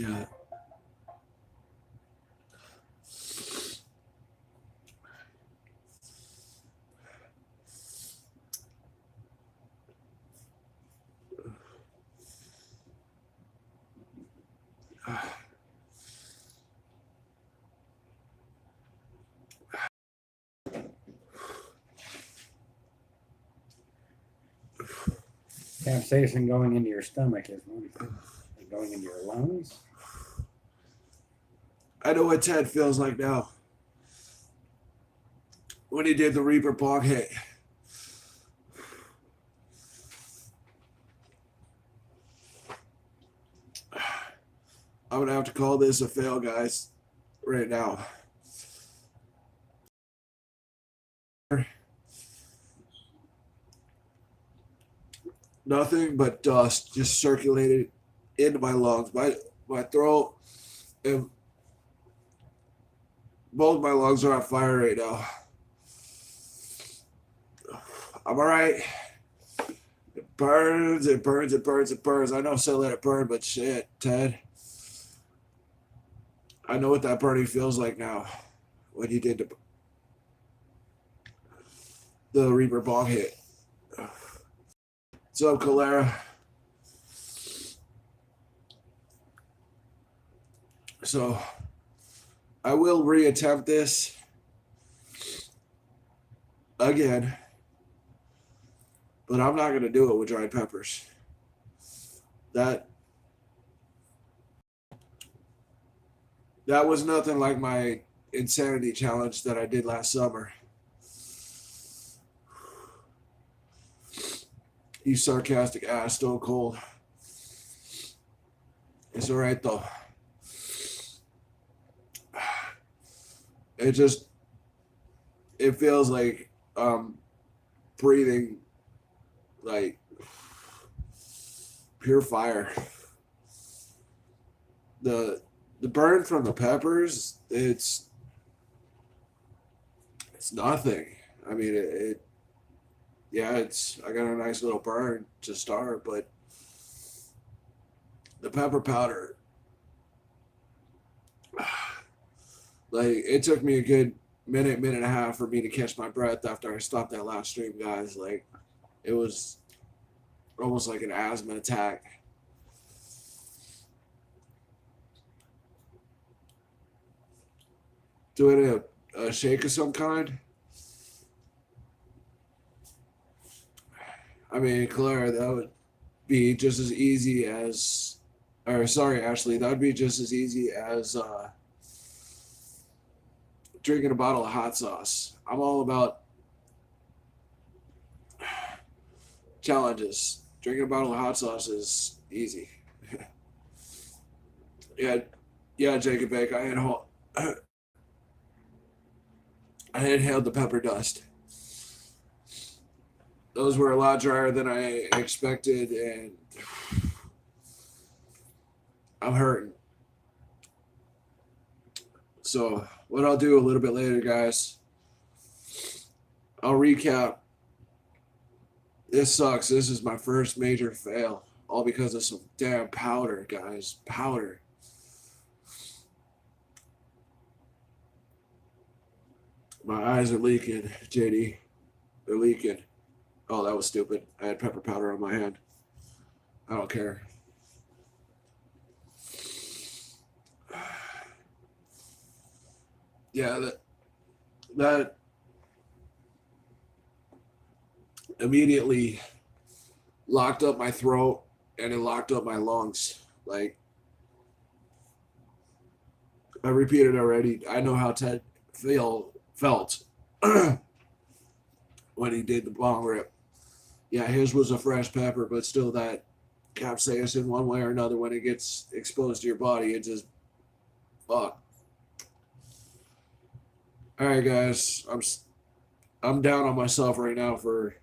Yeah. Capsaicin going into your stomach is one thing. Going into your lungs? I know what Ted feels like now when he did the Reaper bong hit. I'm gonna have to call this a fail, guys, right now. Nothing but dust just circulated into my lungs, my throat, and both my lungs are on fire right now. I'm all right. It burns, it burns, it burns, it burns. I know I said let it burn, but shit, Ted. I know what that burning feels like now when you did the Reaper bong hit. What's up, Calera? So I will reattempt this again, but I'm not gonna do it with dried peppers. That was nothing like my insanity challenge that I did last summer. You sarcastic ass, Stone Cold. It's all right though. It feels like breathing like pure fire. The burn from the peppers, it's nothing. I mean, I got a nice little burn to start, but the pepper powder, like it took me a good minute and a half for me to catch my breath after I stopped that last stream, guys. Like it was almost like an asthma attack. Doing a shake of some kind. I mean, Clara, that would be just as easy as, or sorry, Ashley, that would be just as easy as drinking a bottle of hot sauce. I'm all about challenges. Drinking a bottle of hot sauce is easy. yeah, Jacob Bake. I inhaled the pepper dust. Those were a lot drier than I expected, and I'm hurting. So what I'll do a little bit later, guys, I'll recap. This sucks. This is my first major fail, all because of some damn powder, guys. Powder. My eyes are leaking, JD. They're leaking. Oh, that was stupid. I had pepper powder on my hand. I don't care. Yeah, that immediately locked up my throat and it locked up my lungs. Like I repeated already, I know how Ted felt when he did the bong rip. Yeah, his was a fresh pepper, but still that capsaicin one way or another when it gets exposed to your body, it just fuck. All right, guys, I'm down on myself right now for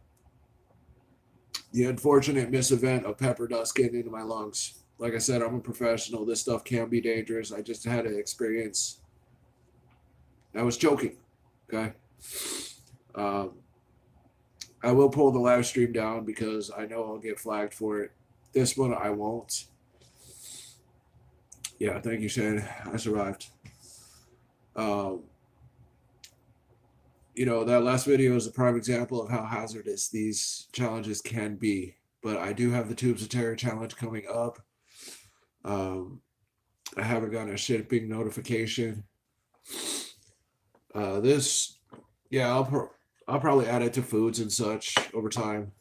the unfortunate misevent of pepper dust getting into my lungs. Like I said, I'm a professional. This stuff can be dangerous. I just had an experience. I was choking. Okay. I will pull the live stream down because I know I'll get flagged for it. This one I won't. Yeah, thank you, Shane. I survived. Um, that last video is a prime example of how hazardous these challenges can be. But I do have the Tubes of Terror challenge coming up. I haven't gotten a shipping notification. Yeah, I'll probably add it to foods and such over time.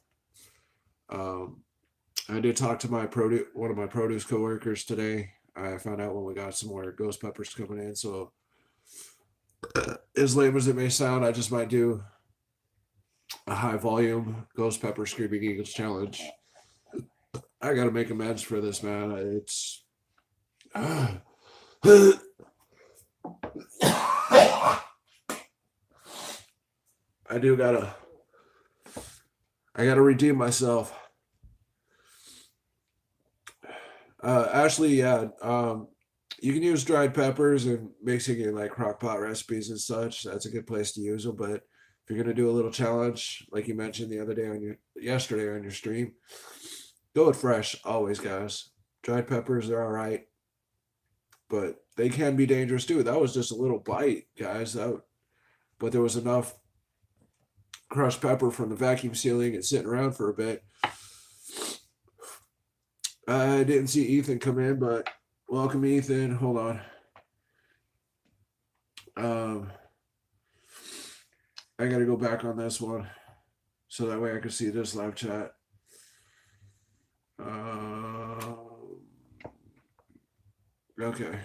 I did talk to one of my produce coworkers today. I found out when we got some more ghost peppers coming in. So, as lame as it may sound, I just might do a high volume ghost pepper Screaming Eagles challenge. I got to make amends for this, man. It's I gotta redeem myself. Ashley, yeah, you can use dried peppers and mixing in like crock pot recipes and such. That's a good place to use them. But if you're gonna do a little challenge, like you mentioned yesterday on your stream, go with fresh always, guys. Dried peppers, they're all right, but they can be dangerous too. That was just a little bite, guys. But there was enough crushed pepper from the vacuum sealing and sitting around for a bit. I didn't see Ethan come in, but welcome, Ethan. Hold on. I got to go back on this one so that way I can see this live chat. Okay.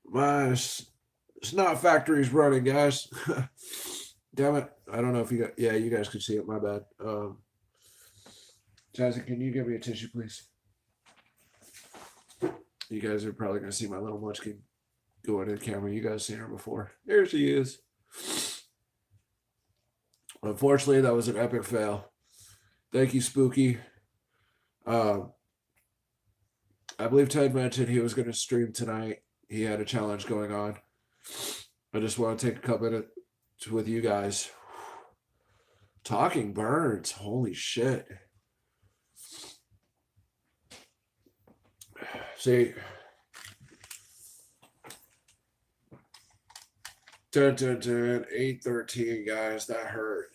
My snot factory's running, guys. Damn it. I don't know if you guys could see it. My bad. Jazzy, can you give me a tissue, please? You guys are probably going to see my little munchkin go into the camera. You guys seen her before. There she is. Unfortunately, that was an epic fail. Thank you, Spooky. I believe Ted mentioned he was going to stream tonight. He had a challenge going on. I just want to take a couple minutes with you guys. Talking birds. Holy shit. See. 8:13, guys. That hurt.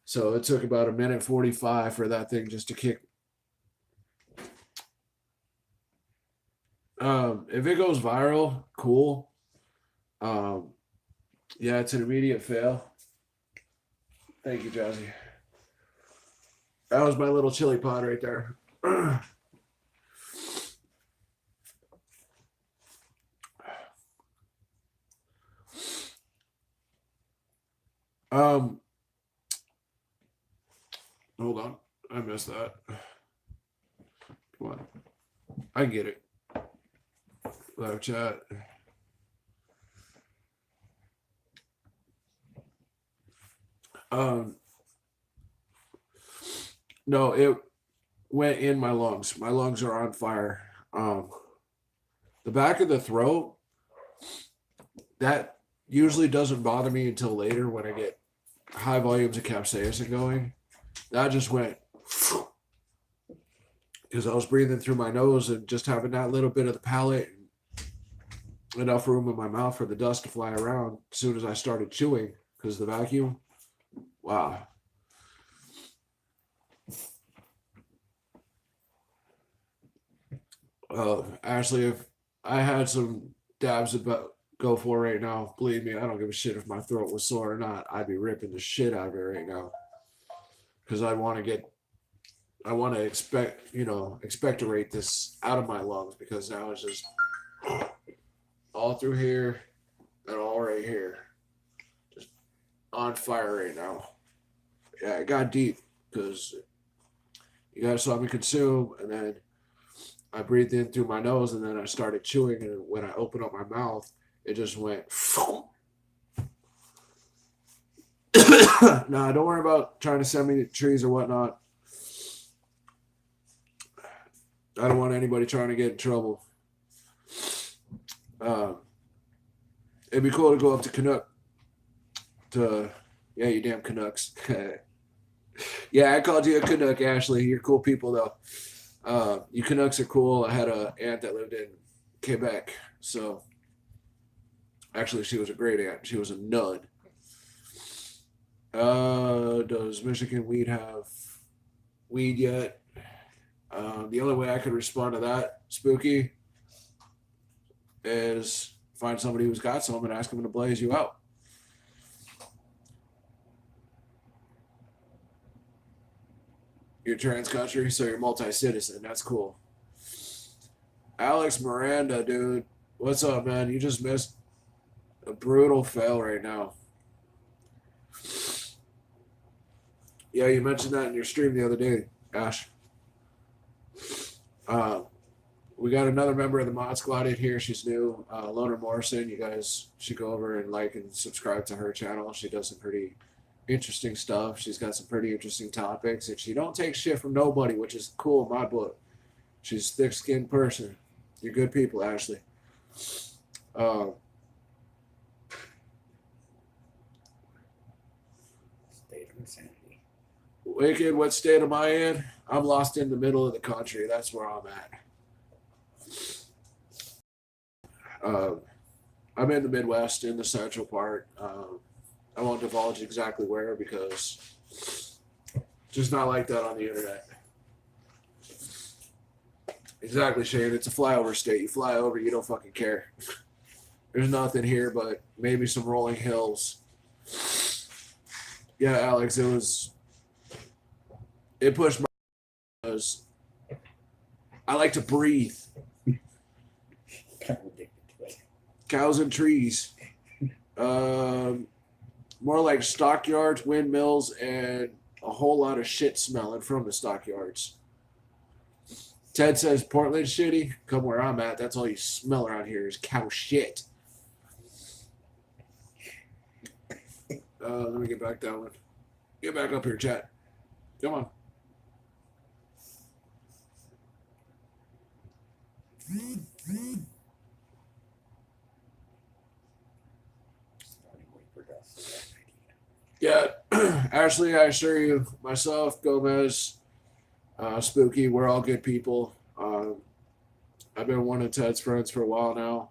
So it took about 1:45 for that thing just to kick. If it goes viral, cool. Yeah, it's an immediate fail. Thank you, Jazzy. That was my little chili pod right there. Hold on. I missed that. Come on. I get it. Live chat. No, it went in my lungs. My lungs are on fire. The back of the throat, that usually doesn't bother me until later when I get high volumes of capsaicin going. That just went because I was breathing through my nose and just having that little bit of the palate and enough room in my mouth for the dust to fly around as soon as I started chewing because the vacuum. Wow. Ashley, if I had some dabs about go for right now, believe me, I don't give a shit if my throat was sore or not. I'd be ripping the shit out of it right now because I want to expectorate this out of my lungs because now it's just all through here and all right here, just on fire right now. Yeah, it got deep because you guys saw me consume, and then I breathed in through my nose, and then I started chewing, and when I opened up my mouth, it just went. Nah, don't worry about trying to send me trees or whatnot. I don't want anybody trying to get in trouble. It'd be cool to go up to Canuck. Yeah, you damn Canucks. Yeah, I called you a Canuck, Ashley. You're cool people, though. You Canucks are cool. I had an aunt that lived in Quebec. So, actually, she was a great aunt. She was a nun. Does Michigan weed have weed yet? The only way I could respond to that, Spooky, is find somebody who's got some and ask them to blaze you out. You're trans country, so you're multi-citizen. That's cool. Alex Miranda, dude, what's up, man? You just missed a brutal fail right now. Yeah, you mentioned that in your stream the other day, Ash. We got another member of the Mod Squad in here. She's new, Lona Morrison. You guys should go over and like and subscribe to her channel. She does some pretty interesting stuff. She's got some pretty interesting topics, and she don't take shit from nobody, which is cool in my book. She's a thick-skinned person. You're good people, Ashley. State of insanity. Wicked, what state am I in? I'm lost in the middle of the country. That's where I'm at. I'm in the Midwest, in the central part. I won't divulge exactly where because just not like that on the internet. Exactly, Shane. It's a flyover state. You fly over, you don't fucking care. There's nothing here but maybe some rolling hills. Yeah, Alex, it pushed my because I like to breathe. Kind of addicted to it. Cows and trees. More like stockyards, windmills, and a whole lot of shit smelling from the stockyards. Ted says Portland's shitty. Come where I'm at. That's all you smell around here is cow shit. Let me get back down one. Get back up here, chat. Come on. Starting with production. Yeah, Ashley, I assure you, myself, Gomez, Spooky, we're all good people. I've been one of Ted's friends for a while now.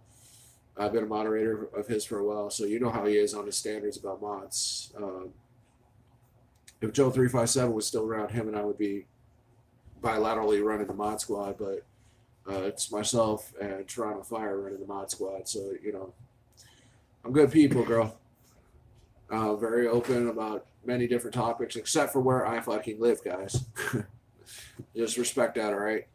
I've been a moderator of his for a while, so you know how he is on his standards about mods. If Joe 357 was still around, him and I would be bilaterally running the mod squad, but it's myself and Toronto Fire running the mod squad. So, you know, I'm good people, girl. Very open about many different topics, except for where I fucking live, guys. Just respect that, all right?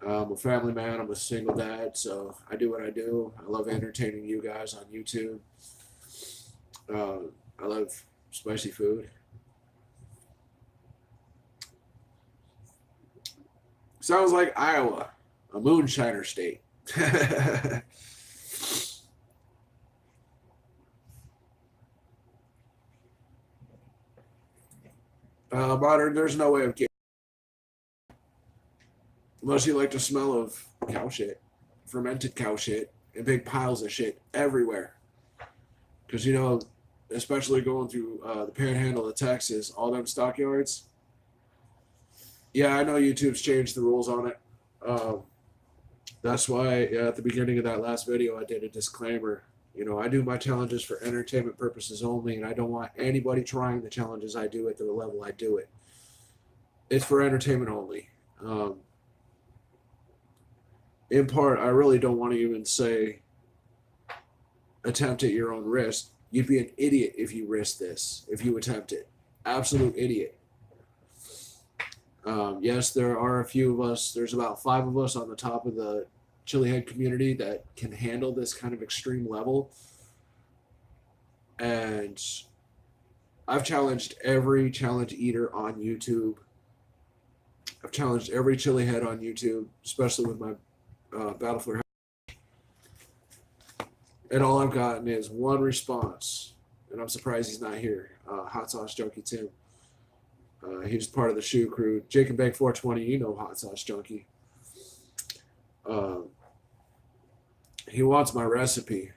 I'm a family man. I'm a single dad, so I do what I do. I love entertaining you guys on YouTube. I love spicy food. Sounds like Iowa, a moonshiner state. Modern, there's no way of getting, unless you like the smell of cow shit, fermented cow shit, and big piles of shit everywhere. Because, you know, especially going through the panhandle of Texas, all them stockyards. Yeah, I know YouTube's changed the rules on it. That's why at the beginning of that last video, I did a disclaimer. You know, I do my challenges for entertainment purposes only, and I don't want anybody trying the challenges I do at the level I do it. It's for entertainment only. In part, I really don't want to even say attempt at your own risk. You'd be an idiot if you risk this, if you attempt it. Absolute idiot. Yes, there are a few of us. There's about 5 of us on the top of the Chili Head community that can handle this kind of extreme level. And I've challenged every challenge eater on YouTube. I've challenged every Chili Head on YouTube, especially with my Battlefield. And all I've gotten is one response. And I'm surprised he's not here. Hot Sauce Junkie Tim. He's part of the shoe crew. Jake and Bake 420, you know Hot Sauce Junkie. He wants my recipe,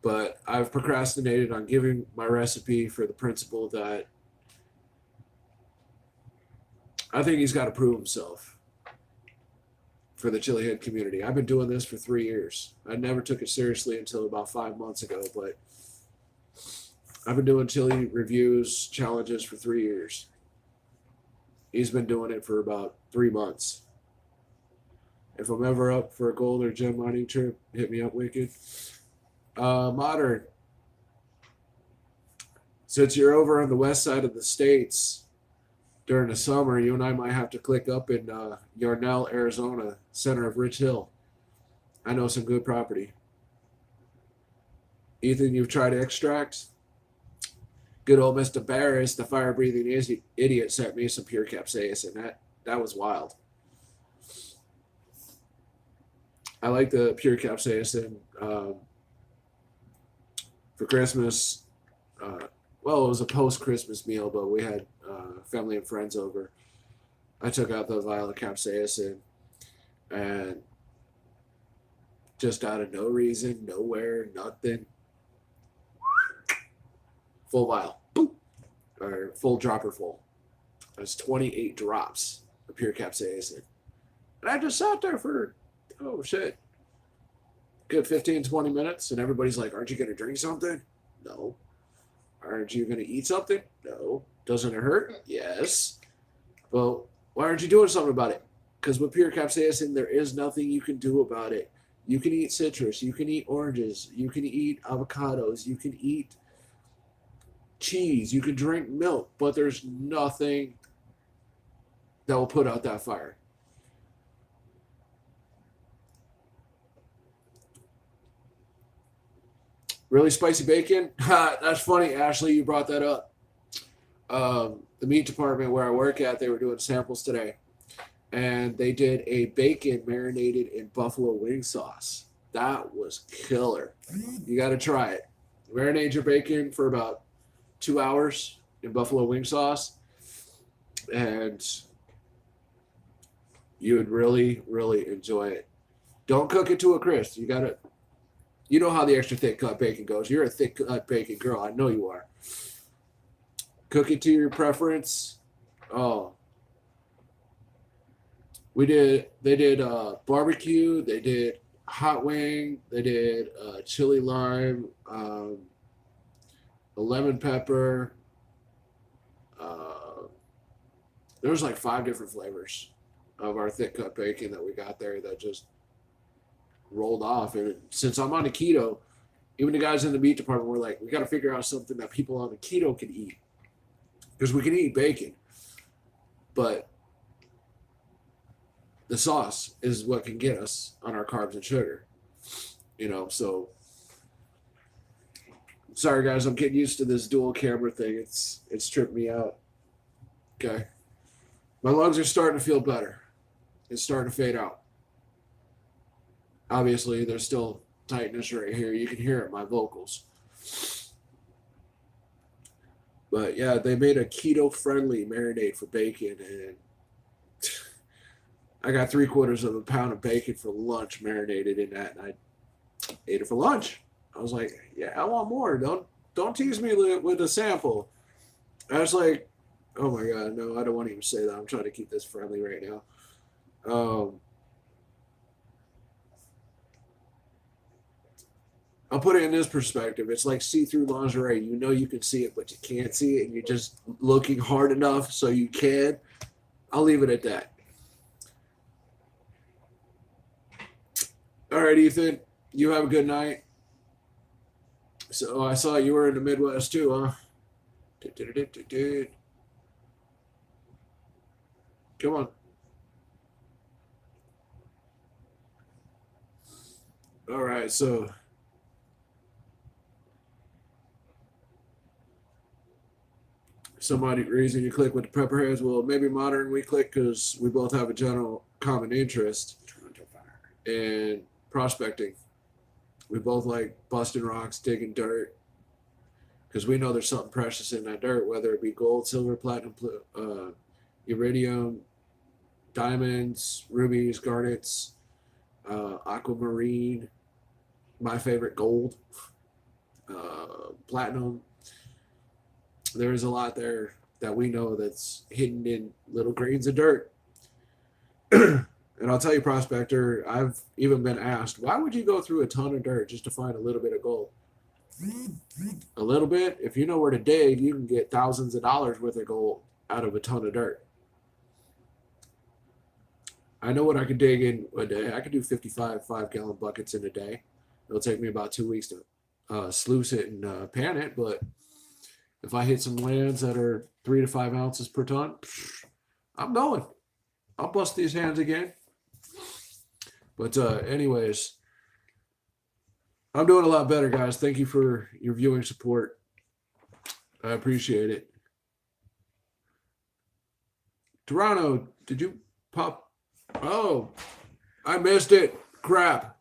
but I've procrastinated on giving my recipe for the principle that I think he's got to prove himself for the Chili Head community. I've been doing this for 3 years. I never took it seriously until about 5 months ago, but I've been doing chili reviews, challenges for 3 years. He's been doing it for about 3 months. If I'm ever up for a gold or gem mining trip, hit me up, Wicked. Modern. Since you're over on the west side of the states during the summer, you and I might have to click up in Yarnell, Arizona, center of Rich Hill. I know some good property. Ethan, you've tried extract? Good old Mr. Barris, the fire-breathing idiot, sent me some pure capsaicin. That was wild. I like the pure capsaicin for Christmas. Well, it was a post-Christmas meal, but we had family and friends over. I took out the vial of capsaicin, and just out of no reason, nowhere, nothing, full vial, boop, or full dropper full. That's 28 drops of pure capsaicin. And I just sat there for, oh shit, good 15, 20 minutes, and everybody's like, aren't you going to drink something? No. Aren't you going to eat something? No. Doesn't it hurt? Yes. Well, why aren't you doing something about it? Because with pure capsaicin, there is nothing you can do about it. You can eat citrus. You can eat oranges. You can eat avocados. You can eat cheese. You can drink milk. But there's nothing that will put out that fire. Really spicy bacon? That's funny, Ashley, you brought that up. The meat department where I work at, they were doing samples today. And they did a bacon marinated in buffalo wing sauce. That was killer. You got to try it. Marinate your bacon for about 2 hours in buffalo wing sauce. And you would really, really enjoy it. Don't cook it to a crisp. You got to... You know how the extra thick cut bacon goes. You're a thick cut bacon girl. I know you are. Cook it to your preference. Oh. They did barbecue. They did hot wing. They did chili lime, a lemon pepper. There was like 5 different flavors of our thick cut bacon that we got there that just rolled off. And since I'm on a keto, even the guys in the meat department were like, we got to figure out something that people on the keto can eat, because we can eat bacon, but the sauce is what can get us on our carbs and sugar, so sorry guys, I'm getting used to this dual camera thing. It's tripped me out. Okay, my lungs are starting to feel better. It's starting to fade out. Obviously, there's still tightness right here. You can hear it in my vocals. But yeah, they made a keto-friendly marinade for bacon, and I got 3/4 of a pound of bacon for lunch marinated in that, and I ate it for lunch. I was like, yeah, I want more. Don't tease me with a sample. I was like, oh my God, no, I don't want to even say that. I'm trying to keep this friendly right now. I'll put it in this perspective. It's like see-through lingerie. You know you can see it, but you can't see it, and you're just looking hard enough so you can. I'll leave it at that. All right, Ethan. You have a good night. So I saw you were in the Midwest too, huh? Come on. All right, so... Somebody reason you click with the Pepperheads. Well, maybe Modern we click because we both have a general common interest in prospecting. We both like busting rocks, digging dirt, because we know there's something precious in that dirt, whether it be gold, silver, platinum, iridium, diamonds, rubies, garnets, aquamarine, my favorite, gold, platinum. There's a lot there that we know that's hidden in little grains of dirt. And I'll tell you, prospector, I've even been asked, why would you go through a ton of dirt just to find a little bit of gold? A little bit. If you know where to dig, you can get thousands of dollars worth of gold out of a ton of dirt. I know what I could dig in a day. I could do 55 5-gallon buckets in a day. It'll take me about 2 weeks to sluice it and pan it. But if I hit some lands that are 3 to 5 ounces per ton, I'm going. I'll bust these hands again. But anyways, I'm doing a lot better, guys. Thank you for your viewing support. I appreciate it. Toronto, did you pop? Oh, I missed it. Crap.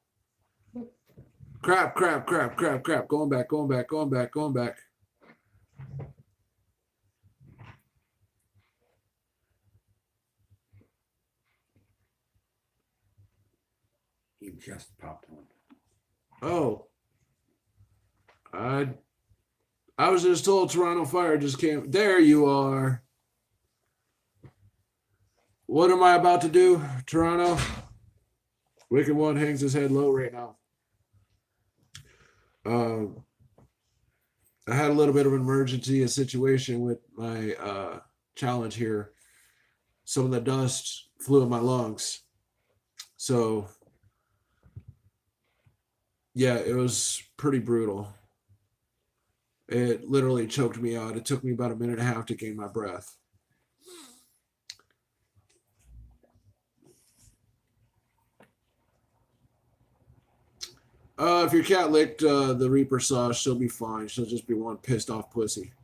Crap. Going back. You just popped on. Oh. I was just told Toronto Fire just came. There you are. What am I about to do, Toronto? Wicked One hangs his head low right now. I had a little bit of an emergency, a situation with my challenge here. Some of the dust flew in my lungs. So, yeah, it was pretty brutal. It literally choked me out. It took me about a minute and a half to gain my breath. If your cat licked the Reaper sauce, she'll be fine. She'll just be one pissed off pussy.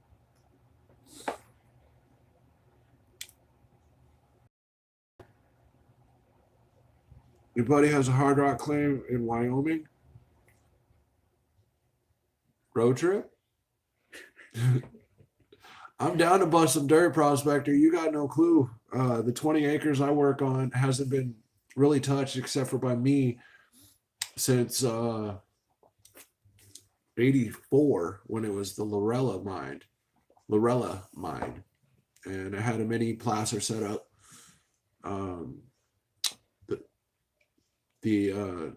Your buddy has a hard rock claim in Wyoming. Road trip? I'm down to bust some dirt, prospector. You got no clue. The 20 acres I work on hasn't been really touched except for by me since 84 when it was the Lorella mine. And I had a mini placer set up. The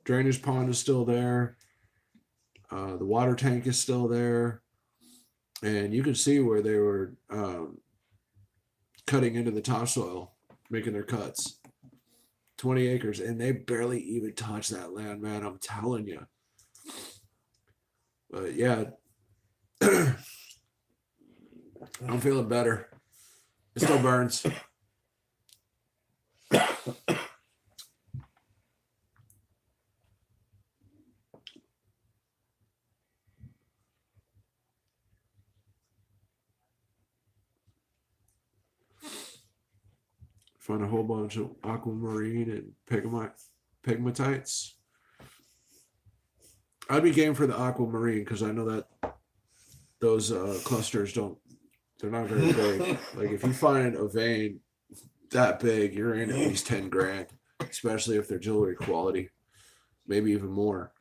drainage pond is still there. The water tank is still there. And you can see where they were cutting into the topsoil, making their cuts. 20 acres, and they barely even touch that land, man. I'm telling you. But yeah, I'm feeling better. It still burns. Find a whole bunch of aquamarine and pegmatites. I'd be game for the aquamarine because I know that those clusters they're not very big. Like if you find a vein that big, you're in at least 10 grand, especially if they're jewelry quality, maybe even more.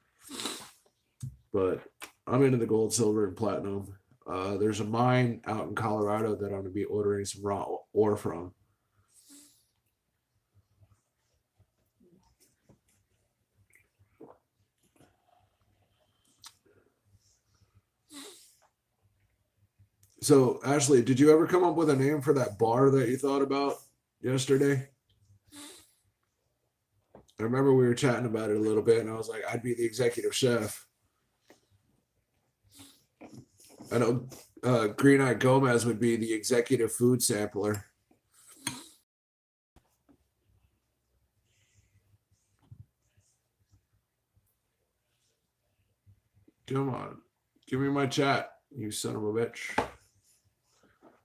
But I'm into the gold, silver, and platinum. There's a mine out in Colorado that I'm going to be ordering some raw ore from. So, Ashley, did you ever come up with a name for that bar that you thought about yesterday? I remember we were chatting about it a little bit, and I was like, I'd be the executive chef. I know Green Eye Gomez would be the executive food sampler. Come on. Give me my chat, you son of a bitch.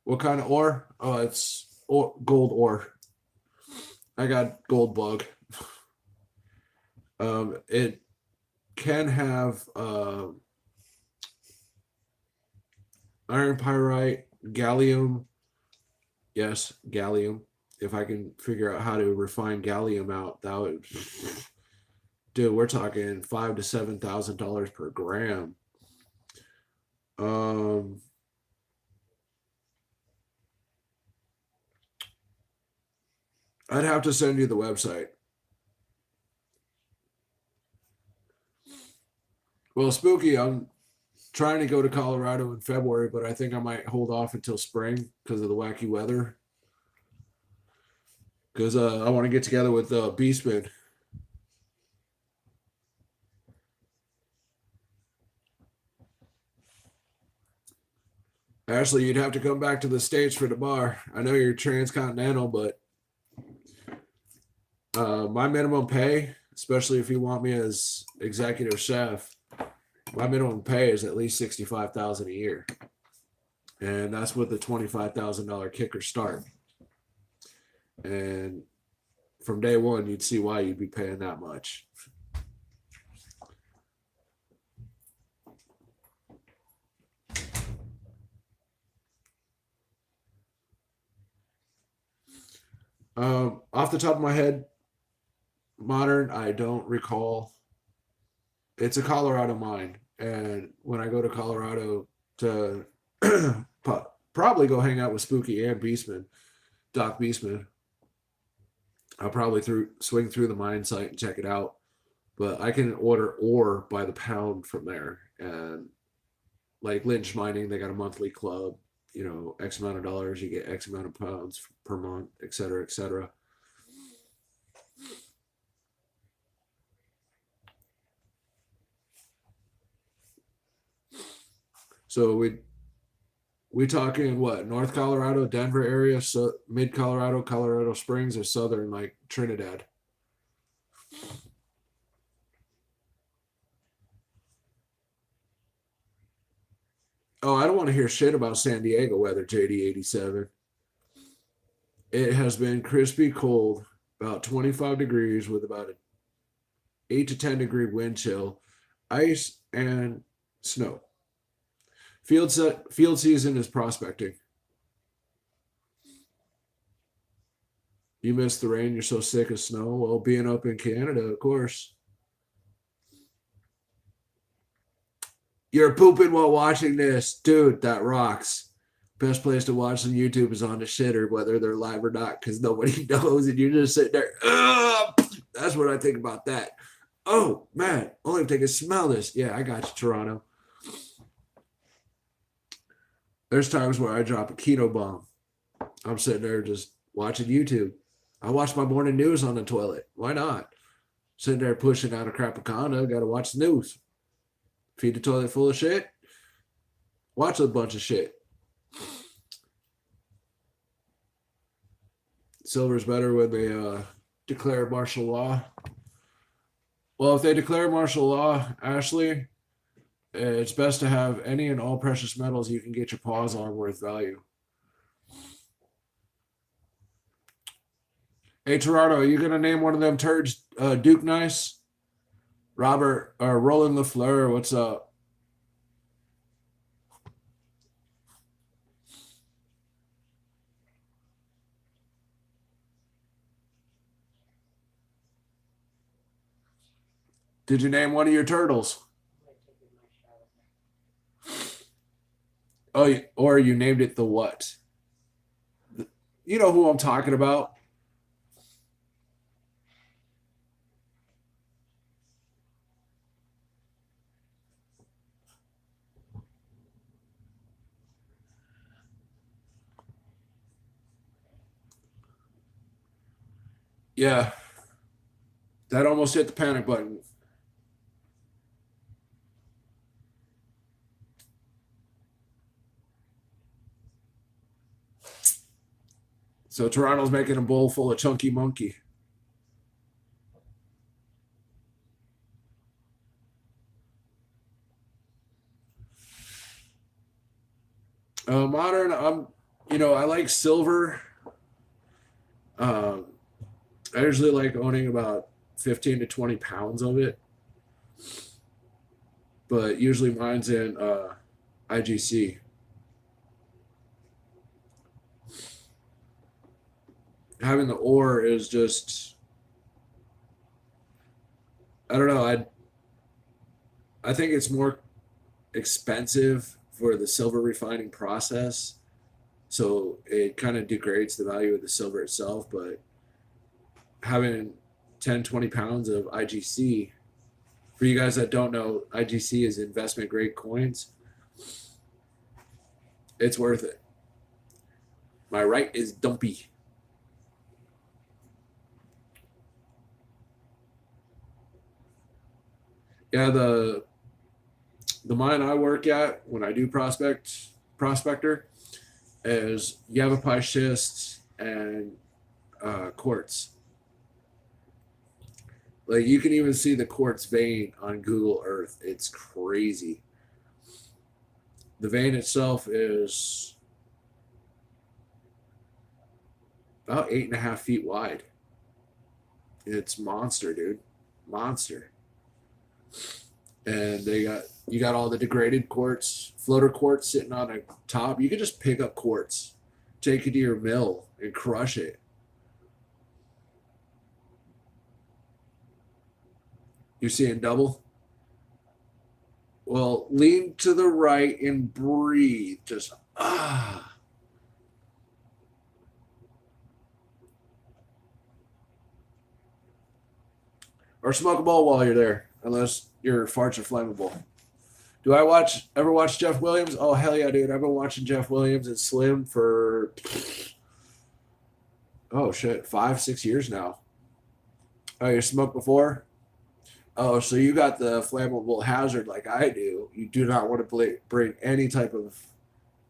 What kind of ore? Oh, it's gold ore. I got gold bug. It can have iron pyrite, gallium. Yes, gallium. If I can figure out how to refine gallium out, that would, dude, we're talking $5,000 to $7,000 per gram. I'd have to send you the website. Well, Spooky, I'm trying to go to Colorado in February, but I think I might hold off until spring because of the wacky weather. Because I want to get together with Beastman. Ashley, you'd have to come back to the States for the bar. I know you're transcontinental, but my minimum pay, especially if you want me as executive chef, my minimum pay is at least $65,000 a year, and that's with the $25,000 kicker start. And from day one, you'd see why you'd be paying that much. Off the top of my head, Modern, I don't recall. It's a Colorado mine, and when I go to Colorado to probably go hang out with Spooky and Beastman, Doc Beastman, I'll probably swing through the mine site and check it out. But I can order ore by the pound from there, and like Lynch Mining, they got a monthly club. You know, X amount of dollars, you get X amount of pounds per month, et cetera, et cetera. So we talking what, North Colorado, Denver area, so mid Colorado, Colorado Springs, or southern like Trinidad? Oh, I don't want to hear shit about San Diego weather, JD87. It has been crispy cold, about 25 degrees with about an 8 to 10 degree wind chill, ice, and snow. Field season is prospecting. You miss the rain, you're so sick of snow. Well, being up in Canada, of course. You're pooping while watching this. Dude, that rocks. Best place to watch on YouTube is on the shitter, whether they're live or not, because nobody knows, and you're just sitting there. Ugh! That's what I think about that. Oh, man, only if they can smell this. Yeah, I got you, Toronto. There's times where I drop a keto bomb. I'm sitting there just watching YouTube. I watch my morning news on the toilet. Why not? Sitting there pushing out a crapacana, got to watch the news. Feed the toilet full of shit. Watch a bunch of shit. Silver's better when they declare martial law. Well, if they declare martial law, Ashley, it's best to have any and all precious metals you can get your paws on worth value. Hey, Toronto, are you going to name one of them turds Duke Nice? Robert or Roland LaFleur, what's up? Did you name one of your turtles? Oh, or you named it the what? You know who I'm talking about. Yeah, that almost hit the panic button. So Toronto's making a bowl full of chunky monkey. Modern, I like silver. I usually like owning about 15 to 20 pounds of it, but usually mine's in IGC. Having the ore is just, I don't know. I think it's more expensive for the silver refining process, so it kind of degrades the value of the silver itself. But having 10, 20 pounds of IGC. For you guys that don't know, IGC is investment grade coins. It's worth it. My right is dumpy. Yeah, the mine I work at when I do prospector is Yavapai schist and quartz. Like you can even see the quartz vein on Google Earth. It's crazy. The vein itself is about 8.5 feet wide. It's monster, dude. Monster. And you got all the degraded quartz, floater quartz sitting on a top. You could just pick up quartz, take it to your mill, and crush it. You're seeing double? Well, lean to the right and breathe. Just Or smoke a bowl while you're there, unless your farts are flammable. Do I ever watch Jeff Williams? Oh hell yeah, dude! I've been watching Jeff Williams and Slim for 5, 6 years now. Oh, you smoked before? Oh, so you got the flammable hazard like I do. You do not want to bring any type of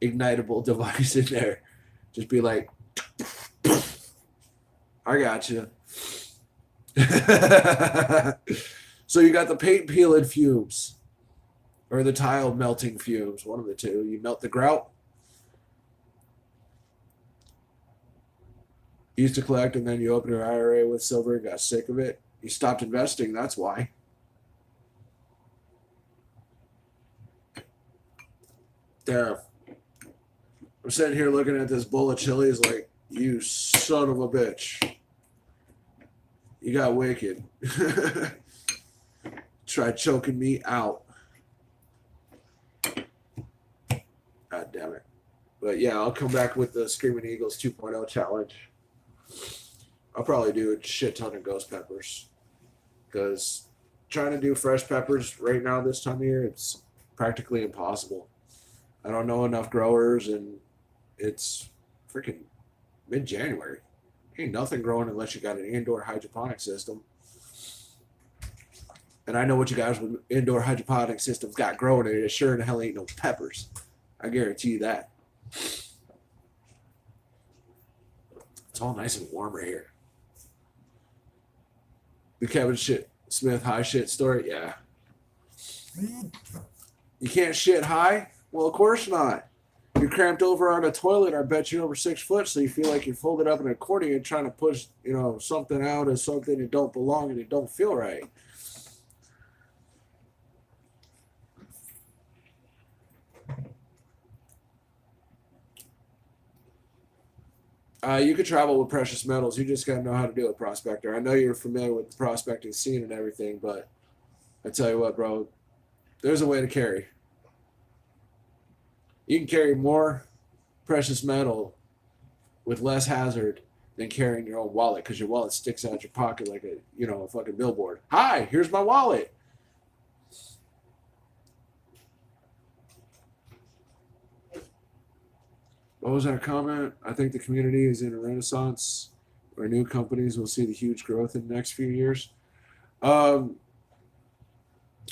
ignitable device in there. Just be like, I got you. So you got the paint peeling fumes or the tile melting fumes, one of the two. You melt the grout. You used to collect and then you opened your IRA with silver and got sick of it. You stopped investing, that's why. Damn. I'm sitting here looking at this bowl of chilies like, you son of a bitch. You got wicked. Try choking me out. God damn it. But yeah, I'll come back with the Screaming Eagles 2.0 challenge. I'll probably do a shit ton of ghost peppers. Because trying to do fresh peppers right now this time of year, it's practically impossible. I don't know enough growers, and it's freaking mid-January. Ain't nothing growing unless you got an indoor hydroponic system. And I know what you guys with indoor hydroponic systems got growing in it. It sure in the hell ain't no peppers. I guarantee you that. It's all nice and warm right here. The Kevin Smith high shit story? Yeah. You can't shit high? Well, of course not. You're cramped over on a toilet, I bet you're over 6 foot, so you feel like you're folded up in an accordion trying to push, something out of something that don't belong and it don't feel right. You could travel with precious metals. You just got to know how to do it, prospector. I know you're familiar with the prospecting scene and everything, but I tell you what, bro, there's a way to carry. You can carry more precious metal with less hazard than carrying your own wallet, because your wallet sticks out your pocket like a fucking billboard. Hi, here's my wallet. What was that comment? I think the community is in a renaissance where new companies will see the huge growth in the next few years.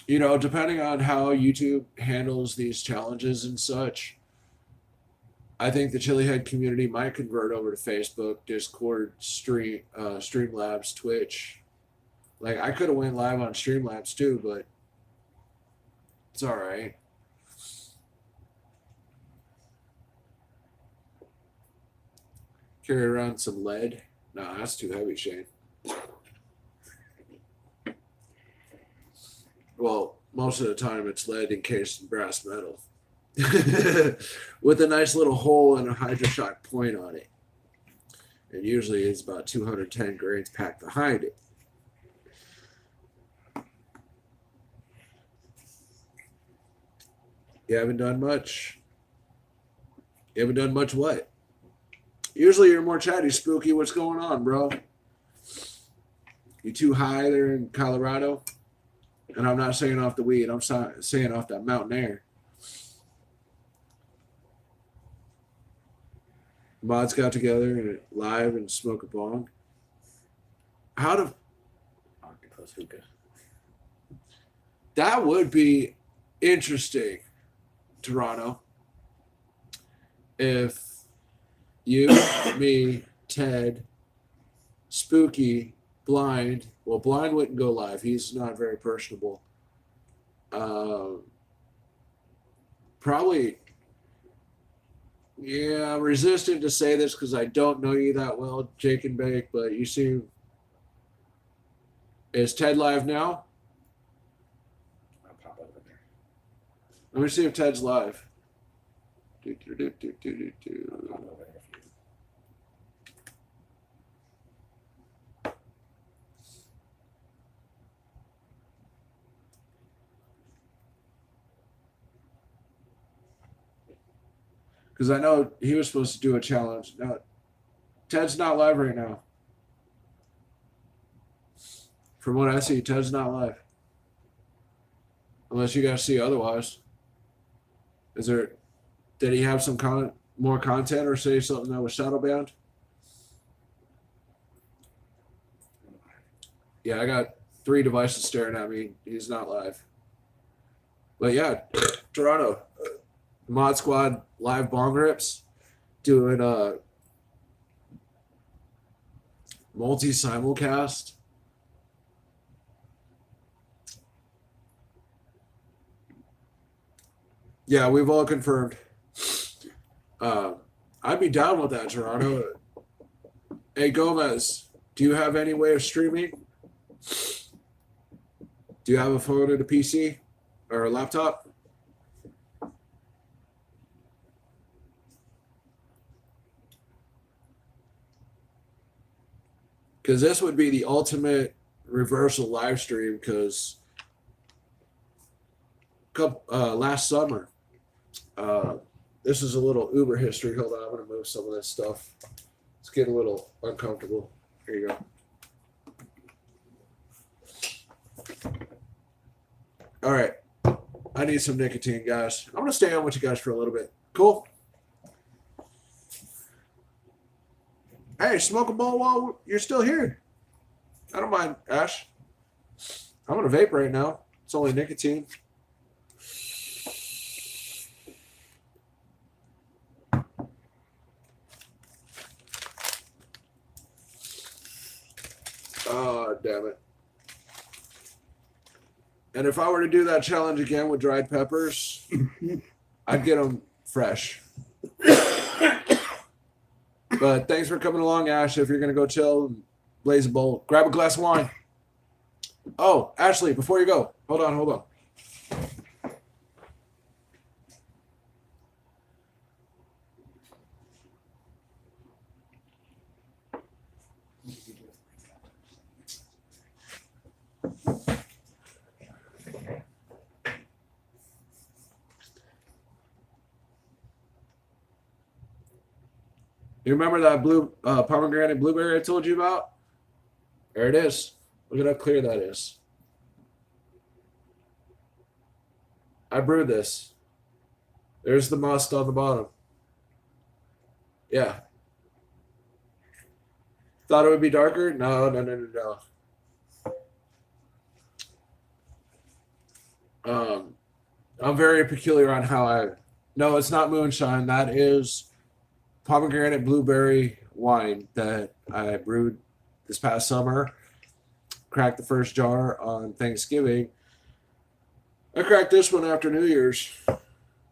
Depending on how YouTube handles these challenges and such, I think the Chilihead community might convert over to Facebook, Discord, Streamlabs, Twitch. Like, I could have went live on Streamlabs too, but it's all right. Carry around some lead. No, that's too heavy, Shane. Well, most of the time it's lead encased in brass metal. With a nice little hole and a HydroShock point on it. And usually it's about 210 grains packed behind it. You haven't done much? You haven't done much what? Usually you're more chatty, Spooky. What's going on, bro? You too high there in Colorado? And I'm not saying off the weed. I'm saying off that mountain air. Mods got together live and smoke a bong. How to? Octopus hookah. That would be interesting, Toronto. If you, me, Ted, Spooky, Blind. Well, Blind wouldn't go live. He's not very personable. Probably. Yeah, I'm resistant to say this because I don't know you that well, Jake and Bake, but you seem. Is Ted live now? I'll pop over there. Let me see if Ted's live. I'll pop over there for you. Because I know he was supposed to do a challenge. No, Ted's not live right now. From what I see, Ted's not live. Unless you guys see otherwise. Did he have some more content or say something that was shadow banned? Yeah, I got 3 devices staring at me. He's not live. But yeah, Toronto. Mod Squad live bong rips. Doing a multi-simulcast. Yeah, we've all confirmed. I'd be down with that, Toronto. Hey, Gomez, do you have any way of streaming? Do you have a phone and a PC or a laptop? Because this would be the ultimate reversal live stream because last summer, this is a little Uber history. Hold on, I'm going to move some of this stuff. It's getting a little uncomfortable. Here you go. All right. I need some nicotine, guys. I'm going to stay on with you guys for a little bit. Cool? Hey, smoke a bowl while you're still here. I don't mind, Ash. I'm going to vape right now. It's only nicotine. Oh, damn it. And if I were to do that challenge again with dried peppers, I'd get them fresh. But thanks for coming along, Ash. If you're going to go chill and blaze a bowl, grab a glass of wine. Oh, Ashley, before you go, hold on. You remember that blue pomegranate blueberry I told you about? There it is. Look at how clear that is. I brewed this. There's the must on the bottom. Yeah. Thought it would be darker? No. I'm very peculiar on how I... No, it's not moonshine. That is pomegranate blueberry wine that I brewed this past summer. Cracked the first jar on Thanksgiving. I cracked this one after New Year's.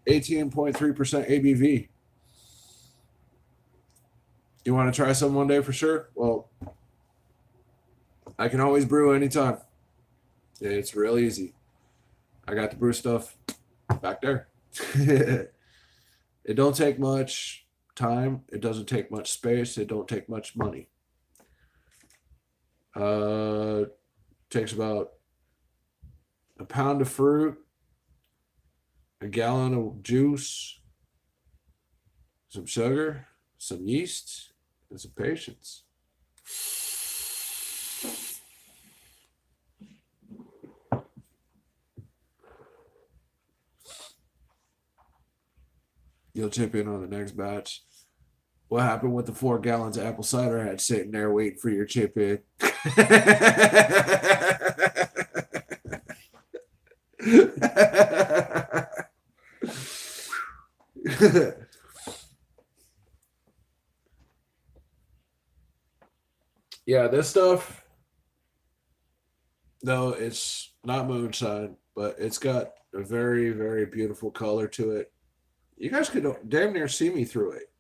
18.3% ABV. You want to try some one day for sure? Well, I can always brew anytime. It's real easy. I got the brew stuff back there. It don't take much time. It doesn't take much space. It don't take much money. Takes about a pound of fruit, a gallon of juice, some sugar, some yeast, and some patience. You'll chip in on the next batch. What happened with the 4 gallons of apple cider I had sitting there waiting for your chip in? Yeah, this stuff, no, it's not moonshine, but it's got a very, very beautiful color to it. You guys could damn near see me through it.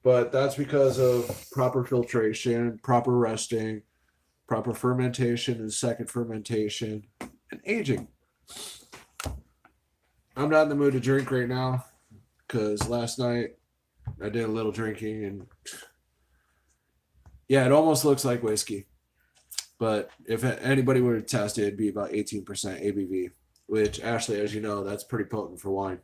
But that's because of proper filtration, proper resting, proper fermentation and second fermentation, and aging. I'm not in the mood to drink right now because last night I did a little drinking and yeah, it almost looks like whiskey. But if anybody were to test it, it'd be about 18% ABV, which, Ashley, as you know, that's pretty potent for wine.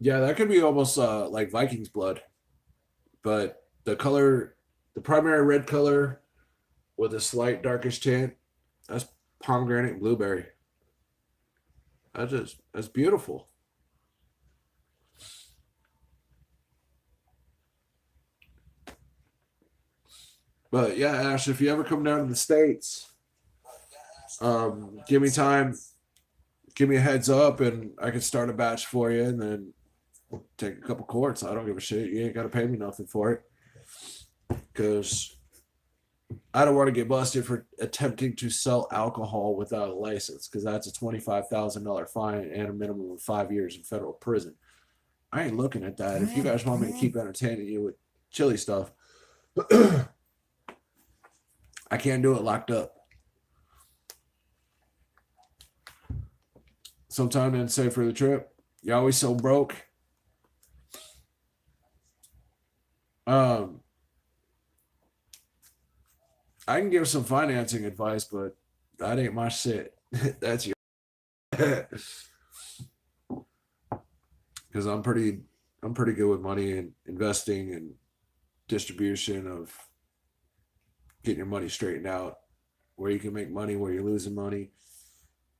Yeah, that could be almost like Viking's blood. But the color, the primary red color with a slight darkish tint, that's pomegranate and blueberry. That's beautiful. But yeah, Ash, if you ever come down to the States, give me time, give me a heads up, and I can start a batch for you, and then take a couple quarts. I don't give a shit. You ain't got to pay me nothing for it, because I don't want to get busted for attempting to sell alcohol without a license, because that's a $25,000 fine and a minimum of 5 years in federal prison. I ain't looking at that. If you guys want me to keep entertaining you with chili stuff, I can't do it locked up. Sometime then save for the trip. You're always so broke. I can give some financing advice, but that ain't my shit. That's your because I'm pretty good with money and investing and distribution of getting your money straightened out, where you can make money, where you're losing money.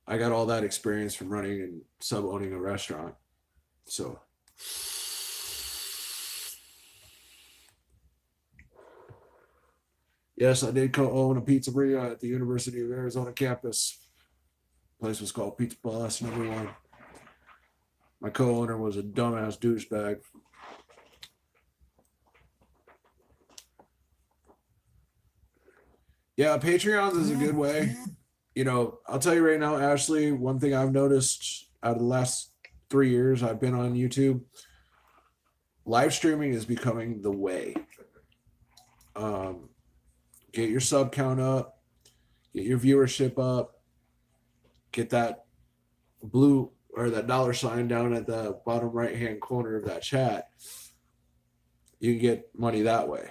I got all that experience from running and sub-owning a restaurant. So yes, I did co-own a pizzeria at the University of Arizona campus. The place was called Pizza Bus #1. My co-owner was a dumbass douchebag. Yeah, Patreons is a good way. You know, I'll tell you right now, Ashley, one thing I've noticed out of the last 3 years I've been on YouTube, live streaming is becoming the way. Get your sub count up, get your viewership up, get that blue or that $sign down at the bottom right hand corner of that chat. You can get money that way.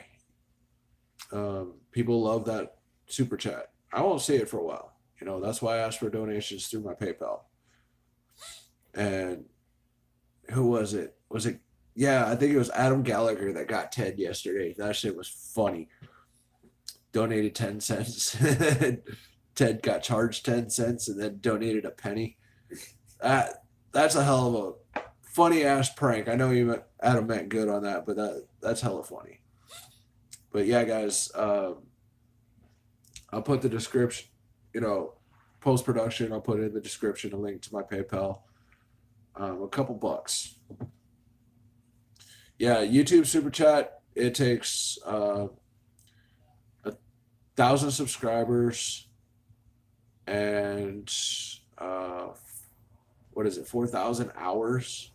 People love that super chat. I won't see it for a while. You know, that's why I asked for donations through my PayPal. And who was it? Yeah, I think it was Adam Gallagher that got Ted yesterday. That shit was funny. Donated 10 cents. Ted got charged 10 cents and then donated a penny. That's a hell of a funny ass prank. I know Adam meant good on that, but that's hella funny. But yeah, guys, I'll put the description, post-production, I'll put in the description a link to my PayPal. A couple bucks. Yeah, YouTube Super Chat, it takes 1,000 subscribers and 4,000 hours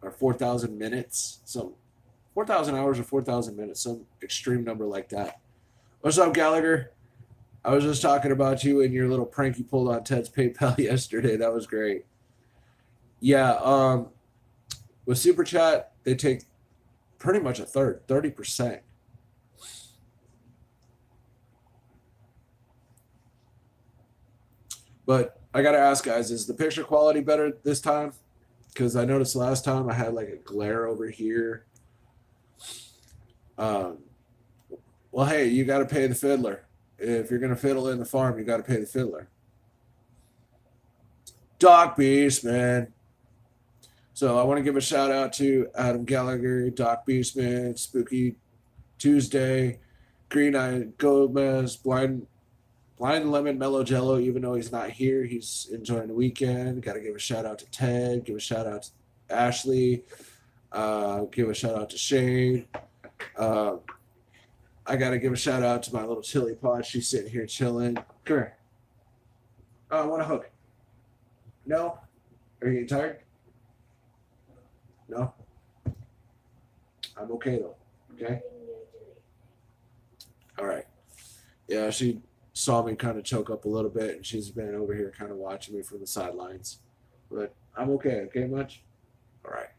or 4,000 minutes. So 4,000 hours or 4,000 minutes, some extreme number like that. What's up, Gallagher? I was just talking about you and your little prank you pulled on Ted's PayPal yesterday. That was great. Yeah, with Super Chat, they take pretty much a third, 30%. But I got to ask, guys, is the picture quality better this time? Because I noticed last time I had like a glare over here. Well, hey, you got to pay the fiddler. if you're gonna fiddle in the farm, you got to pay the fiddler. Doc Beastman. So I want to give a shout out to Adam Gallagher, Doc Beastman, Spooky Tuesday, Green Eye Gomez, Blind Lemon Mellow Jello. Even though he's not here, he's enjoying the weekend. Got to give a shout out to Ted. Give a shout out to Ashley. Give a shout out to Shane. I got to give a shout out to my little chili pod. She's sitting here chilling. Come here. Oh, I want a hook. No? Are you getting tired? No? I'm okay though. Okay? All right. Yeah, she saw me kind of choke up a little bit, and she's been over here kind of watching me from the sidelines. But I'm okay. Okay, much? All right.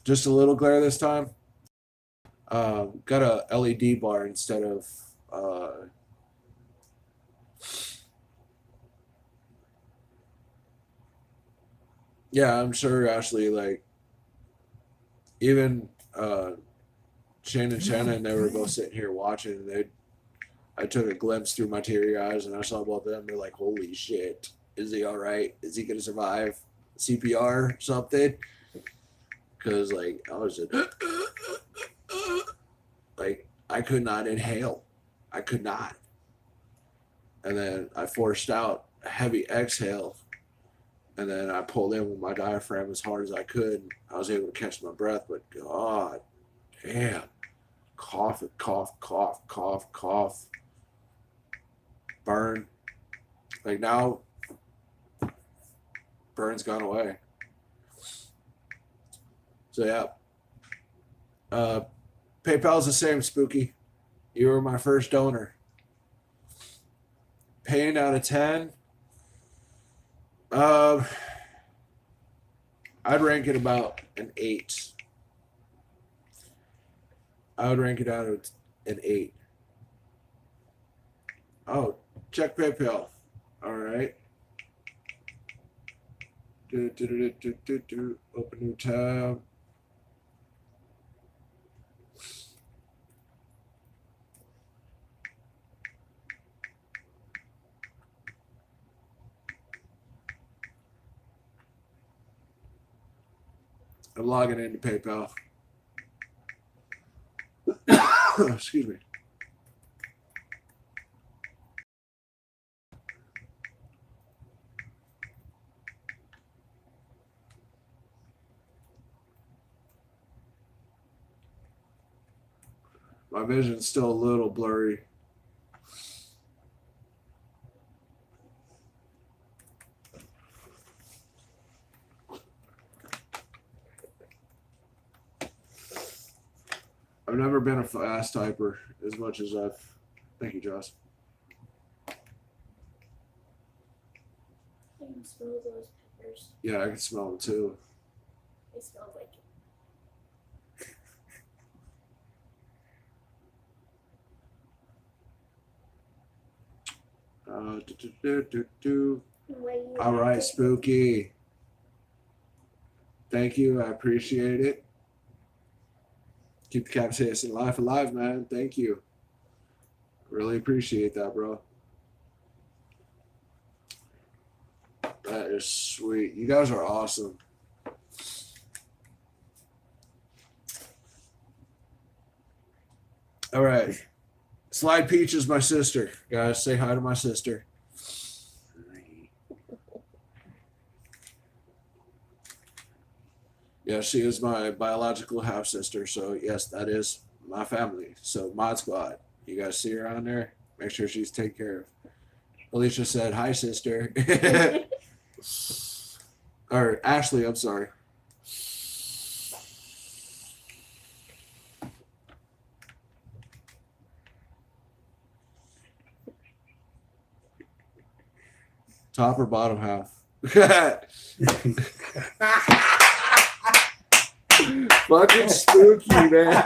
Just a little glare this time. Got a LED bar instead of yeah, I'm sure Ashley, like, even Shane and Shannon, they were both sitting here watching, and I took a glimpse through my teary eyes, and I saw both of them. They're like, holy shit, is he all right? Is he gonna survive CPR or something? Because like I was just like, I could not inhale. I could not. And then I forced out a heavy exhale. And then I pulled in with my diaphragm as hard as I could. I was able to catch my breath, but God damn. Cough, cough, cough, cough, cough. Burn. Like now, burn's gone away. So yeah. PayPal's the same, Spooky. You were my first donor. Paying out of 10. I'd rank it about an 8. I would rank it out of an 8. Oh, check PayPal. All right. Open new tab. I'm logging into PayPal. Excuse me. My vision's still a little blurry. I've never been a fast typer as much as I've. Thank you, Joss. I can smell those peppers. Yeah, I can smell them too. They smell like All right, Spooky. Thank you. I appreciate it. Keep the Capsaicin life alive, man. Thank you. Really appreciate that, bro. That is sweet. You guys are awesome. All right. Slide Peach is my sister. Guys, say hi to my sister. Yeah, she is my biological half sister. So yes, that is my family. So Mod Squad. You guys see her on there? Make sure she's taken care of. Alicia said, hi, sister. Or Ashley, I'm sorry. Top or bottom half? Fucking spooky, man.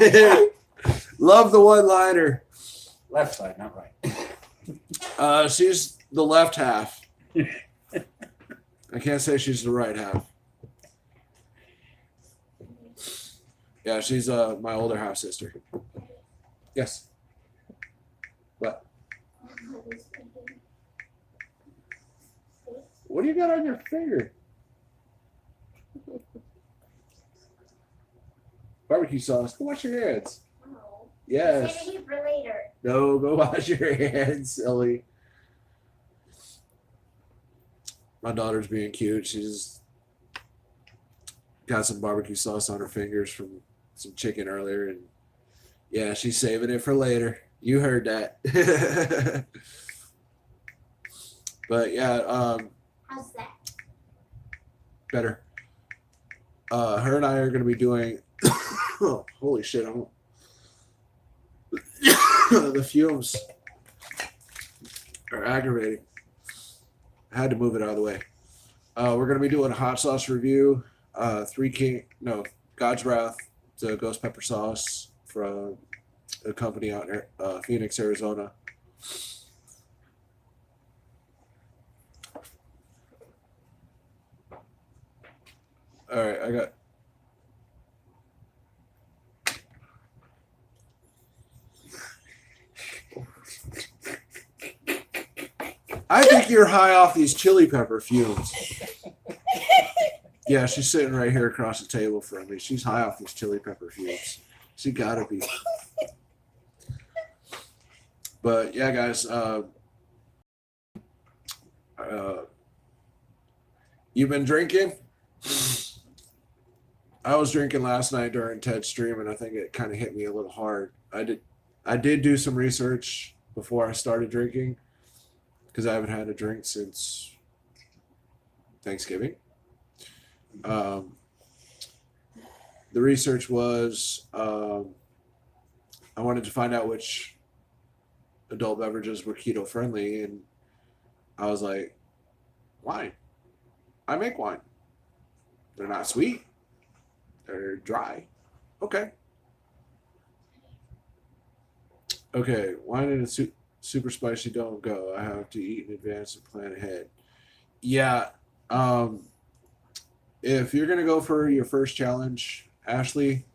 Love the one-liner. Left side, not right. She's the left half. I can't say she's the right half. Yeah, she's my older half sister. Yes. What? I was thinking. What do you got on your finger? Barbecue sauce. Go wash your hands. Oh. Yes. Save it for later. No, go wash your hands, silly. My daughter's being cute. She's got some barbecue sauce on her fingers from some chicken earlier, and yeah, she's saving it for later. You heard that. But yeah, How's that? better. Her and I are going to be doing. Oh, holy shit! The fumes are aggravating. I had to move it out of the way. We're going to be doing a hot sauce review. God's Wrath, the ghost pepper sauce from a company out in Phoenix, Arizona. All right, I got. I think you're high off these chili pepper fumes. Yeah, she's sitting right here across the table from me. She's high off these chili pepper fumes. She gotta be. But yeah, guys, you've been drinking? I was drinking last night during Ted's stream, and I think it kind of hit me a little hard. I did do some research before I started drinking because I haven't had a drink since Thanksgiving. The research was I wanted to find out which adult beverages were keto friendly, and I was like, wine. I make wine. They're not sweet. They're dry. Okay. Okay, wine and super spicy don't go. I have to eat in advance and plan ahead. Yeah. If you're gonna go for your first challenge, Ashley,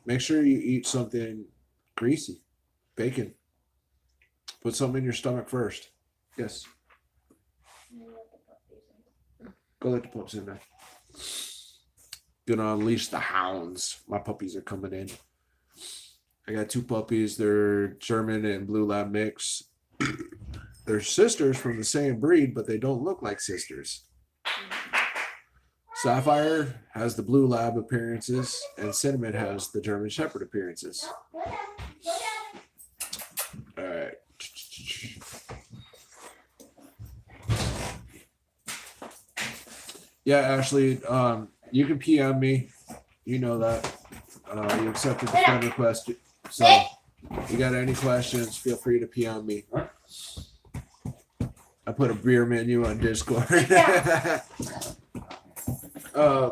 make sure you eat something greasy, bacon. Put something in your stomach first. Yes. Go let the pups in there. Gonna unleash the hounds. My puppies are coming in. I got 2 puppies. They're German and Blue Lab mix. They're sisters from the same breed, but they don't look like sisters. Sapphire has the Blue Lab appearances, and Cinnamon has the German Shepherd appearances. All right. Yeah, Ashley, you can PM me. You know that. You accepted the friend request. So, if you got any questions, feel free to PM me. I put a beer menu on Discord. If I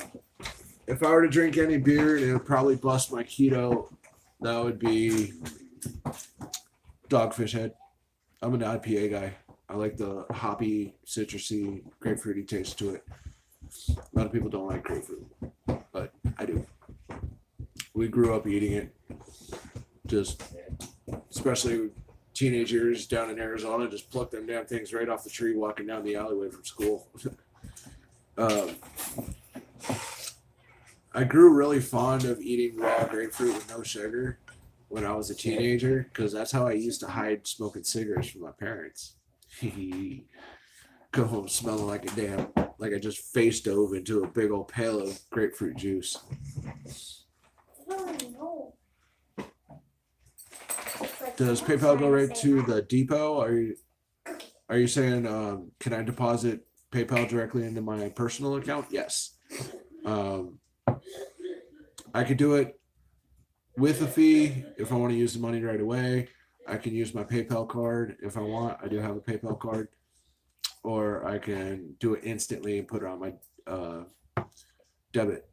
were to drink any beer and it would probably bust my keto, that would be Dogfish Head. I'm an IPA guy. I like the hoppy, citrusy, grapefruity taste to it. A lot of people don't like grapefruit, but I do. We grew up eating it. Just, especially teenage years down in Arizona, just pluck them damn things right off the tree walking down the alleyway from school. I grew really fond of eating raw grapefruit with no sugar when I was a teenager because that's how I used to hide smoking cigarettes from my parents. Go home smelling like I just face dove into a big old pail of grapefruit juice. Does PayPal go right to the depot? Are you saying can I deposit PayPal directly into my personal account? Yes. I could do it with a fee if I want to use the money right away. I can use my PayPal card if I want. I do have a PayPal card. Or I can do it instantly and put it on my debit.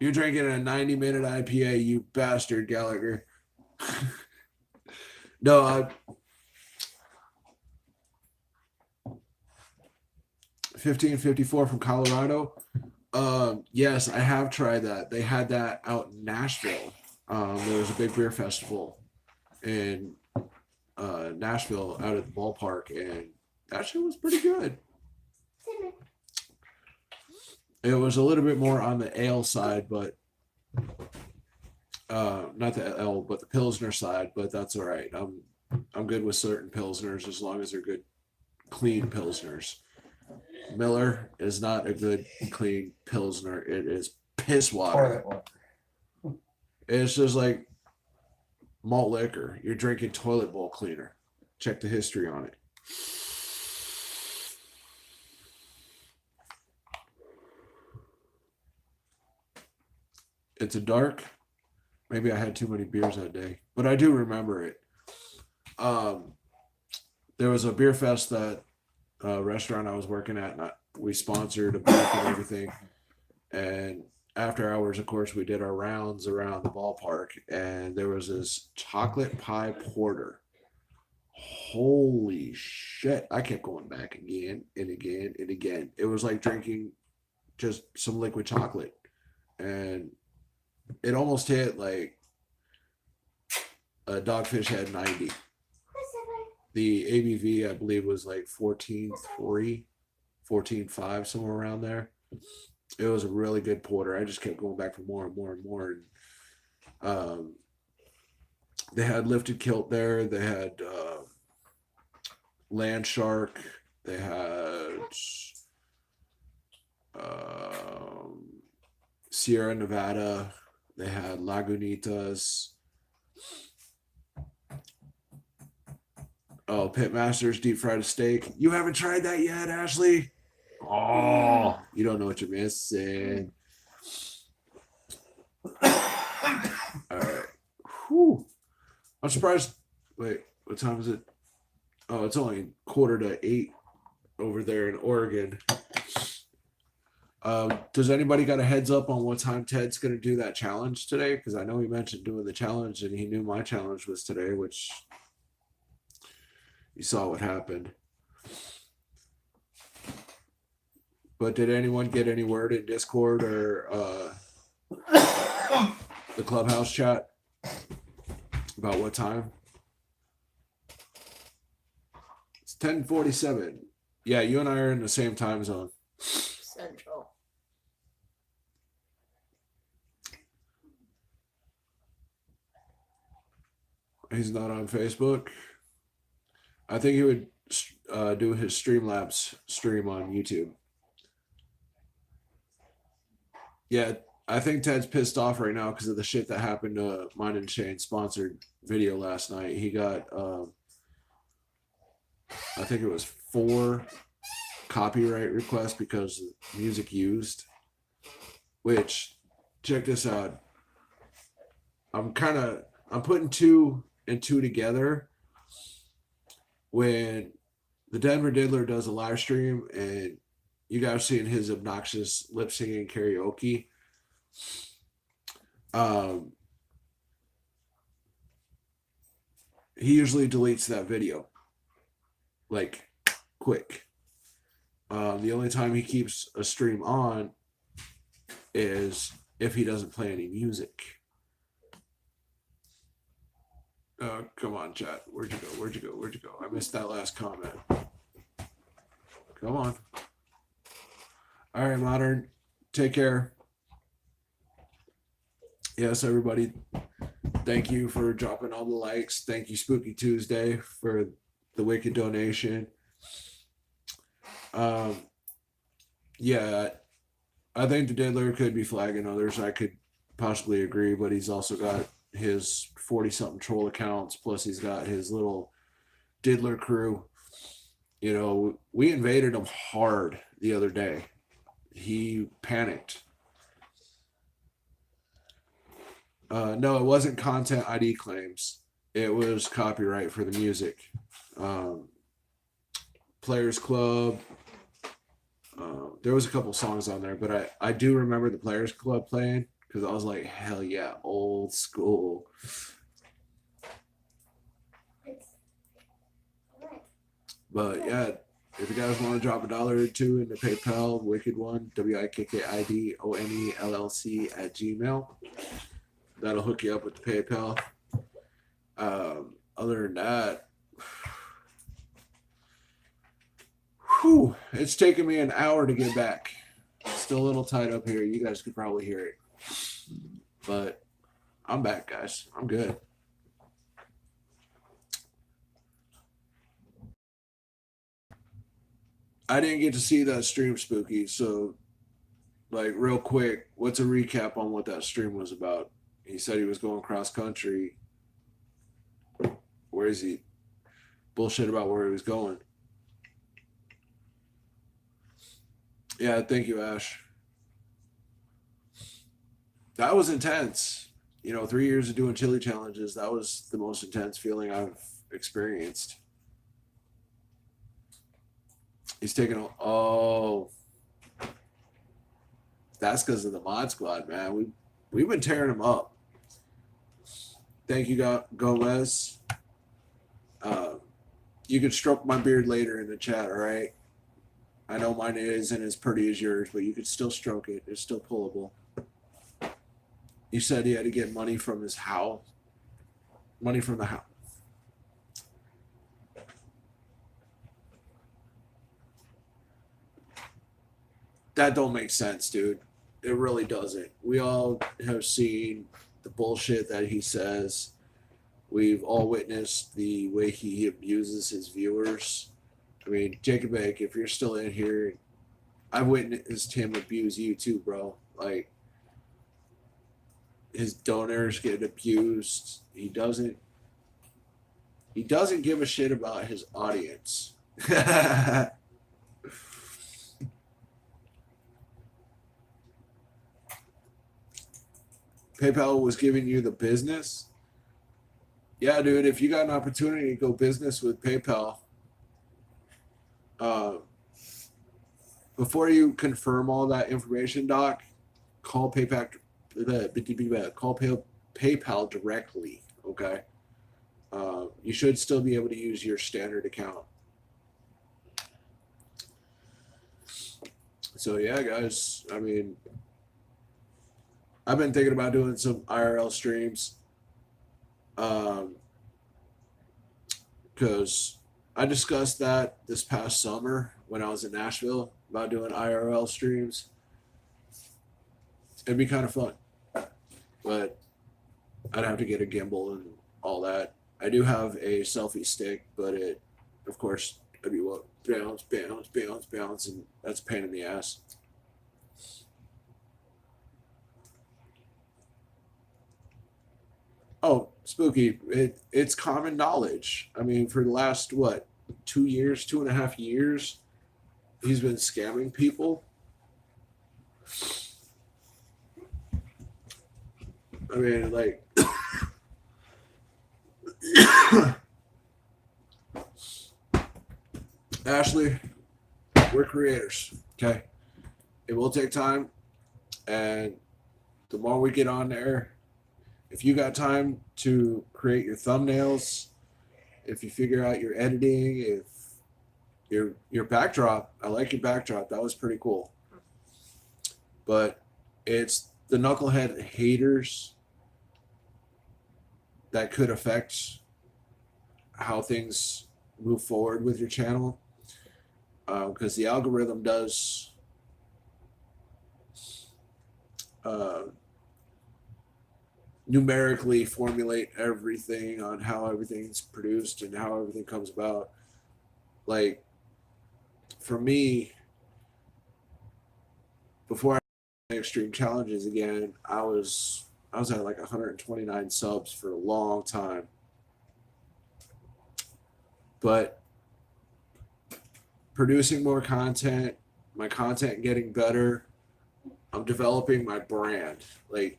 You're drinking a 90-minute IPA, you bastard, Gallagher. No, 1554 from Colorado. Yes, I have tried that. They had that out in Nashville. There was a big beer festival in Nashville out at the ballpark, and that shit was pretty good. Cinnamon. It was a little bit more on the ale side, but not the ale, but the Pilsner side. But that's all right. I'm good with certain Pilsners as long as they're good, clean Pilsners. Miller is not a good, clean Pilsner. It is piss water. Toilet water. It's just like malt liquor. You're drinking toilet bowl cleaner. Check the history on it. It's a dark. Maybe I had too many beers that day, but I do remember it. There was a beer fest that restaurant I was working at, and we sponsored a booth and everything. And after hours, of course, we did our rounds around the ballpark, and there was this chocolate pie porter. Holy shit. I kept going back again and again and again. It was like drinking just some liquid chocolate. And it almost hit like a Dogfish had 90. The ABV, I believe, was like 14.3, 14.5, somewhere around there. It was a really good porter. I just kept going back for more and more and more. And they had Lifted Kilt there. They had Land Shark. They had Sierra Nevada. They had Lagunitas. Oh, Pitmaster's deep fried steak. You haven't tried that yet, Ashley? Oh, you don't know what you're missing. All right. Whew. I'm surprised. Wait, what time is it? Oh, it's only 7:45 over there in Oregon. Does anybody got a heads up on what time Ted's going to do that challenge today? Because I know he mentioned doing the challenge, and he knew my challenge was today, which you saw what happened. But did anyone get any word in Discord or the Clubhouse chat about what time? It's 10:47. Yeah, you and I are in the same time zone. Central. He's not on Facebook. I think he would do his Streamlabs stream on YouTube. Yeah, I think Ted's pissed off right now because of the shit that happened to mine and Shane's sponsored video last night. He got, I think it was 4 copyright requests because of music used. Which, check this out. I'm putting 2 and 2 together. When the Denver Diddler does a live stream and you guys seeing his obnoxious lip singing karaoke, he usually deletes that video like quick. The only time he keeps a stream on is if he doesn't play any music. Come on, chat. Where'd you go? Where'd you go? Where'd you go? I missed that last comment. Come on. All right, Modern. Take care. Yes, everybody. Thank you for dropping all the likes. Thank you, Spooky Tuesday, for the wicked donation. Yeah, I think the Diddler could be flagging others. I could possibly agree, but he's also got his 40-something troll accounts, plus he's got his little Diddler crew. You know, we invaded him hard the other day. He panicked. No, it wasn't content ID claims. It was copyright for the music. Players Club. There was a couple songs on there, but I do remember the Players Club playing because I was like, hell yeah, old school. It's alright. But yeah, If you guys want to drop $1 or $2 into PayPal, Wicked One, WIKKIDONELLC@gmail. That'll hook you up with the PayPal. Other than that, it's taken me an hour to get back. Still a little tight up here. You guys could probably hear it. But I'm back, guys. I'm good. I didn't get to see that stream, Spooky. So, like, real quick, what's a recap on what that stream was about? He said he was going cross country. Where is he? Bullshit about where he was going. Yeah, thank you, Ash. That was intense. 3 years of doing chili challenges, that was the most intense feeling I've experienced. He's taking that's because of the mod squad, man. We've been tearing him up. Thank you, Gomez. You can stroke my beard later in the chat, all right? I know mine isn't as pretty as yours, but you could still stroke it. It's still pullable. You said he had to get money from his house. Money from the house. That don't make sense, dude. It really doesn't. We all have seen the bullshit that he says. We've all witnessed the way he abuses his viewers. I mean, Jacob Egg, if you're still in here, I've witnessed him abuse you too, bro. Like, his donors get abused. He doesn't give a shit about his audience. PayPal was giving you the business. Yeah, dude, if you got an opportunity to go business with PayPal, before you confirm all that information, Doc, call PayPal directly, okay? You should still be able to use your standard account. So, yeah, guys, I mean, I've been thinking about doing some IRL streams because I discussed that this past summer when I was in Nashville about doing IRL streams. It'd be kind of fun, but I'd have to get a gimbal and all that. I do have a selfie stick, but it, of course, it'd be what, bounce, and that's a pain in the ass. Oh, Spooky, it's common knowledge. I mean, for the last, 2.5 years, he's been scamming people. I mean, like, Ashley, we're creators, okay? It will take time, and the more we get on there, if you got time to create your thumbnails, if you figure out your editing, if your backdrop, I like your backdrop, that was pretty cool. But it's the knucklehead haters that could affect how things move forward with your channel, because the algorithm does numerically formulate everything on how everything's produced and how everything comes about. Like, for me, before I did extreme challenges again, I was at like 129 subs for a long time. But producing more content, my content getting better, I'm developing my brand. Like,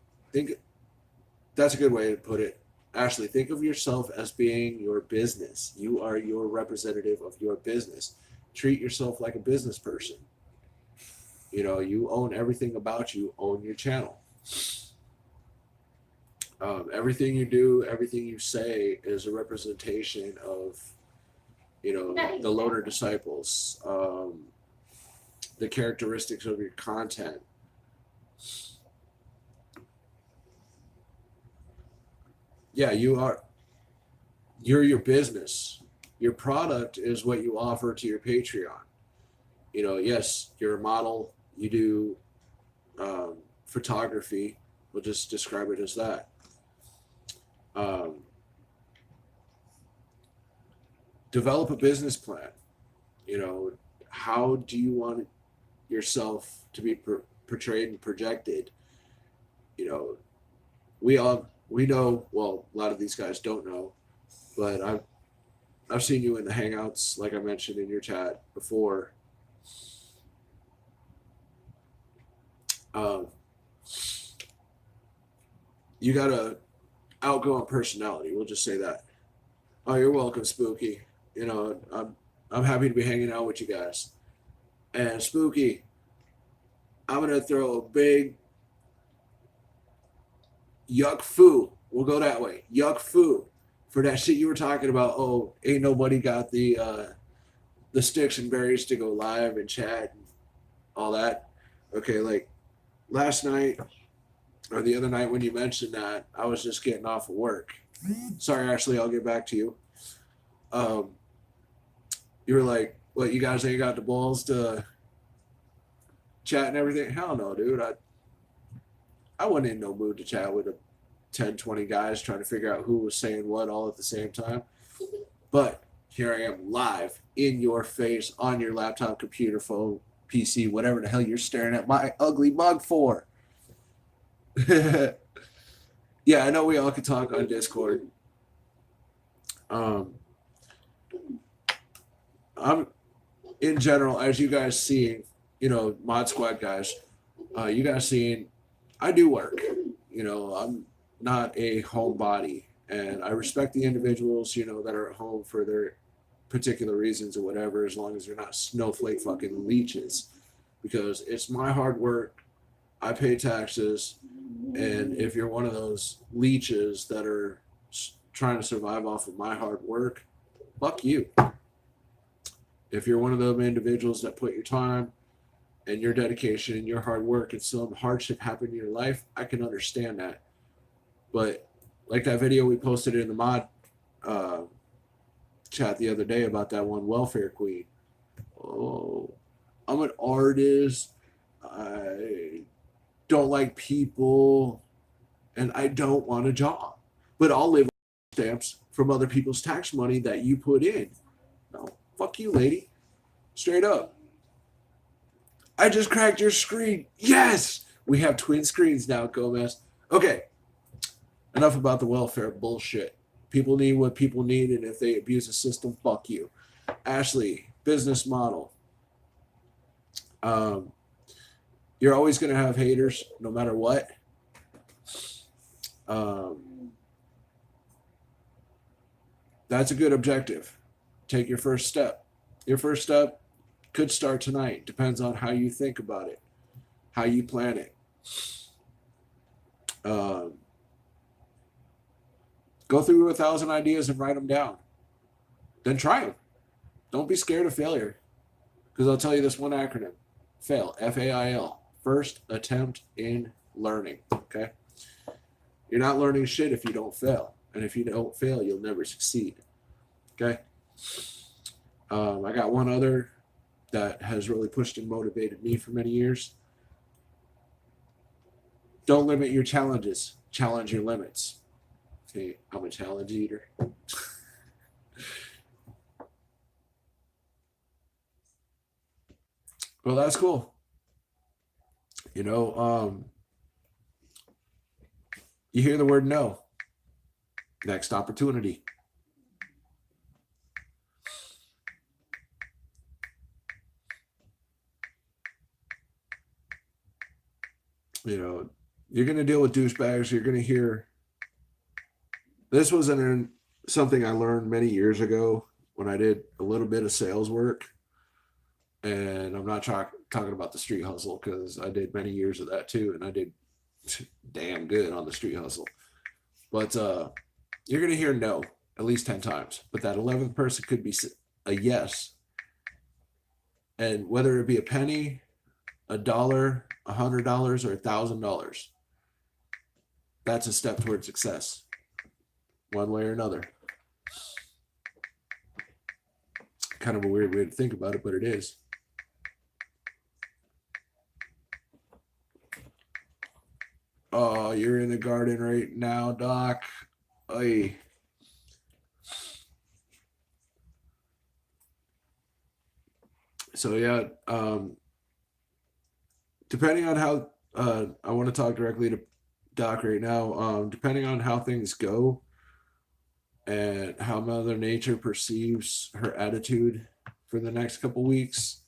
that's a good way to put it. Ashley, think of yourself as being your business. You are your representative of your business. Treat yourself like a business person. You own everything about you, own your channel. Everything you do, everything you say is a representation of You know, the loner disciples, the characteristics of your content. Yeah, you're your business. Your product is what you offer to your Patreon. You know, yes, you're a model, you do photography. We'll just describe it as that. Develop a business plan. You know, how do you want yourself to be portrayed and projected? You know, we know. Well, a lot of these guys don't know, but I've seen you in the hangouts, like I mentioned in your chat before. You got a outgoing personality. We'll just say that. Oh, you're welcome, Spooky. You know, I'm happy to be hanging out with you guys. And Spooky, I'm gonna throw a big yuck foo. We'll go that way. Yuck foo for that shit you were talking about. Oh, ain't nobody got the sticks and berries to go live and chat and all that. Okay, like last night or the other night when you mentioned that, I was just getting off of work. Sorry, Ashley, I'll get back to you. You were like, what, you guys ain't got the balls to chat and everything? Hell no, dude. I wasn't in no mood to chat with 10, 20 guys trying to figure out who was saying what all at the same time. But here I am live in your face on your laptop, computer, phone, PC, whatever the hell you're staring at my ugly mug for. Yeah, I know we all could talk on Discord. I'm in general, as you guys seeing, you know, Mod Squad guys, you guys seeing, I do work. You know, I'm not a homebody, and I respect the individuals, you know, that are at home for their particular reasons or whatever, as long as they're not snowflake fucking leeches, because it's my hard work. I pay taxes, and if you're one of those leeches that are trying to survive off of my hard work, fuck you. If you're one of those individuals that put your time and your dedication and your hard work and some hardship happened in your life, I can understand that. But like that video we posted in the mod chat the other day about that one welfare queen. Oh, I'm an artist. I don't like people, and I don't want a job. But I'll live on stamps from other people's tax money that you put in. No, fuck you, lady. Straight up. I just cracked your screen. Yes! We have twin screens now, Gomez. Okay. Enough about the welfare bullshit. People need what people need, and if they abuse the system, fuck you. Ashley, business model. You're always going to have haters, no matter what. That's a good objective. Take your first step. Your first step could start tonight. Depends on how you think about it, how you plan it. Go through 1,000 ideas and write them down. Then try them. Don't be scared of failure. Because I'll tell you this one acronym. FAIL. F-A-I-L. First attempt in learning. Okay? You're not learning shit if you don't fail. And if you don't fail, you'll never succeed. Okay? I got one other that has really pushed and motivated me for many years. Don't limit your challenges. Challenge your limits. Okay, I'm a challenge eater. Well, that's cool. You know, you hear the word no. Next opportunity. You know, you're going to deal with douchebags. You're going to hear. This wasn't something I learned many years ago when I did a little bit of sales work. And I'm not talking about the street hustle, because I did many years of that too. And I did damn good on the street hustle. But you're going to hear no at least 10 times. But that 11th person could be a yes. And whether it be a penny, $1, $100, or $1,000, that's a step towards success, one way or another. Kind of a weird way to think about it, but it is. Oh, you're in the garden right now, Doc. Oy. So yeah, depending on how I want to talk directly to Doc right now. Depending on how things go and how Mother Nature perceives her attitude for the next couple weeks,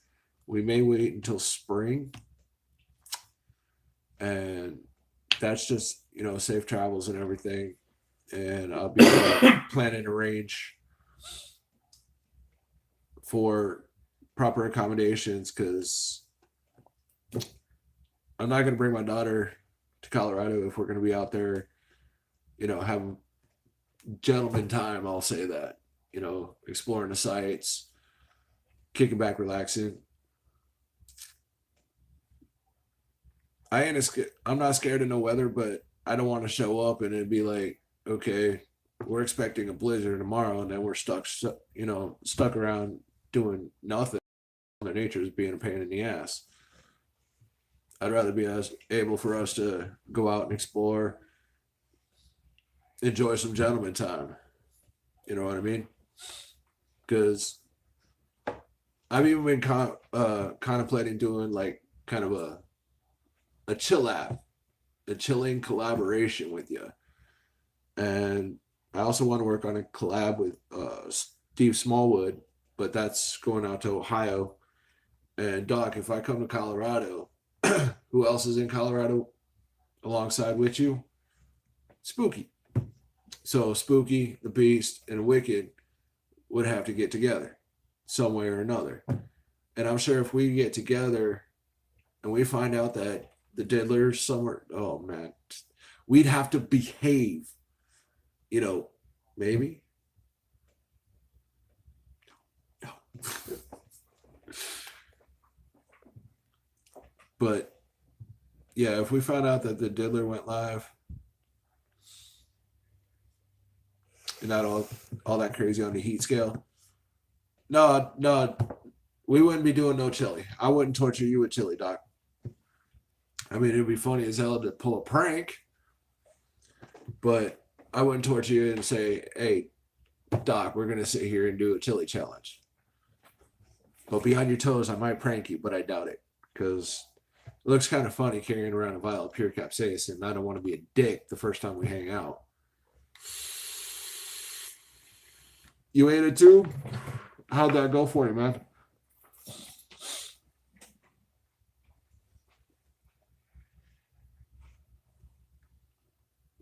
we may wait until spring, and that's just, you know, safe travels and everything. And I'll be planning a range for proper accommodations, because I'm not going to bring my daughter to Colorado if we're going to be out there, you know, having gentleman time. I'll say that, you know, exploring the sites, kicking back, relaxing. I'm not scared of no weather, but I don't want to show up and it'd be like, okay, we're expecting a blizzard tomorrow, and then we're stuck around doing nothing. Mother Nature is being a pain in the ass. I'd rather be able for us to go out and explore, enjoy some gentleman time. You know what I mean? Because I've even been contemplating doing like kind of a chill app, a chilling collaboration with you. And I also want to work on a collab with Steve Smallwood, but that's going out to Ohio. And Doc, if I come to Colorado, who else is in Colorado alongside with you? Spooky. So Spooky, the Beast, and Wicked would have to get together some way or another. And I'm sure if we get together and we find out that the Diddler's somewhere, oh man, we'd have to behave, you know, maybe. No. But yeah, if we found out that the Diddler went live, and not all that crazy on the heat scale, no, we wouldn't be doing no chili. I wouldn't torture you with chili, Doc. I mean, it'd be funny as hell to pull a prank, but I wouldn't torture you and say, hey, Doc, we're going to sit here and do a chili challenge. But be on your toes. I might prank you, but I doubt it, because it looks kind of funny carrying around a vial of pure capsaicin, and I don't want to be a dick the first time we hang out. You ate it too? How'd that go for you, man?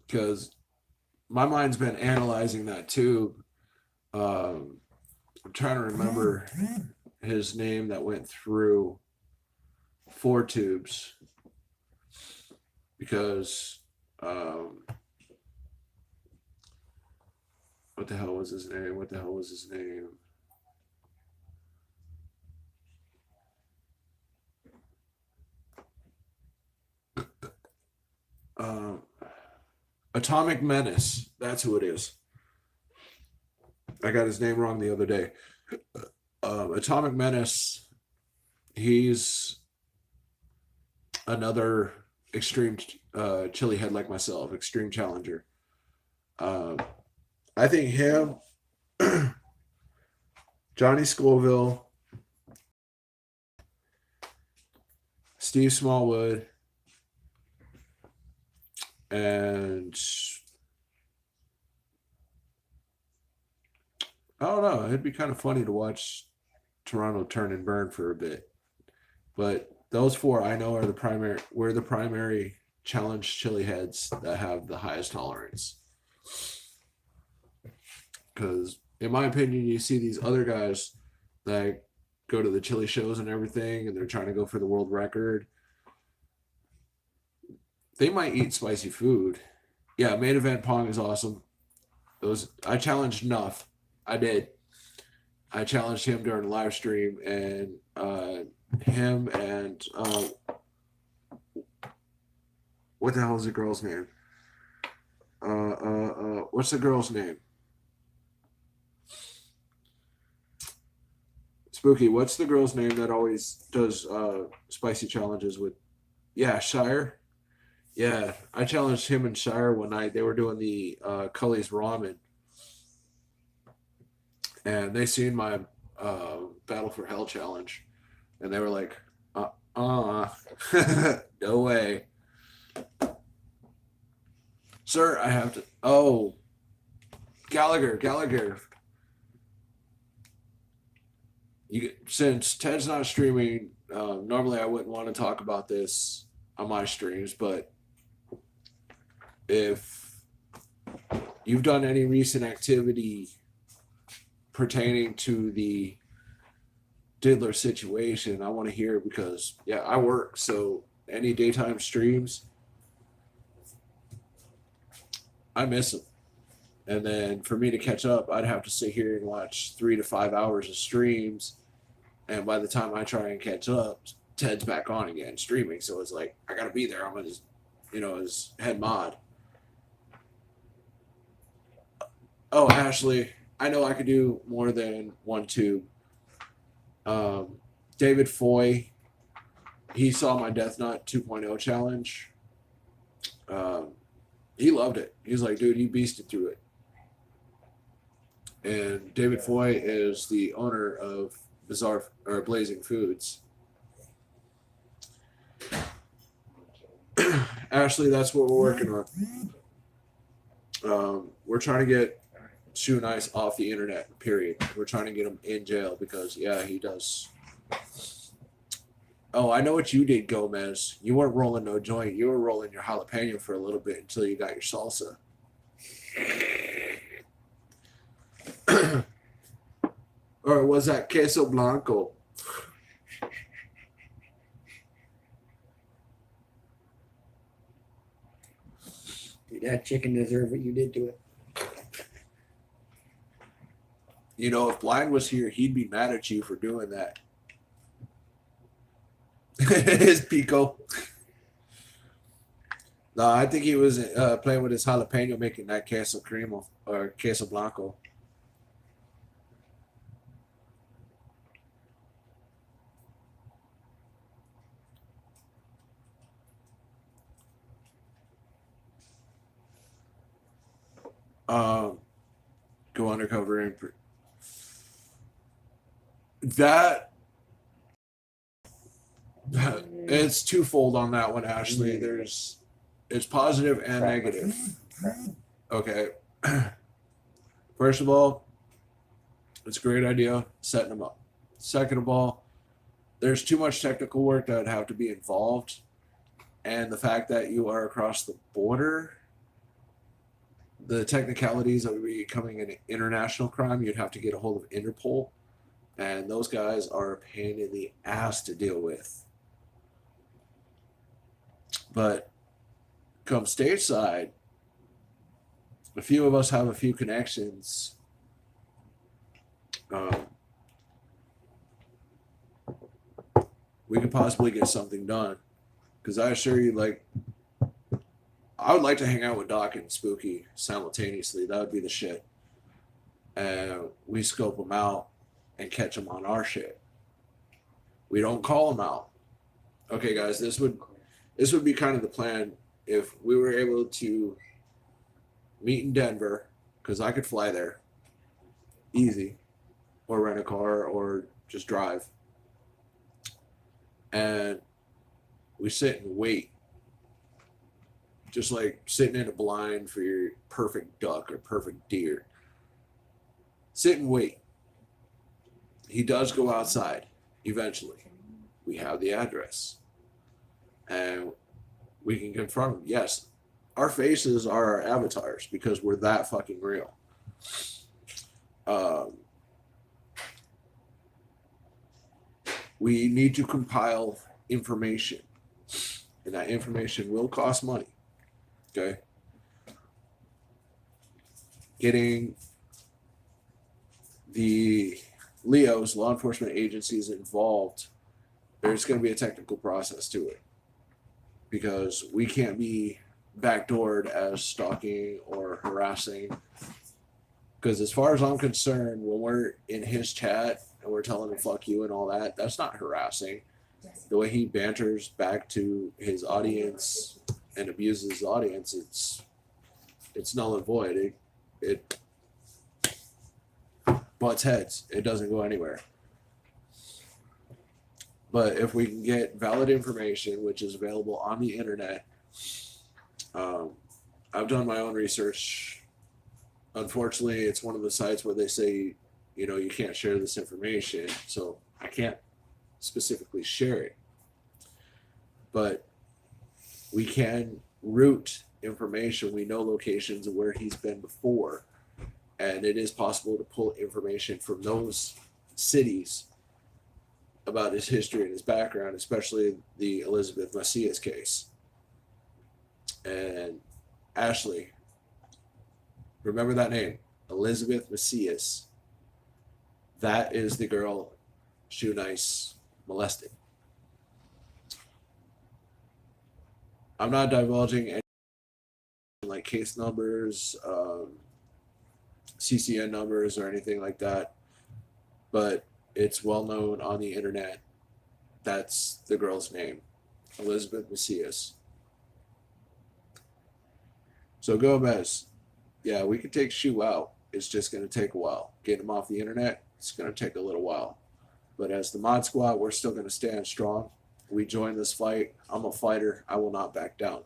Because my mind's been analyzing that too. I'm trying to remember his name that went through 4 tubes, because what the hell was his name? Atomic Menace. That's who it is. I got his name wrong the other day. Atomic Menace. He's another extreme chili head like myself, extreme challenger. I think him, Johnny Scoville, Steve Smallwood, and I don't know. It'd be kind of funny to watch Toronto turn and burn for a bit. But those 4 I know are the primary challenge chili heads that have the highest tolerance. Because in my opinion, you see these other guys that go to the chili shows and everything, and they're trying to go for the world record. They might eat spicy food. Yeah, main event Pong is awesome. I challenged Nuff. I did. I challenged him during the live stream, and him and what the hell is the girl's name? What's the girl's name? Spooky. What's the girl's name that always does spicy challenges with? Yeah, Shire. Yeah, I challenged him and Shire one night. They were doing the Cully's Ramen, and they seen my Battle for Hell challenge, and they were like, no way. Sir, I have to. Oh, Gallagher. Since Ted's not streaming, normally I wouldn't want to talk about this on my streams, but if you've done any recent activity pertaining to the Diddler situation, I want to hear, because yeah, I work, so any daytime streams, I miss them. And then for me to catch up, I'd have to sit here and watch 3 to 5 hours of streams. And by the time I try and catch up, Ted's back on again streaming. So it's like, I got to be there. I'm his, his head mod. Oh, Ashley, I know I could do more than one tube. David Foy, he saw my Death Knot 2.0 challenge. He loved it. He's like, dude, you beasted through it. And David Foy is the owner of Blazing Foods. Ashley, that's what we're working on. We're trying to get Shoe Nice off the internet, period. We're trying to get him in jail because, yeah, he does. Oh, I know what you did, Gomez. You weren't rolling no joint. You were rolling your jalapeno for a little bit until you got your salsa. Or was that queso blanco? Dude, that chicken deserved what you did to it. If Blind was here, he'd be mad at you for doing that. His pico. No, I think he was playing with his jalapeno, making that queso cremo or queso blanco. Go undercover and that it's twofold on that one, Ashley. It's positive and negative. Okay. First of all, it's a great idea setting them up. Second of all, there's too much technical work that would have to be involved, and the fact that you are across the border, the technicalities of becoming an international crime, you'd have to get a hold of Interpol, and those guys are a pain in the ass to deal with. But come stateside, a few of us have a few connections. We could possibly get something done, because I assure you, I would like to hang out with Doc and Spooky simultaneously. That would be the shit. And we scope them out and catch them on our shit. We don't call them out. Okay, guys, this would be kind of the plan if we were able to meet in Denver, because I could fly there easy, or rent a car, or just drive. And we sit and wait, just like sitting in a blind for your perfect duck or perfect deer. Sit and wait. He does go outside eventually. We have the address, and we can confront him. Yes, our faces are our avatars because we're that fucking real. We need to compile information, and that information will cost money. Okay? Getting the Leos, law enforcement agencies involved, there's going to be a technical process to it because we can't be backdoored as stalking or harassing. Because as far as I'm concerned, when we're in his chat and we're telling him fuck you and all that, that's not harassing. The way he banters back to his audience and abuses his audience, it's null and void. It butts heads. It doesn't go anywhere. But if we can get valid information, which is available on the internet, I've done my own research. Unfortunately, it's one of the sites where they say, you can't share this information. So I can't specifically share it. But we can route information. We know locations of where he's been before. And it is possible to pull information from those cities about his history and his background, especially the Elizabeth Macias case. And Ashley, remember that name, Elizabeth Macias. That is the girl Shoe Nice molested. I'm not divulging any like case numbers, CCN numbers, or anything like that, but it's well known on the internet. That's the girl's name, Elizabeth Macias. So Gomez, yeah, we could take Shoe out. It's just going to take a while. Get him off the internet, it's going to take a little while. But as the Mod Squad, we're still going to stand strong. We join this fight. I'm a fighter. I will not back down.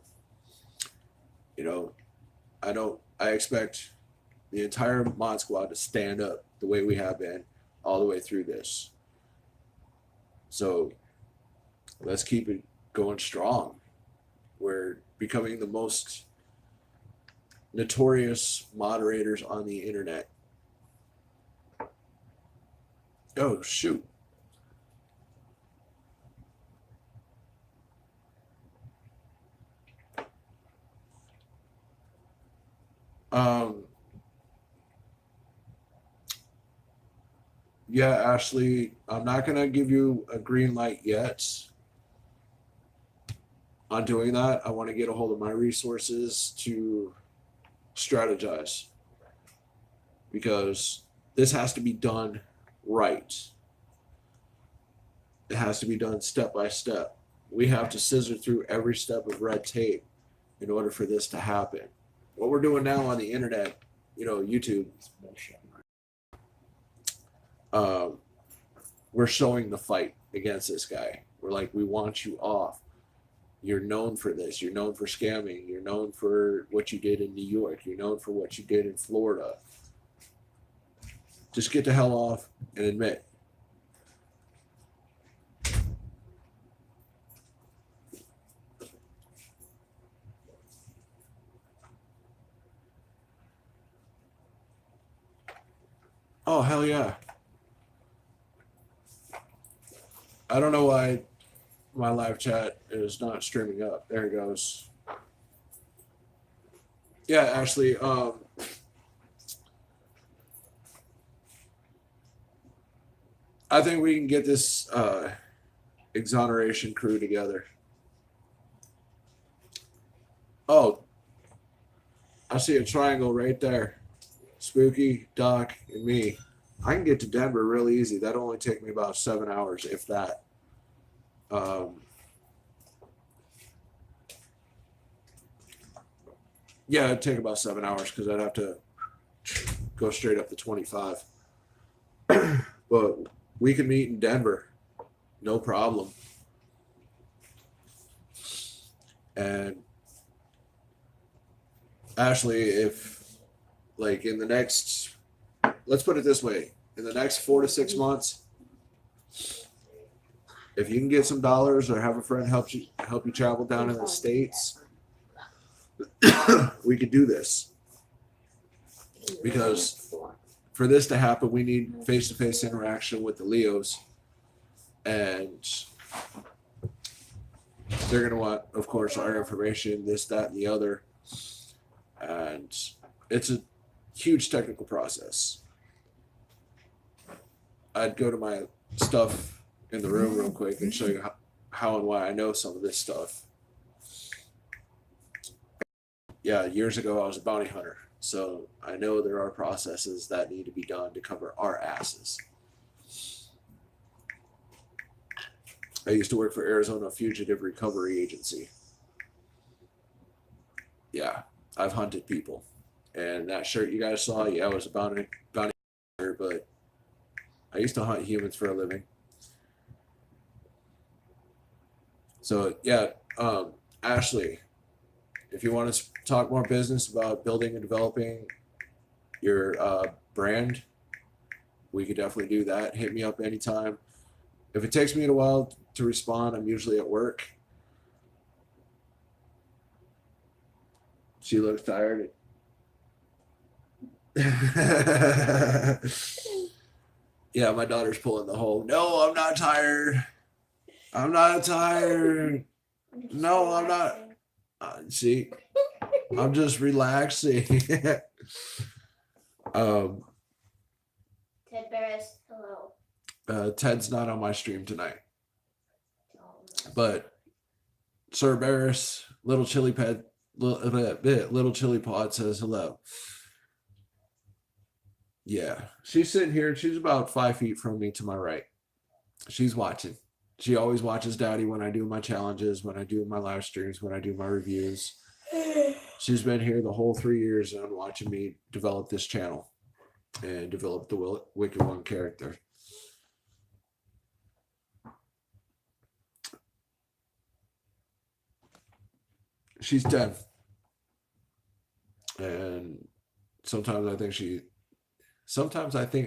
I expect the entire Mod Squad to stand up the way we have been all the way through this. So let's keep it going strong. We're becoming the most notorious moderators on the internet. Oh, shoot. Yeah, Ashley, I'm not going to give you a green light yet on doing that. I want to get a hold of my resources to strategize because this has to be done right. It has to be done step by step. We have to scissor through every step of red tape in order for this to happen. What we're doing now on the internet, YouTube, we're showing the fight against this guy. We're like, we want you off. You're known for this. You're known for scamming. You're known for what you did in New York. You're known for what you did in Florida. Just get the hell off and admit. Oh, hell yeah. I don't know why my live chat is not streaming up. There it goes. Yeah, Ashley, I think we can get this exoneration crew together. Oh, I see a triangle right there. Spooky, Doc, and me. I can get to Denver really easy. That'll only take me about 7 hours, if that. Yeah, it'd take about 7 hours because I'd have to go straight up to 25. But we can meet in Denver, no problem. And Ashley, if like in the next, let's put it this way, in the next 4 to 6 months, if you can get some dollars or have a friend help you travel down in the States, we could do this. Because for this to happen, we need face-to-face interaction with the Leos. And they're going to want, of course, our information, this, that, and the other. And it's a huge technical process. I'd go to my stuff in the room real quick and show you how and why I know some of this stuff. Yeah, years ago I was a bounty hunter, so I know there are processes that need to be done to cover our asses. I used to work for Arizona Fugitive Recovery Agency. Yeah, I've hunted people. And that shirt you guys saw, yeah, I was a bounty hunter, but I used to hunt humans for a living. So yeah, Ashley, if you want to talk more business about building and developing your brand, we could definitely do that. Hit me up anytime. If it takes me a while to respond, I'm usually at work. She looks tired. Yeah, my daughter's pulling the whole, no, I'm not tired. I'm not tired. No, I'm not. See, I'm just relaxing. Ted Barris, hello. Ted's not on my stream tonight, but Sir Barris, Little Chili Pad, Little Chili Pod says hello. Yeah, she's sitting here. She's about 5 feet from me to my right. She's watching. She always watches Daddy when I do my challenges, when I do my live streams, when I do my reviews. She's been here the whole 3 years and watching me develop this channel and develop the Wicked One character. She's 10. And sometimes I think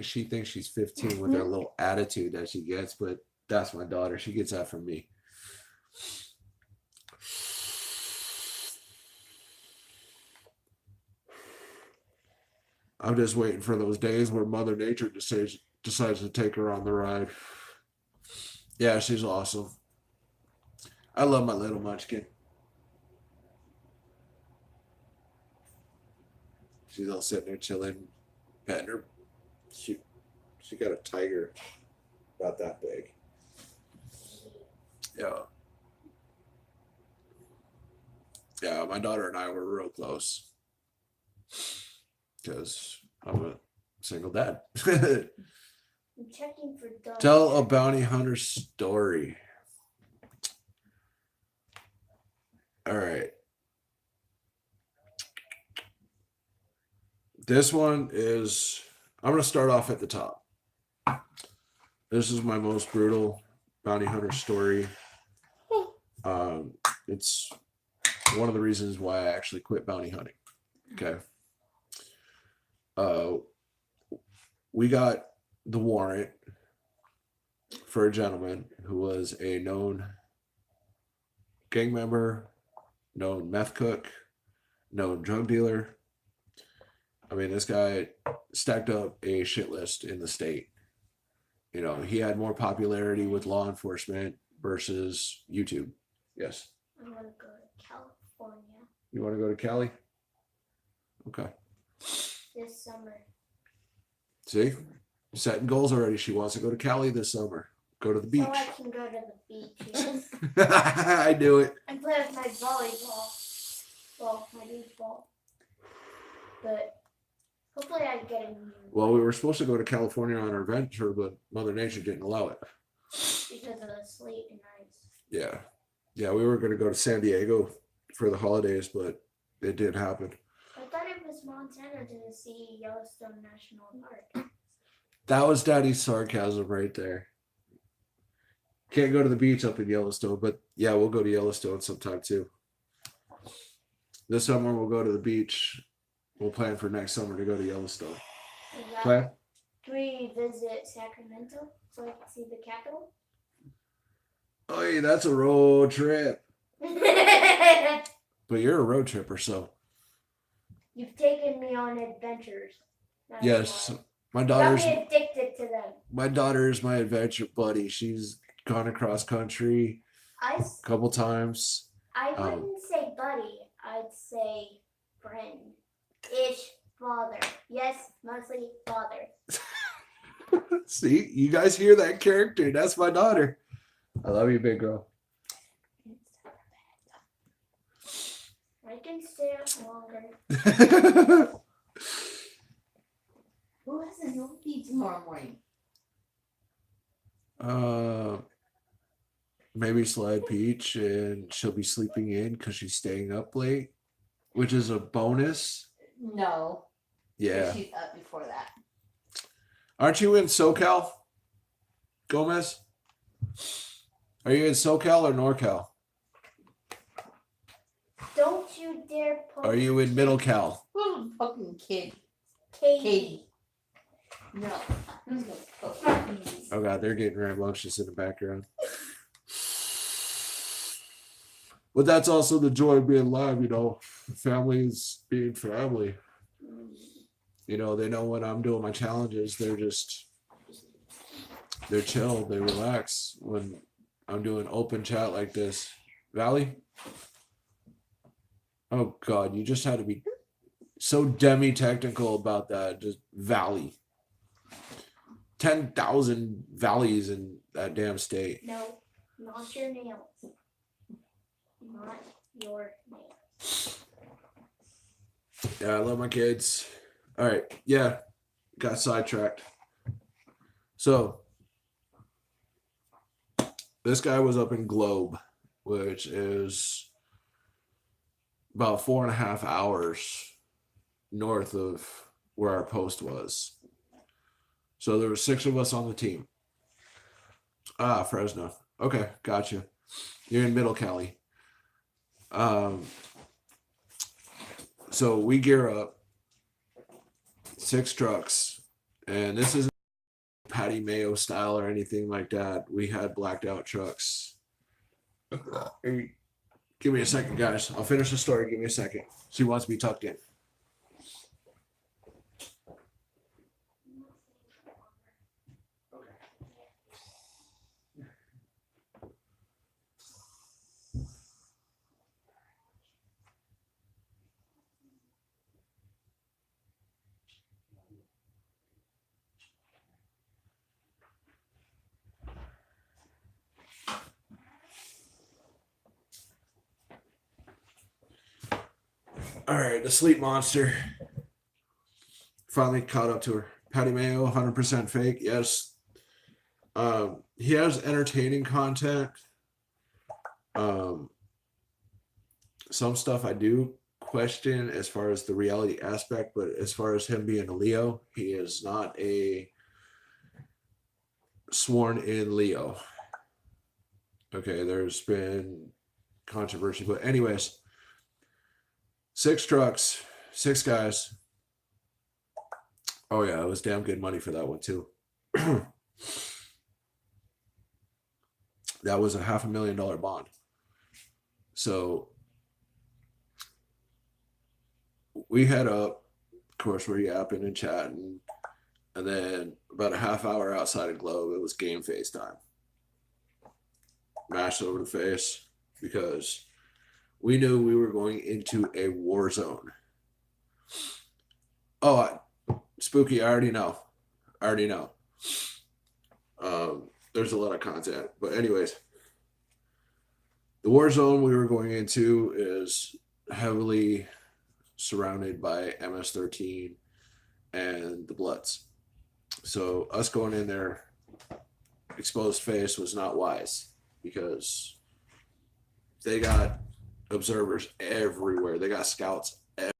she thinks she's 15 with her little attitude that she gets, but that's my daughter. She gets that from me. I'm just waiting for those days where Mother Nature decides to take her on the ride. Yeah, she's awesome. I love my little munchkin. She's all sitting there chilling, petting her. She got a tiger about that big. Yeah. Yeah, my daughter and I were real close because I'm a single dad. I'm checking for dogs. Tell a bounty hunter story. All right. This one is, I'm going to start off at the top. This is my most brutal bounty hunter story. It's one of the reasons why I actually quit bounty hunting. Okay. We got the warrant for a gentleman who was a known gang member, known meth cook, known drug dealer. I mean, this guy stacked up a shit list in the state. You know, he had more popularity with law enforcement versus YouTube. Yes. I want to go to California You want to go to Cali? Okay. this summer. See? Setting goals already. She wants to go to Cali this summer. Go to the beach. So I can go to the beach, yes. I knew it. And play with my volleyball. Well, my beach ball. But hopefully I get a new Well, we were supposed to go to California on our venture, but Mother Nature didn't allow it. because of the sleet and ice. Yeah. Yeah, we were going to go to San Diego for the holidays, but it didn't happen. I thought it was Montana to see Yellowstone National Park. That was Daddy's sarcasm right there. Can't go to the beach up in Yellowstone, but yeah, we'll go to Yellowstone sometime too. This summer we'll go to the beach. We'll plan for next summer to go to Yellowstone. Plan? Can we visit Sacramento so I can see the capital? Oh, hey, that's a road trip. But you're a road tripper, so. You've taken me on adventures. That's Yes, why. my Got daughter's me addicted to them. my daughter is my adventure buddy. She's gone across country I a couple times. wouldn't say buddy. I'd say friend. Ish. Father. Yes, mostly father. See, you guys hear that character? That's my daughter. I love you, big girl. I can stay up longer. Who has a movie tomorrow morning? Maybe Slide Peach, and she'll be sleeping in because she's staying up late, which is a bonus. No. Yeah. She's up before that. Aren't you in SoCal, Gomez? Are you in SoCal or NorCal? Don't you dare poke Are you in Middle Cal? Who's fucking kid? Katie. Katie. No. Who's gonna poke? Please. Oh god, they're getting rambunctious in the background. But that's also the joy of being live, you know. Families being family. You know, they know when I'm doing my challenges, they're chill, they relax when I'm doing open chat like this. Valley? Oh god, you just had to be so demi-technical about that. Just Valley. 10,000 valleys in that damn state. No, not your nails. Not your nails. Yeah, I love my kids. All right. Yeah. Got sidetracked. So this guy was up in Globe, which is about 4.5 hours north of where our post was. So there were 6 of us on the team. Ah, Fresno. Okay, gotcha. You're in Middle Cali. So we gear up 6 trucks, and this isn't Patty Mayo style or anything like that. We had blacked out trucks. Hey, give me a second, guys. I'll finish the story. Give me a second. She wants me tucked in. All right, the sleep monster finally caught up to her. Patty Mayo, 100% fake. Yes. He has entertaining content. Some stuff I do question as far as the reality aspect, but as far as him being a Leo, he is not a sworn in Leo. Okay, there's been controversy, but anyways, 6 trucks, 6 guys. Oh yeah, it was damn good money for that one too. That was a $500,000 bond. So we head up, of course, we're yapping and chatting, and then about a half hour outside of Globe, it was game face time. Mashed over the face because we knew we were going into a war zone. Oh, Spooky, I already know. There's a lot of content. But anyways, the war zone we were going into is heavily surrounded by MS-13 and the Bloods. So us going in there exposed face was not wise because they got observers everywhere. They got scouts everywhere.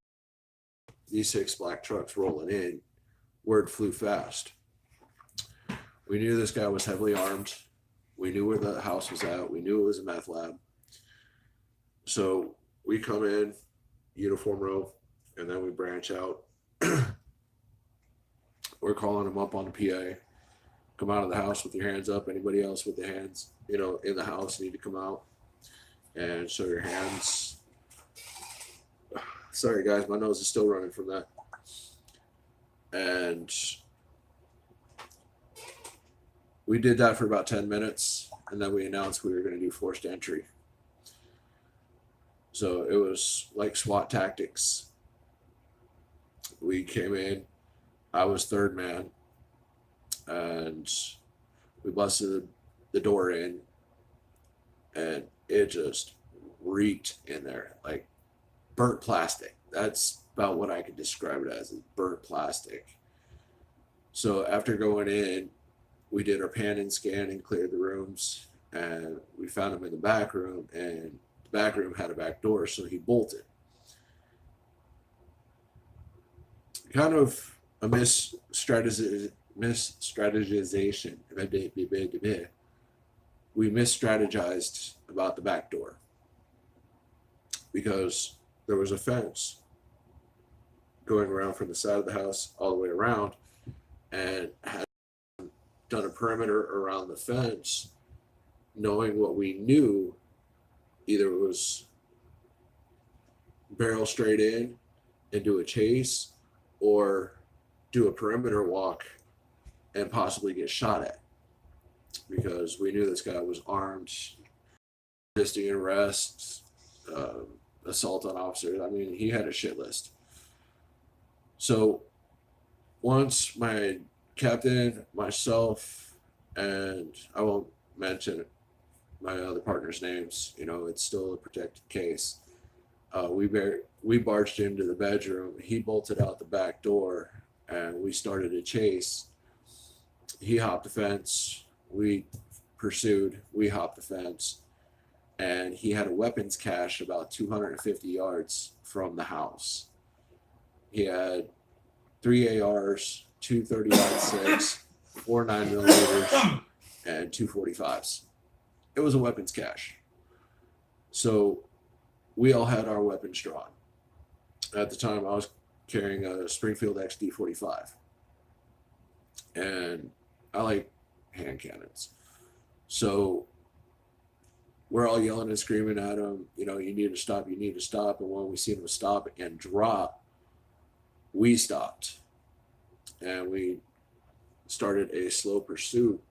These 6 black trucks rolling in. Word flew fast. We knew this guy was heavily armed. We knew where the house was at. We knew it was a meth lab. So we come in, uniform row, and then we branch out. We're calling them up on the PA. Come out of the house with your hands up. Anybody else with their hands, in the house need to come out and show your hands. Sorry, guys, my nose is still running from that. And we did that for about 10 minutes, and then we announced we were going to do forced entry. So it was like SWAT tactics. We came in. I was third man. and we busted the door in, and it just reeked in there like burnt plastic. That's about what I could describe it as, is burnt plastic. So after going in, we did our pan and scan and cleared the rooms, and we found him in the back room, and the back room had a back door, so he bolted. Kind of a misstrategization. We misstrategized about the back door because there was a fence going around from the side of the house all the way around, and had done a perimeter around the fence, knowing what we knew, either it was barrel straight in and do a chase, or do a perimeter walk and possibly get shot at, because we knew this guy was armed, resisting arrest, assault on officers. I mean, he had a shit list. So once my captain, myself, and I won't mention my other partner's names, you know, it's still a protected case. We barged into the bedroom. He bolted out the back door, and we started a chase. He hopped the fence. We pursued. We hopped the fence, and he had a weapons cache about 250 yards from the house. He had 3 ARs, 2 30-06, 4 9mm, and 2 45s. It was a weapons cache. So we all had our weapons drawn. At the time, I was carrying a Springfield XD45, and I like hand cannons. So we're all yelling and screaming at him, you know, you need to stop, you need to stop. And when we seen him stop and drop, we stopped, and we started a slow pursuit,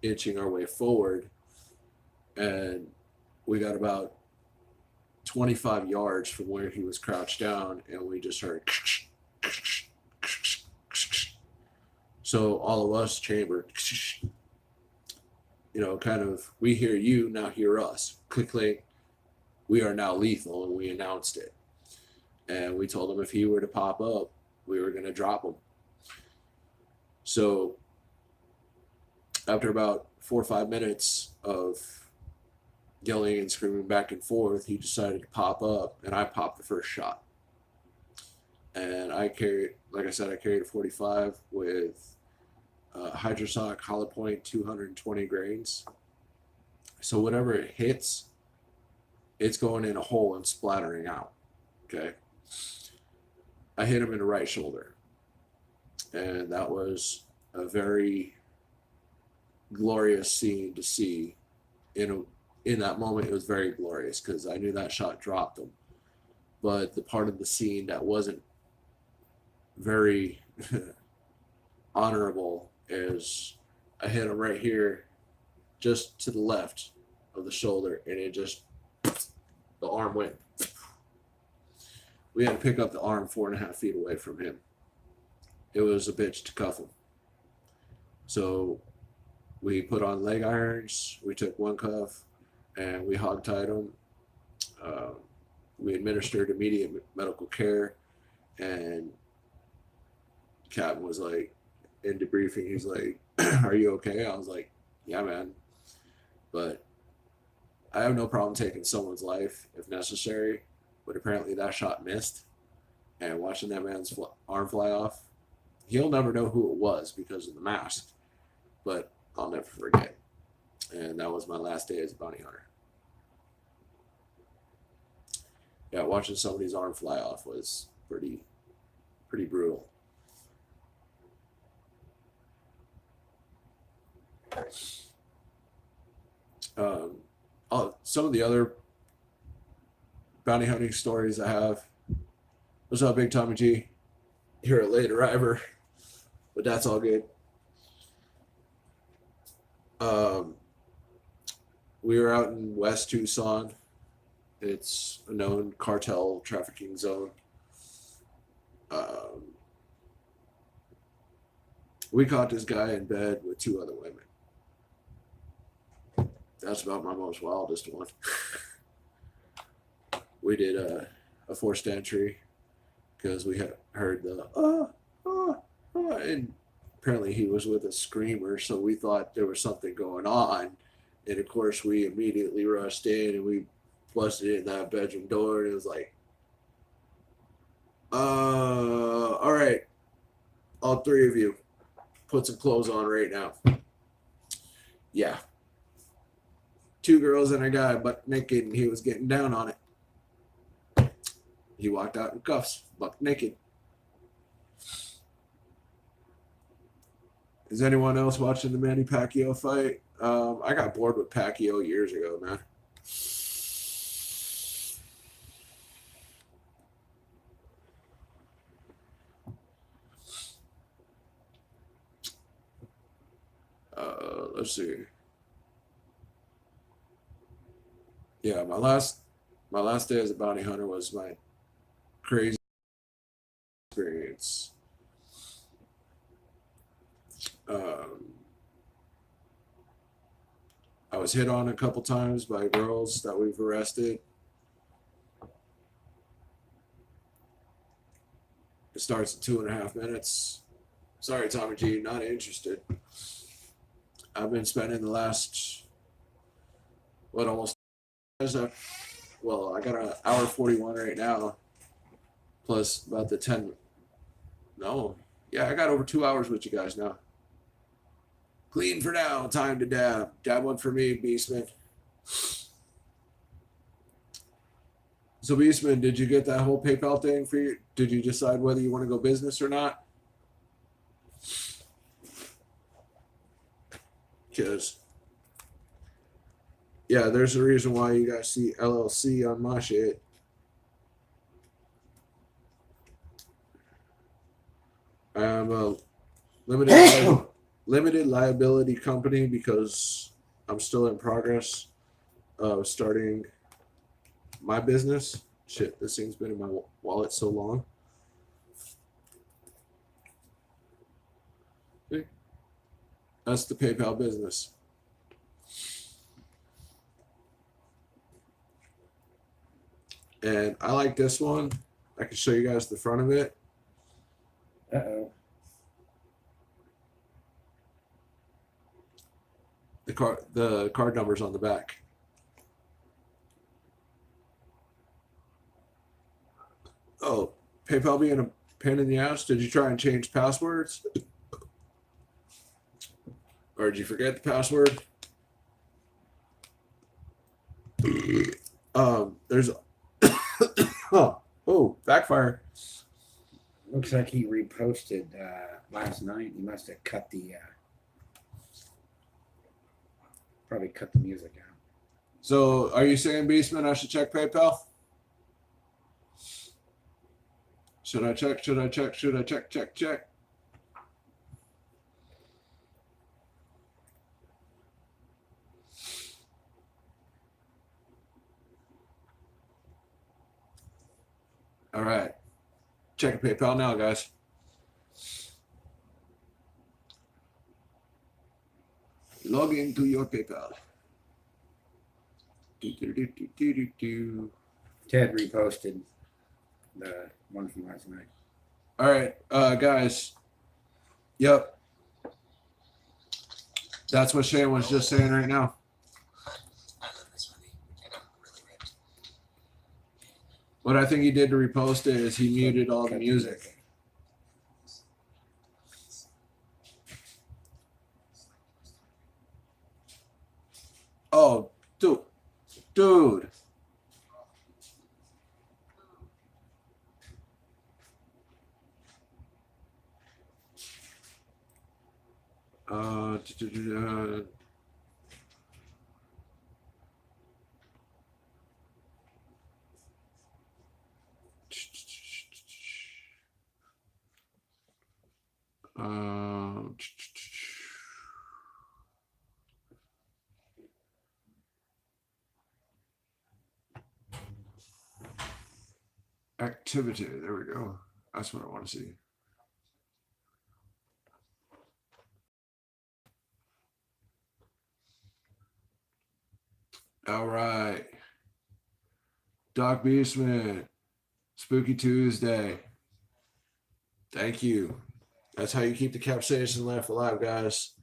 inching our way forward, and we got about 25 yards from where he was crouched down, and we just heard so all of us chambered, you know, kind of, we hear you, now hear us, click click, we are now lethal, and we announced it. And we told him if he were to pop up, we were going to drop him. So after about 4 or 5 minutes of yelling and screaming back and forth, he decided to pop up, and I popped the first shot. And I carried, like I said, I carried a 45 with Hydrosoc Hollow Point 220 grains. So whatever it hits, it's going in a hole and splattering out. Okay. I hit him in the right shoulder, and that was a very glorious scene to see. In that moment, it was very glorious because I knew that shot dropped him. But the part of the scene that wasn't very honorable is I hit him right here, just to the left of the shoulder, and it just, the arm went. We had to pick up the arm 4.5 feet away from him. It was a bitch to cuff him. So we put on leg irons, we took one cuff, and we hog-tied him. We administered immediate medical care, and Captain was like, in debriefing, he's like, are you okay? I was like, yeah, man. But I have no problem taking someone's life if necessary. But apparently that shot missed, and watching that man's arm fly off, he'll never know who it was because of the mask, but I'll never forget. And that was my last day as a bounty hunter. Yeah, watching somebody's arm fly off was pretty brutal. Some of the other bounty hunting stories I have. What's up, Big Tommy G? You're a late arriver, but that's all good. We were out in West Tucson. It's a known cartel trafficking zone. We caught this guy in bed with 2 other women. That's about my most wildest one. We did a forced entry because we had heard the and apparently he was with a screamer, so we thought there was something going on. And of course, we immediately rushed in and we busted in that bedroom door, and it was like, all right, all 3 of you, put some clothes on right now. Yeah. 2 girls and a guy, butt naked, and he was getting down on it. He walked out in cuffs, butt naked. Is anyone else watching the Manny Pacquiao fight? I got bored with Pacquiao years ago, man. Let's see. Yeah, my last day as a bounty hunter was my crazy experience. I was hit on a couple times by girls that we've arrested. It starts in 2.5 minutes. Sorry, Tommy G, not interested. I've been spending the last, almost, well, I got an hour 41 right now, plus about the 10, no, yeah, I got over 2 hours with you guys now. Clean for now, time to dab. Dab one for me, Beastman. So, Beastman, did you get that whole PayPal thing for you? Did you decide whether you want to go business or not? Because, yeah, there's a reason why you guys see LLC on my shit. I'm a limited liability company because I'm still in progress of starting my business. Shit, this thing's been in my wallet so long. See? That's the PayPal business. And I like this one. I can show you guys the front of it. Uh-oh. The card number's on the back. Oh, PayPal being a pain in the ass. Did you try and change passwords? Or did you forget the password? There's oh, backfire. Looks like he reposted last night. He must have cut the probably cut the music out. So are you saying, Beastman, I should check PayPal? Should I check? Should I check? Should I check? Check. All right. Check PayPal now, guys. Log into your PayPal. Ted reposted the one from last night. All right, guys. Yep. That's what Shane was just saying right now. What I think he did to repost it is he muted all the music. Oh, dude. Activity. There we go. That's what I want to see. All right. Doc Beastman. Spooky Tuesday. Thank you. That's how you keep the capsaicin laugh alive, guys.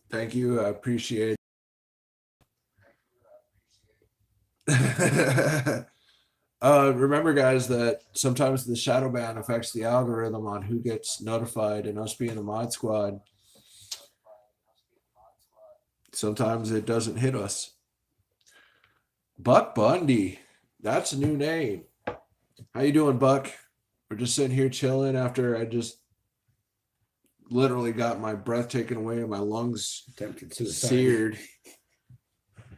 Thank you. I appreciate it. Remember, guys, that sometimes the shadow ban affects the algorithm on who gets notified, and us being a mod squad, sometimes it doesn't hit us. Buck Bundy. That's a new name. How you doing, Buck? We're just sitting here chilling after I just literally got my breath taken away and my lungs Attempted suicide. seared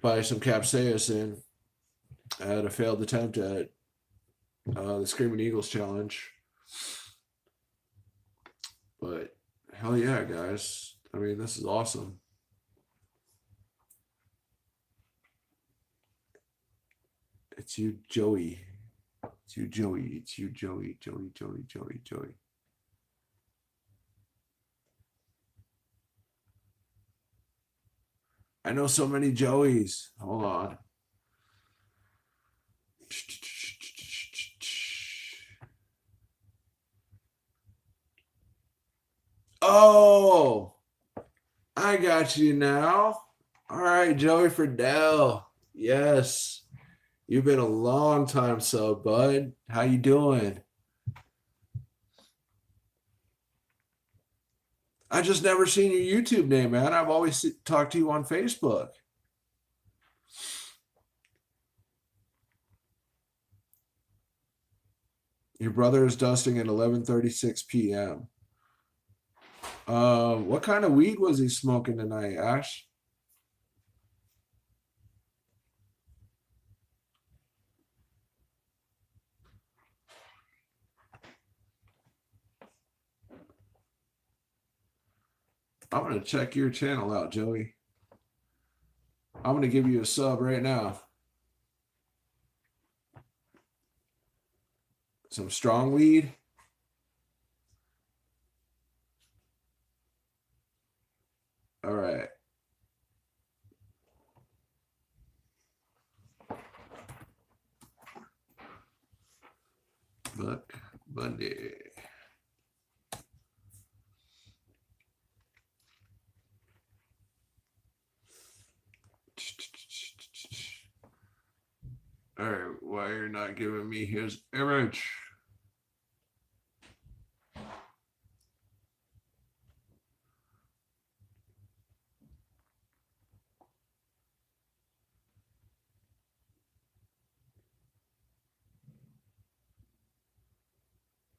by some capsaicin. I had a failed attempt at the Screaming Eagles challenge. But hell yeah, guys. I mean, this is awesome. It's you, Joey. It's you, Joey. It's you, Joey. Joey. I know so many Joeys. Hold on. Oh, I got you now. All right, Joey Friedel. Yes. You've been a long time sub, bud. How you doing? I just never seen your YouTube name, man. I've always talked to you on Facebook. Your brother is dusting at 11:36 p.m. What kind of weed was he smoking tonight, Ash? I'm going to check your channel out, Joey. I'm going to give you a sub right now. Some strong weed. All right. Buck Bundy. All right, why you're not giving me his image?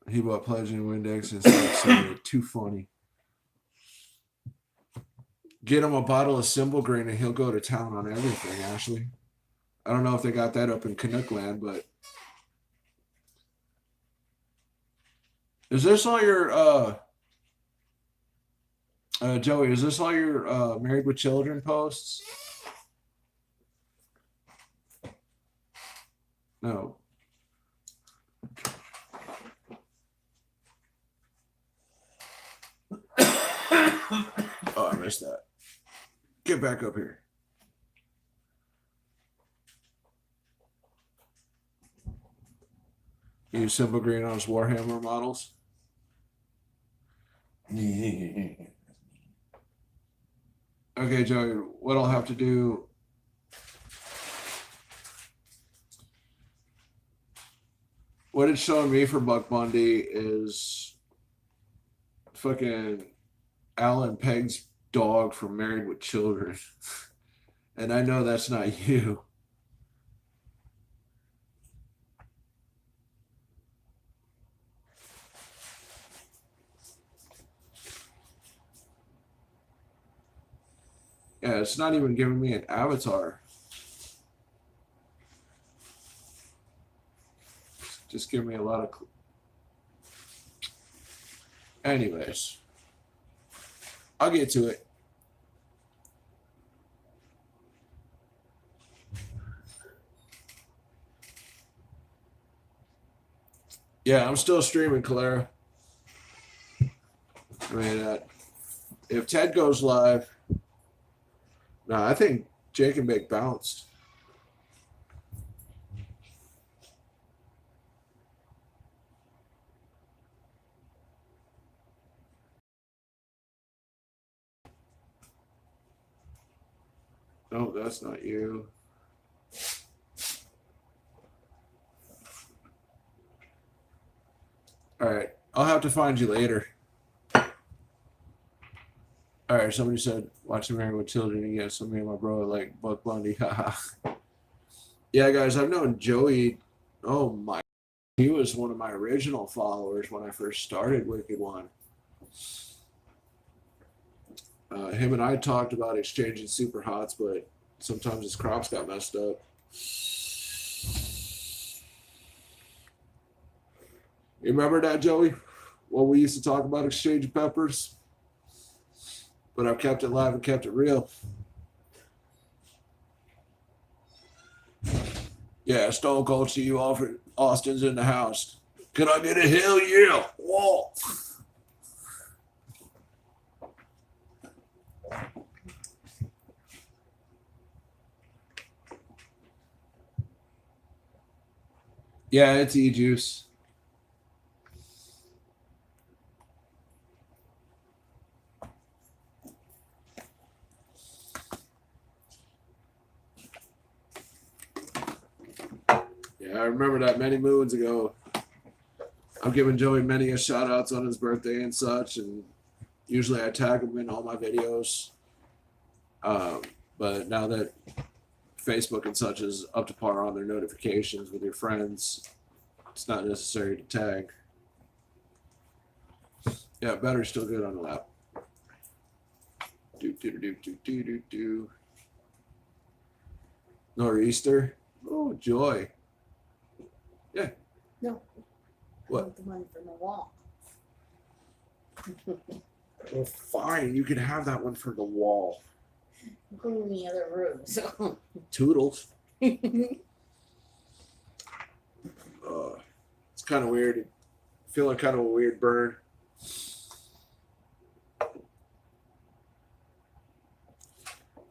He bought Pledging Windex and said, too funny. Get him a bottle of Symbol Green and he'll go to town on everything, Ashley. I don't know if they got that up in Canuck land, but is this all your Joey, is this all your Married with Children posts? No. Oh, I missed that. Get back up here. Use Simple Green on his Warhammer models. Okay, Joey, what I'll have to do. What it's showing me for Buck Bundy is fucking Alan Pegg's dog from Married with Children. And I know that's not you. Yeah, it's not even giving me an avatar. Just give me a lot of. Anyways, I'll get to it. Yeah, I'm still streaming, Clara. I mean, if Ted goes live, No, I think Jake and Bake bounced. No, that's not you. All right. I'll have to find you later. All right. Somebody said, watching Married with Children. And yes, so me and my brother like Buck Bundy. Yeah, guys, I've known Joey. Oh, my. He was one of my original followers when I first started Wicked One. Him and I talked about exchanging super hots, but sometimes his crops got messed up. You remember that, Joey? Well, we used to talk about exchanging peppers, but I've kept it live and kept it real. Yeah, Stone Cold Steve Austin's in the house. Can I get a hell yeah? Whoa. Yeah, it's E-Juice. Yeah, I remember that many moons ago. I'm giving Joey many a shout outs on his birthday and such, and usually I tag him in all my videos. But now that Facebook and such is up to par on their notifications with your friends, it's not necessary to tag. Yeah, battery's still good on the lap. Do. Nor'easter. Oh, joy. Yeah. No. What? I want the one from the wall. Well, fine. You can have that one for the wall. Including the other room. So Toodles. It's kind of weird. Feeling kind of a weird burn.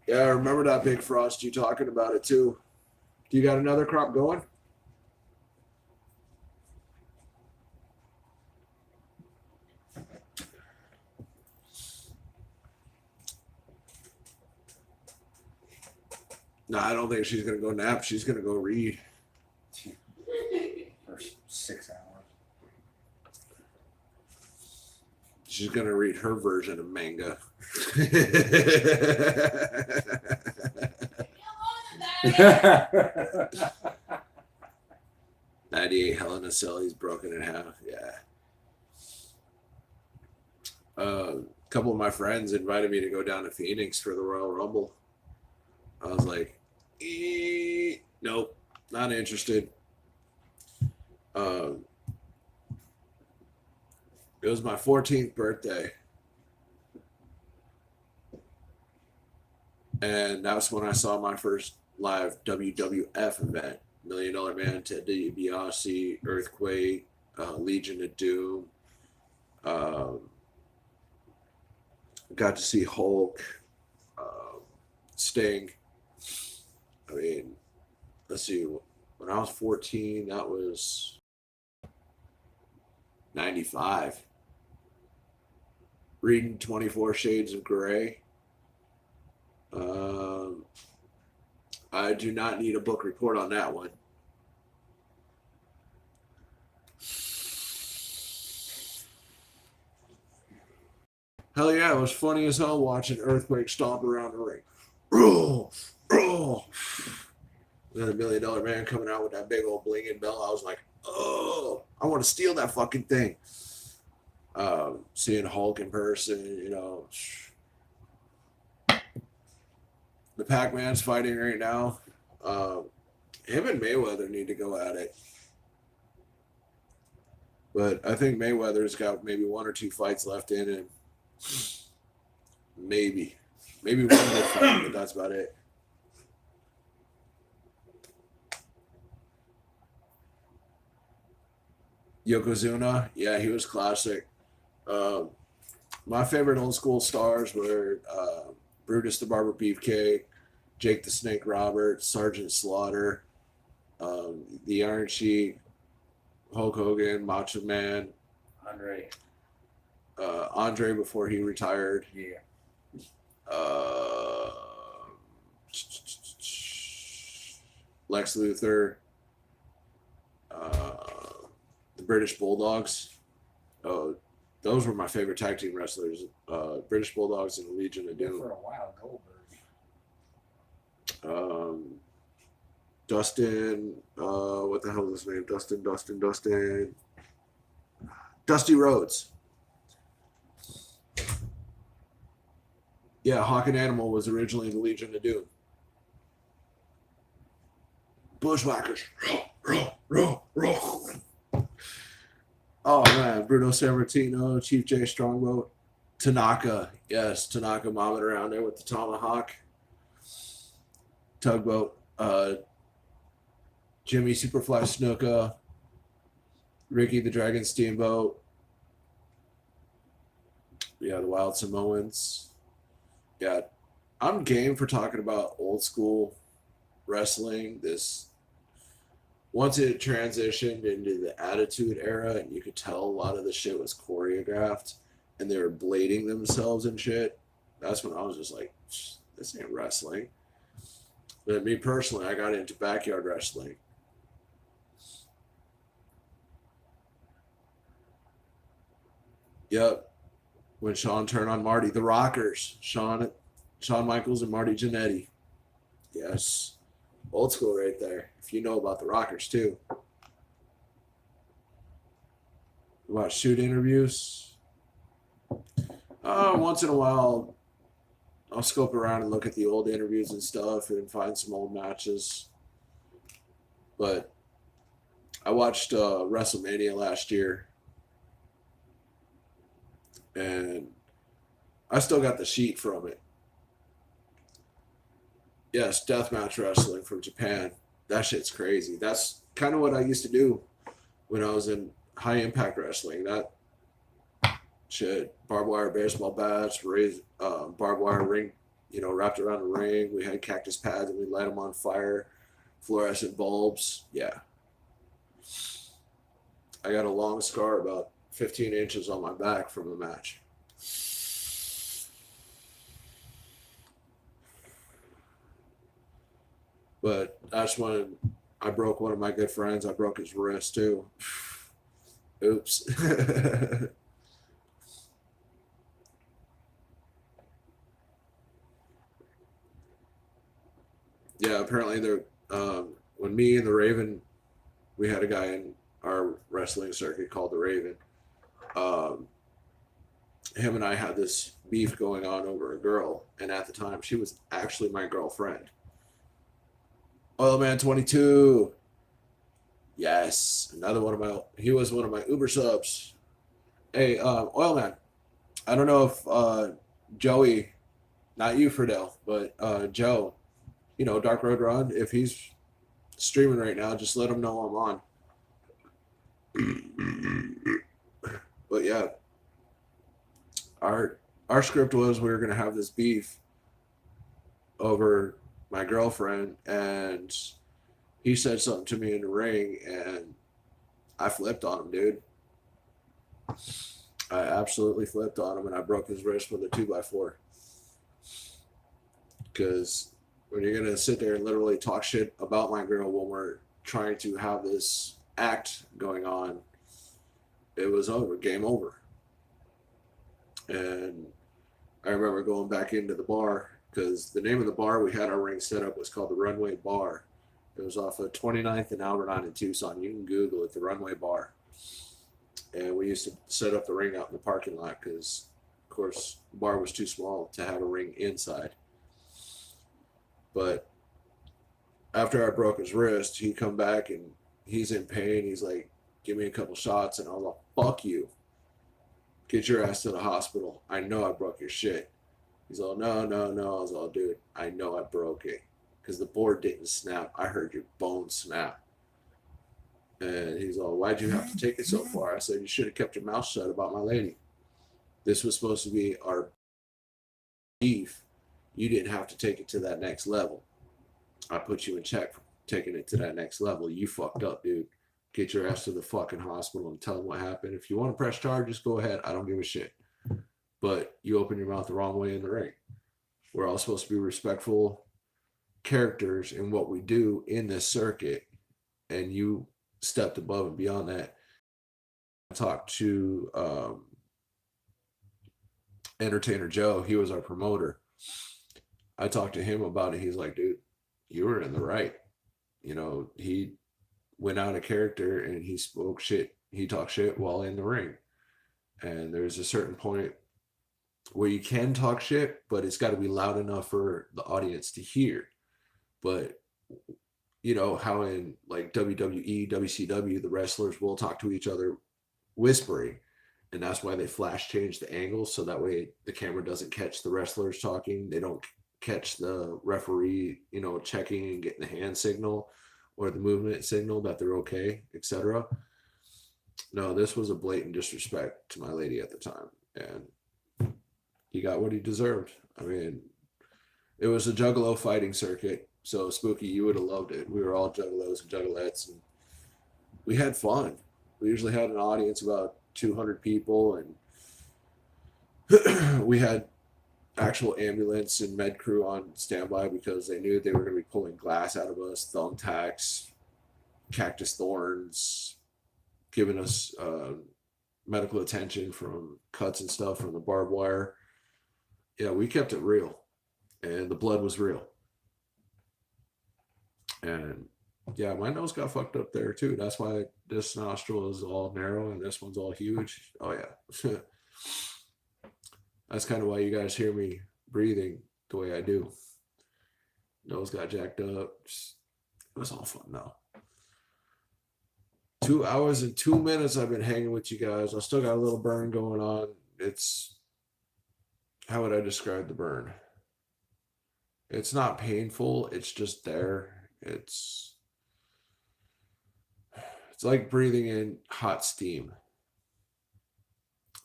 Yeah, I remember that big frost you talking about it too. Do you got another crop going? No, I don't think she's gonna go nap. She's gonna go read. For 6 hours. She's gonna read her version of manga. 98 Helena Selly's broken in half. Yeah. A couple of my friends invited me to go down to Phoenix for the Royal Rumble. I was like, nope, not interested. It was my 14th birthday. And that's when I saw my first live WWF event. $1 Million Man, Ted DiBiase, Earthquake, Legion of Doom. Got to see Hulk, Sting. I mean, let's see. When I was 14, that was 95. Reading 24 Shades of Grey. I do not need a book report on that one. Hell yeah, it was funny as hell watching Earthquake stomp around the ring. Oh. Then $1 Million Man coming out with that big old blinging bell. I was like, oh, I want to steal that fucking thing. Seeing Hulk in person, you know. The Pac-Man's fighting right now. Him and Mayweather need to go at it. But I think Mayweather's got maybe 1 or 2 fights left in him. Maybe one good fight, but that's about it. Yokozuna, yeah, he was classic. My favorite old school stars were Brutus the Barber Beefcake, Jake the Snake Roberts, Sergeant Slaughter, the Iron Sheik, Hulk Hogan, Macho Man, Andre. Andre before he retired, Yeah. Lex Luthor, the British Bulldogs. Oh, those were my favorite tag team wrestlers. British Bulldogs and Legion of Yeah, Doom. for a while, Goldberg. Dustin, what the hell is his name? Dustin. Dusty Rhodes. Yeah, Hawk and Animal was originally the Legion of Doom. Bushwhackers. Roll. Oh man, Bruno Sammartino, Chief J Strongbow, Tanaka. Yes, Tanaka momming around there with the tomahawk. Tugboat. Jimmy Superfly Snuka. Ricky the Dragon Steamboat. Yeah, the Wild Samoans. Yeah, I'm game for talking about old school wrestling. This once it transitioned into the Attitude Era, and you could tell a lot of the shit was choreographed, and they were blading themselves and shit. That's when I was just like, this ain't wrestling. But me personally, I got into backyard wrestling. Yep. When Sean turned on Marty, the Rockers, Shawn Michaels and Marty Jannetty. Yes. Old school right there. If you know about the Rockers too. About shoot interviews. Once in a while, I'll scope around and look at the old interviews and stuff and find some old matches. But I watched WrestleMania last year. And I still got the sheet from it. Yes, deathmatch wrestling from Japan. That shit's crazy. That's kind of what I used to do when I was in high impact wrestling. That shit, barbed wire baseball bats, barbed wire ring, wrapped around the ring. We had cactus pads and we light them on fire, fluorescent bulbs. Yeah. I got a long scar about 15 inches on my back from a match. But that's when I broke one of my good friends. I broke his wrist too. Oops. Yeah, apparently when me and the Raven, we had a guy in our wrestling circuit called the Raven. Him and I had this beef going on over a girl, and at the time she was actually my girlfriend. Oilman 22. Yes, he was one of my Uber subs. Hey, Oilman, I don't know if Joey, not you, Fidel, but Joe, Dark Road Run, if he's streaming right now, just let him know I'm on. But yeah, our script was we were gonna have this beef over my girlfriend, and he said something to me in the ring, and I flipped on him, dude. I absolutely flipped on him, and I broke his wrist with a 2x4. Because when you're gonna sit there and literally talk shit about my girl when we're trying to have this act going on, it was over, game over. And I remember going back into the bar, because the name of the bar we had our ring set up was called the Runway Bar. It was off of 29th and Albertine in Tucson. You can Google it, the Runway Bar. And we used to set up the ring out in the parking lot because, of course, the bar was too small to have a ring inside. But after I broke his wrist, he come back and he's in pain. He's like, give me a couple shots. And I was like, fuck you. Get your ass to the hospital. I know I broke your shit. He's all, no. I was all, dude, I know I broke it. Because the board didn't snap. I heard your bone snap. And he's all, why'd you have to take it so far? I said, you should have kept your mouth shut about my lady. This was supposed to be our beef. You didn't have to take it to that next level. I put you in check for taking it to that next level. You fucked up, dude. Get your ass to the fucking hospital and tell them what happened. If you want to press charges, go ahead. I don't give a shit. But you open your mouth the wrong way in the ring. We're all supposed to be respectful characters in what we do in this circuit, and you stepped above and beyond that. I talked to Entertainer Joe. He was our promoter. I talked to him about it. He's like, dude, you were in the right. You know, he went out of character and he spoke shit. He talked shit while in the ring. And there's a certain point where you can talk shit, but it's got to be loud enough for the audience to hear. But you know how in like WWE, WCW, the wrestlers will talk to each other whispering, and that's why they flash change the angle so that way the camera doesn't catch the wrestlers talking. They don't catch the referee, you know, checking and getting the hand signal or the movement signal that they're okay, etc. No, this was a blatant disrespect to my lady at the time, and he got what he deserved. I mean, it was a juggalo fighting circuit, so Spooky, you would have loved it. We were all juggalos and juggalettes, and we had fun. We usually had an audience of about 200 people, and we had actual ambulance and med crew on standby because they knew they were going to be pulling glass out of us, thumbtacks, cactus thorns, giving us medical attention from cuts and stuff from the barbed wire. Yeah, we kept it real, and the blood was real. And yeah, my nose got fucked up there too. That's why this nostril is all narrow and this one's all huge. Oh yeah. That's kind of why you guys hear me breathing the way I do. Nose got jacked up. It was all fun though. 2 hours and 2 minutes I've been hanging with you guys. I still got a little burn going on. It's, how would I describe the burn? It's not painful. It's just there. It's like breathing in hot steam.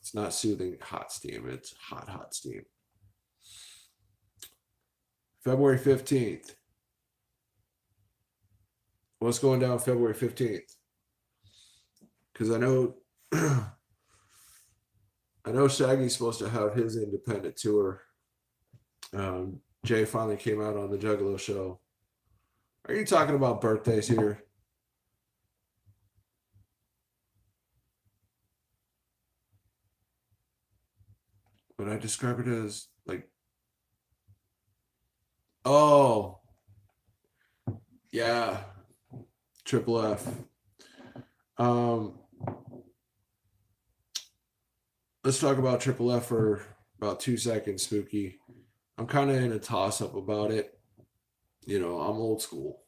It's not soothing hot steam. It's hot, hot steam. February 15th. What's going down February 15th? Because I know Shaggy's supposed to have his independent tour. Jay finally came out on the Juggalo show. Are you talking about birthdays here? But I describe it as like, oh, yeah, Triple F. Let's talk about Triple F for about 2 seconds, Spooky. I'm kind of in a toss-up about it. You know, I'm old school.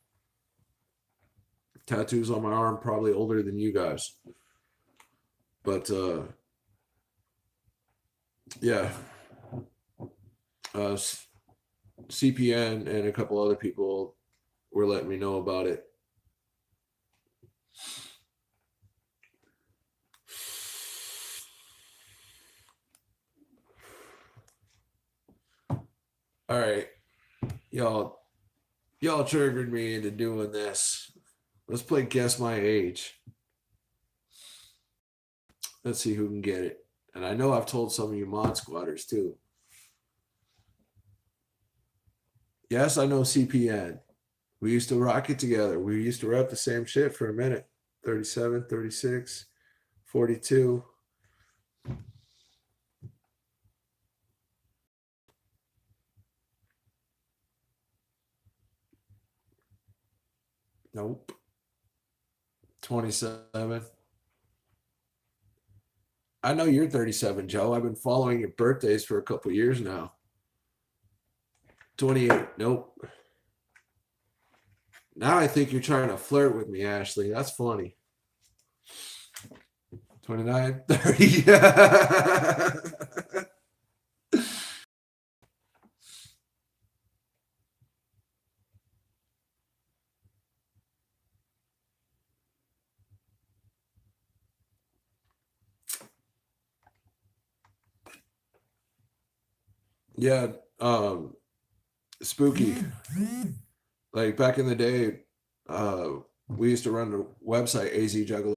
Tattoos on my arm, probably older than you guys. But, yeah. CPN and a couple other people were letting me know about it. All right, y'all triggered me into doing this. Let's play Guess My Age. Let's see who can get it. And I know I've told some of you mod squatters too. Yes, I know CPN. We used to rock it together. We used to rep the same shit for a minute. 37, 36, 42. Nope. 27. I know you're 37, Joe. I've been following your birthdays for a couple years now. 28. Nope. Now I think you're trying to flirt with me, Ashley. That's funny. 29, 30. Yeah, spooky. Like back in the day, we used to run the website AZ Juggalo.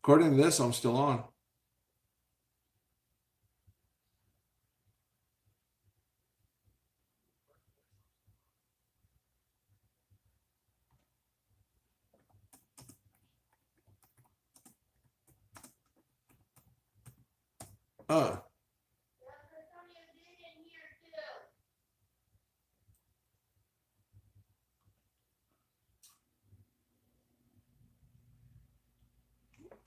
According to this, I'm still on.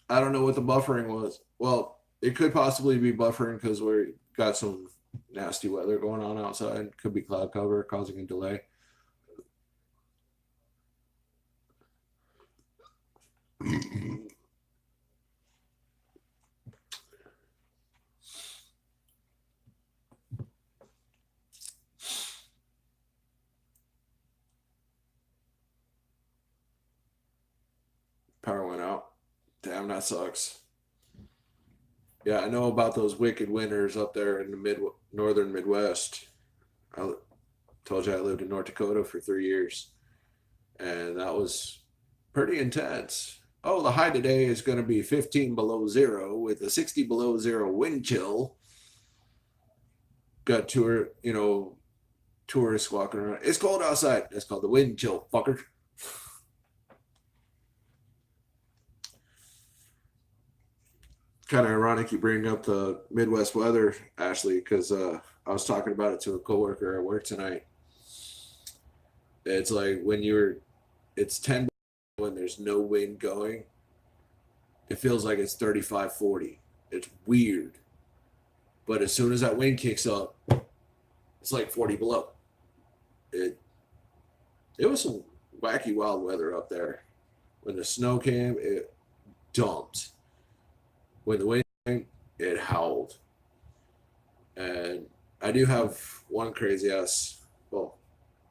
I don't know what the buffering was. Well, it could possibly be buffering because we got some nasty weather going on outside. Could be cloud cover causing a delay. Power went out. Damn, that sucks. Yeah, I know about those wicked winters up there in the northern Midwest. I told you I lived in North Dakota for 3 years, and that was pretty intense. Oh, the high today is going to be 15 below zero with a 60 below zero wind chill. Got tourists walking around. It's cold outside. That's called the wind chill, fucker. Kind of ironic you bring up the Midwest weather, Ashley, because I was talking about it to a coworker at work tonight. It's like it's 10 when there's no wind going. It feels like it's 35, 40. It's weird. But as soon as that wind kicks up, it's like 40 below. It was some wacky wild weather up there. When the snow came, it dumped. When the wind came, it howled. And I do have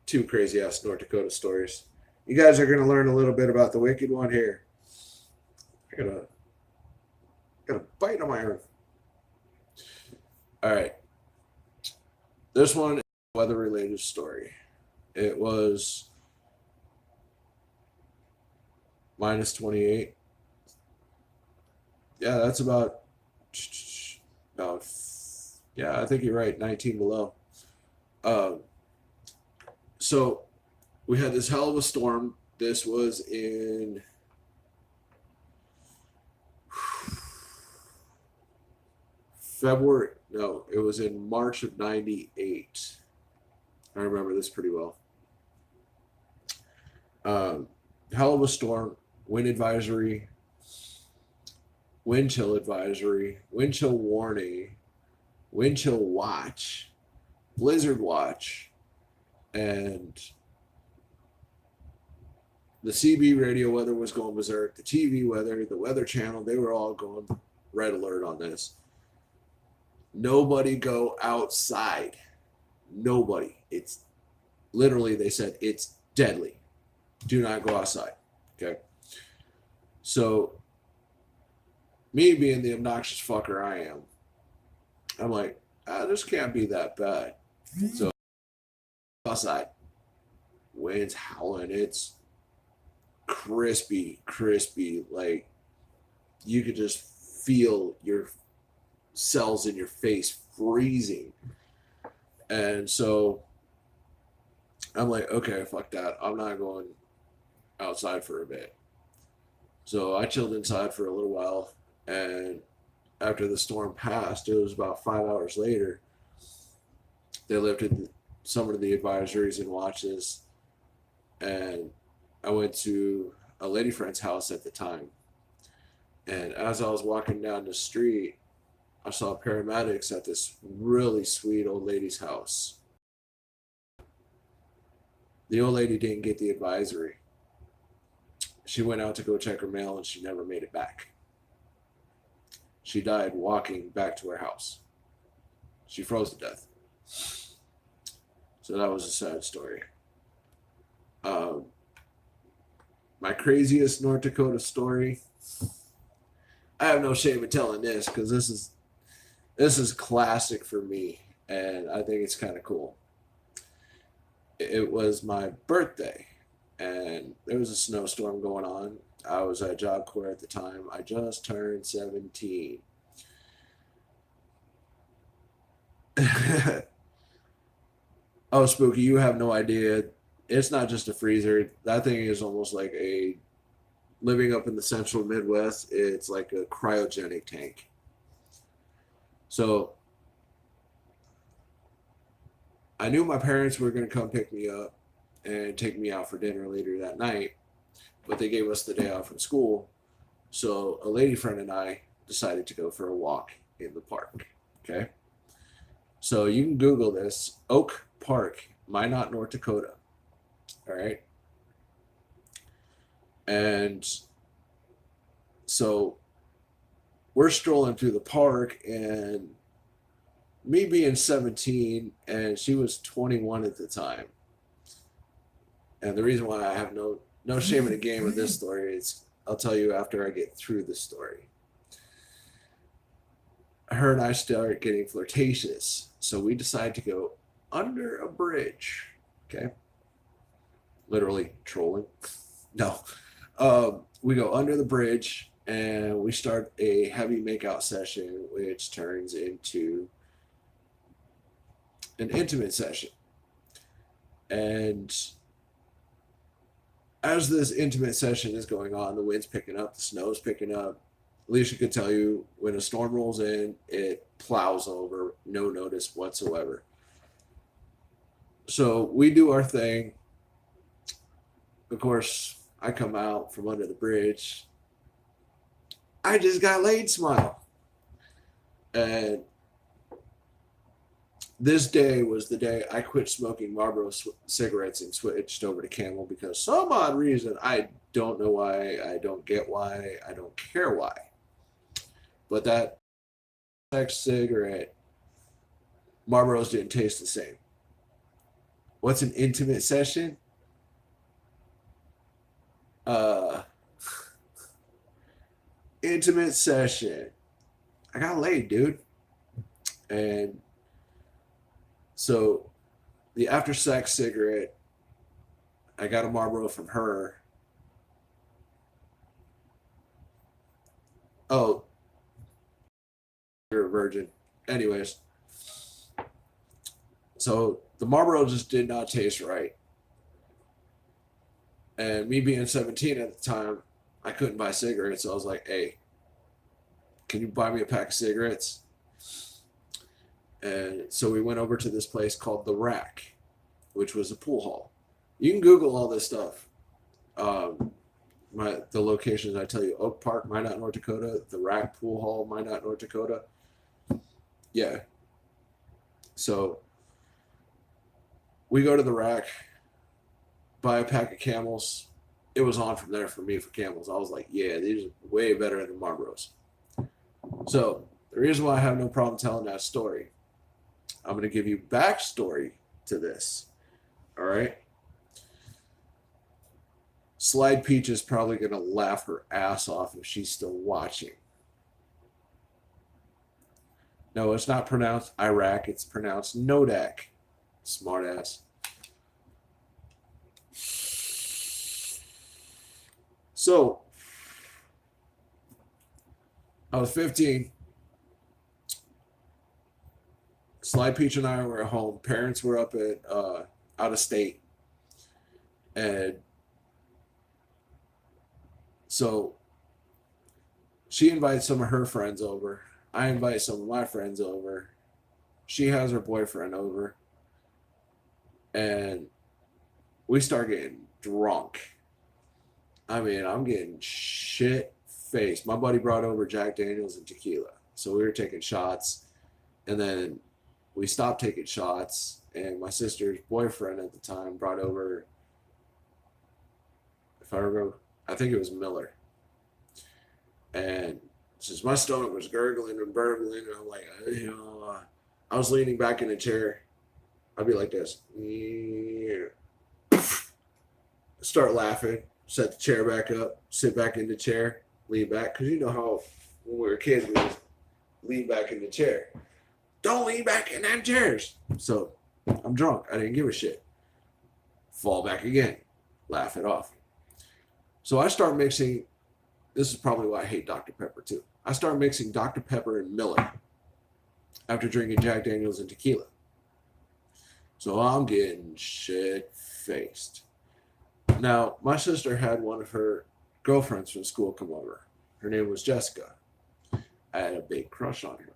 two crazy ass North Dakota stories. You guys are going to learn a little bit about the wicked one here. I got a bite on my arm. All right. This one is a weather-related story. It was minus 28. Yeah, that's about, yeah, I think you're right, 19 below. So we had this hell of a storm. This was in February. No, it was in March of 98. I remember this pretty well. Hell of a storm, wind advisory, wind chill advisory, wind chill warning, wind chill watch, blizzard watch, and the CB radio weather was going berserk. The TV weather, the Weather Channel, they were all going red alert on this. Nobody go outside. Nobody. It's literally, they said it's deadly. Do not go outside. Okay. So, me being the obnoxious fucker I am, I'm like, this can't be that bad. So, outside, wind's howling. It's crispy, like you could just feel your cells in your face freezing. And so I'm like, okay, fuck that. I'm not going outside for a bit. So I chilled inside for a little while, and after the storm passed, it was about 5 hours later, they lifted some of the advisories and watches, and I went to a lady friend's house at the time. And as I was walking down the street, I saw paramedics at this really sweet old lady's house. The old lady didn't get the advisory. She went out to go check her mail and she never made it back. She died walking back to her house. She froze to death. So that was a sad story. my craziest North Dakota story. I have no shame in telling this because this is classic for me, and I think it's kind of cool. It was my birthday, and there was a snowstorm going on. I was at Job Corps at the time. I just turned 17. Oh, Spooky, you have no idea. It's not just a freezer. That thing is almost like a living up in the central Midwest. It's like a cryogenic tank. So I knew my parents were going to come pick me up and take me out for dinner later that night, but they gave us the day off from school. So a lady friend and I decided to go for a walk in the park. Okay. So you can Google this, Oak Park, Minot, North Dakota. All right. And so we're strolling through the park, and me being 17 and she was 21 at the time. And the reason why I have no shame in the game with this story is I'll tell you after I get through the story. Her and I start getting flirtatious. So we decide to go under a bridge. Okay. Literally trolling. No. We go under the bridge and we start a heavy makeout session, which turns into an intimate session. And as this intimate session is going on, the wind's picking up, the snow's picking up. Alicia could tell you when a storm rolls in, it plows over, no notice whatsoever. So we do our thing. Of course, I come out from under the bridge. I just got laid, smile. And this day was the day I quit smoking Marlboro cigarettes and switched over to Camel because some odd reason, I don't know why, I don't get why, I don't care why. But that sex cigarette, Marlboros didn't taste the same. What's an intimate session? Intimate session. I got laid, dude. And so the after sex cigarette, I got a Marlboro from her. Oh, you're a virgin. Anyways, so the Marlboro just did not taste right. And me being 17 at the time, I couldn't buy cigarettes. So I was like, hey, can you buy me a pack of cigarettes? And so we went over to this place called The Rack, which was a pool hall. You can Google all this stuff. The locations I tell you: Oak Park, Minot, North Dakota; The Rack Pool Hall, Minot, North Dakota. Yeah. So we go to The Rack, buy a pack of Camels. It was on from there for me for Camels. I was like, yeah, these are way better than Marlboros. So the reason why I have no problem telling that story, I'm going to give you backstory to this. All right. Slide Peach is probably going to laugh her ass off if she's still watching. No, it's not pronounced Iraq. It's pronounced Nodak. Smart ass. So, I was 15. Slide Peach and I were at home. Parents were up at out of state. And so she invites some of her friends over. I invite some of my friends over. She has her boyfriend over. And we start getting drunk. I mean, I'm getting shit-faced. My buddy brought over Jack Daniels and tequila. So we were taking shots. And then we stopped taking shots. And my sister's boyfriend at the time brought over, if I remember, I think it was Miller. And since my stomach was gurgling and burgling, I'm like, I was leaning back in a chair. I'd be like this. Start laughing. set the chair back up, sit back in the chair, lean back. Because you know how when we were kids, we just lean back in the chair. Don't lean back in them chairs. So I'm drunk. I didn't give a shit. Fall back again. Laugh it off. So I start mixing. This is probably why I hate Dr. Pepper too. I start mixing Dr. Pepper and Miller after drinking Jack Daniels and tequila. So I'm getting shit faced. Now, my sister had one of her girlfriends from school come over. Her name was Jessica. I had a big crush on her.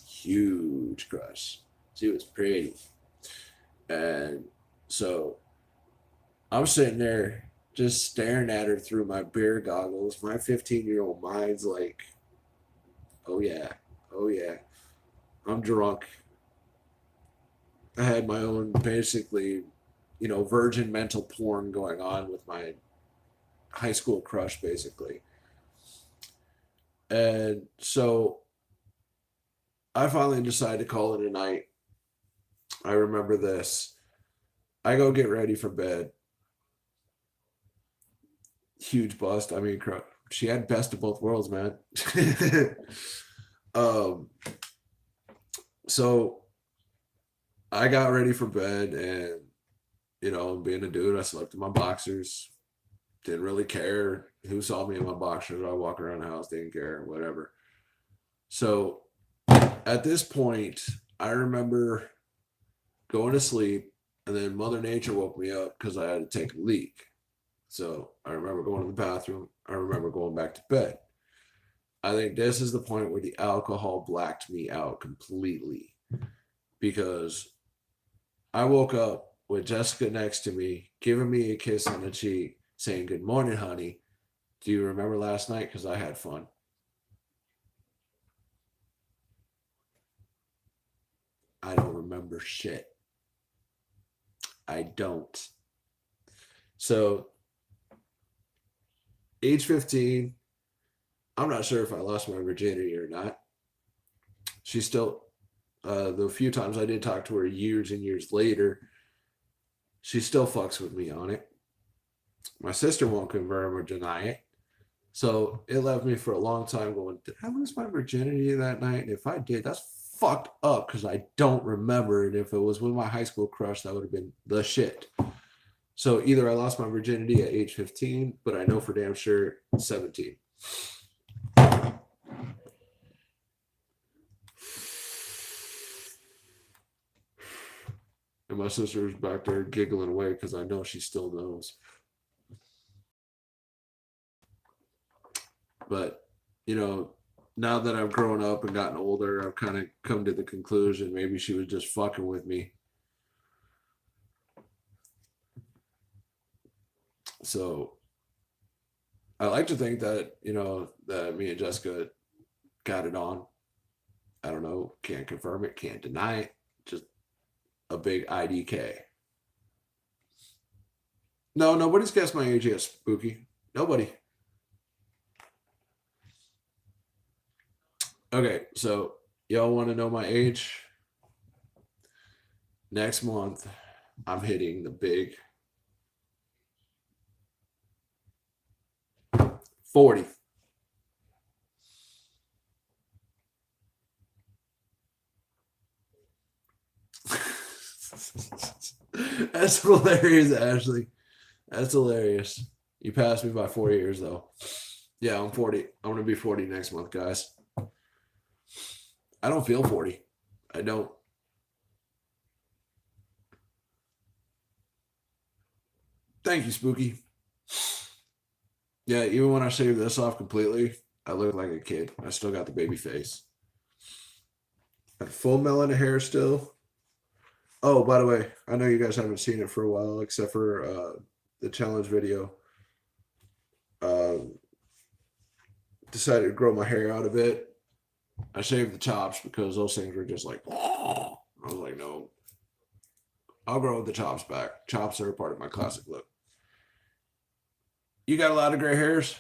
Huge crush. She was pretty. And so I'm sitting there just staring at her through my beer goggles. My 15-year-old mind's like, oh yeah, I'm drunk. I had my own basically, virgin mental porn going on with my high school crush, basically. And so I finally decided to call it a night. I remember this. I go get ready for bed. Huge bust. I mean, she had best of both worlds, man. So I got ready for bed, and being a dude, I slept in my boxers. Didn't really care who saw me in my boxers. I walk around the house, didn't care, whatever. So at this point, I remember going to sleep, and then Mother Nature woke me up because I had to take a leak. So I remember going to the bathroom. I remember going back to bed. I think this is the point where the alcohol blacked me out completely, because I woke up with Jessica next to me, giving me a kiss on the cheek, saying, "Good morning, honey. Do you remember last night? Because I had fun." I don't remember shit. I don't. So, age 15, I'm not sure if I lost my virginity or not. She still, the few times I did talk to her years and years later, she still fucks with me on it. My sister won't confirm or deny it. So it left me for a long time going, did I lose my virginity that night? And if I did, that's fucked up because I don't remember it. If it was with my high school crush, that would have been the shit. So either I lost my virginity at age 15, but I know for damn sure 17. And my sister's back there giggling away because I know she still knows. But, now that I've grown up and gotten older, I've kind of come to the conclusion maybe she was just fucking with me. So I like to think that, that me and Jessica got it on. I don't know. Can't confirm it. Can't deny it. Just a big IDK. No, nobody's guessed my age yet, Spooky. Nobody. Okay, so y'all want to know my age? Next month, I'm hitting the big 40. That's hilarious, Ashley. That's hilarious. You passed me by 4 years, though. Yeah, I'm 40. I'm going to be 40 next month, guys. I don't feel 40. I don't. Thank you, Spooky. Yeah, even when I shave this off completely, I look like a kid. I still got the baby face. Got full melon hair still. Oh, by the way, I know you guys haven't seen it for a while, except for the challenge video. Decided to grow my hair out a bit. I shaved the chops because those things were just like, I was like, no, I'll grow the chops back. Chops are a part of my classic look. You got a lot of gray hairs.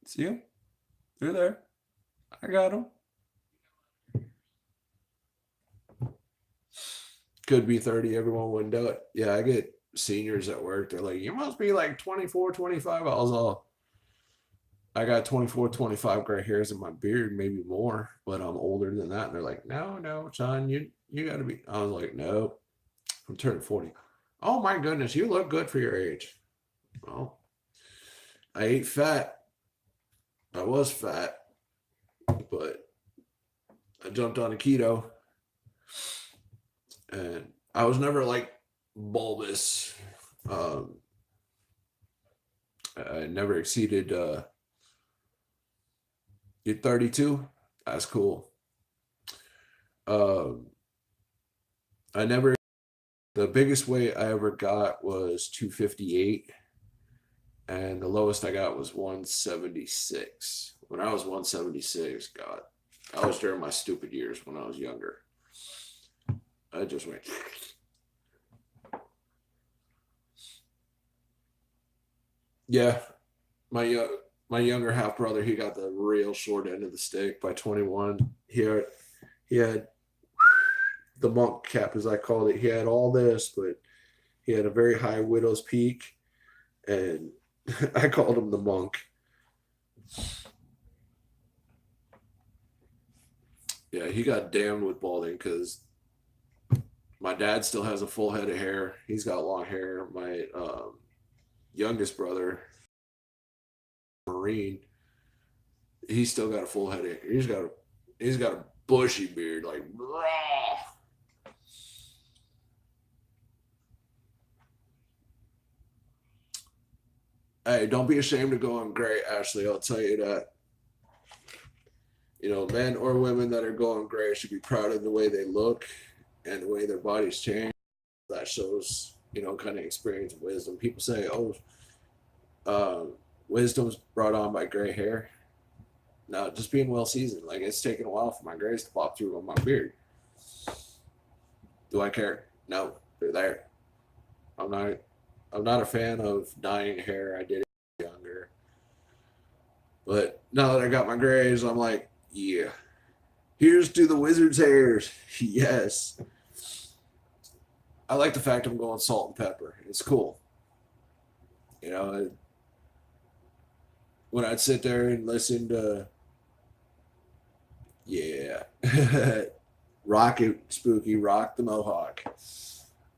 See them? They're there. I got them. Could be 30. Everyone wouldn't do it. Yeah, I get seniors at work, they're like, you must be like 24, 25. I was all, I got 24, 25 gray hairs in my beard, maybe more, but I'm older than that. And they're like, no, son, you got to be. I was like, no, I'm turning 40. Oh my goodness, you look good for your age. Well, I ate fat. I was fat, but I jumped on a keto, and I was never like bulbous. I never exceeded 32. That's cool. I never. The biggest weight I ever got was 258, and the lowest I got was 176. When I was 176, God, that was during my stupid years when I was younger. I just went. Yeah, my younger half brother, he got the real short end of the stick by 21. He had the monk cap, as I called it. He had all this, but he had a very high widow's peak, and I called him the monk. Yeah, he got damned with balding because my dad still has a full head of hair. He's got long hair. My youngest brother, Marine, he's still got a full head of hair. He's got a bushy beard, like raw. Hey, don't be ashamed of going gray, Ashley. I'll tell you that. You know, men or women that are going gray should be proud of the way they look and the way their bodies change. That shows, you know, kind of experience and wisdom. People say, wisdom's brought on by gray hair. No, just being well seasoned. Like, it's taken a while for my grays to pop through on my beard. Do I care? No, they're there. I'm not a fan of dyeing hair. I did it younger. But now that I got my grays, I'm like, yeah. Here's to the wizard's hairs. Yes. I like the fact I'm going salt and pepper. It's cool. You know, when I'd sit there and listen to, yeah, rock it, Spooky, rock the mohawk.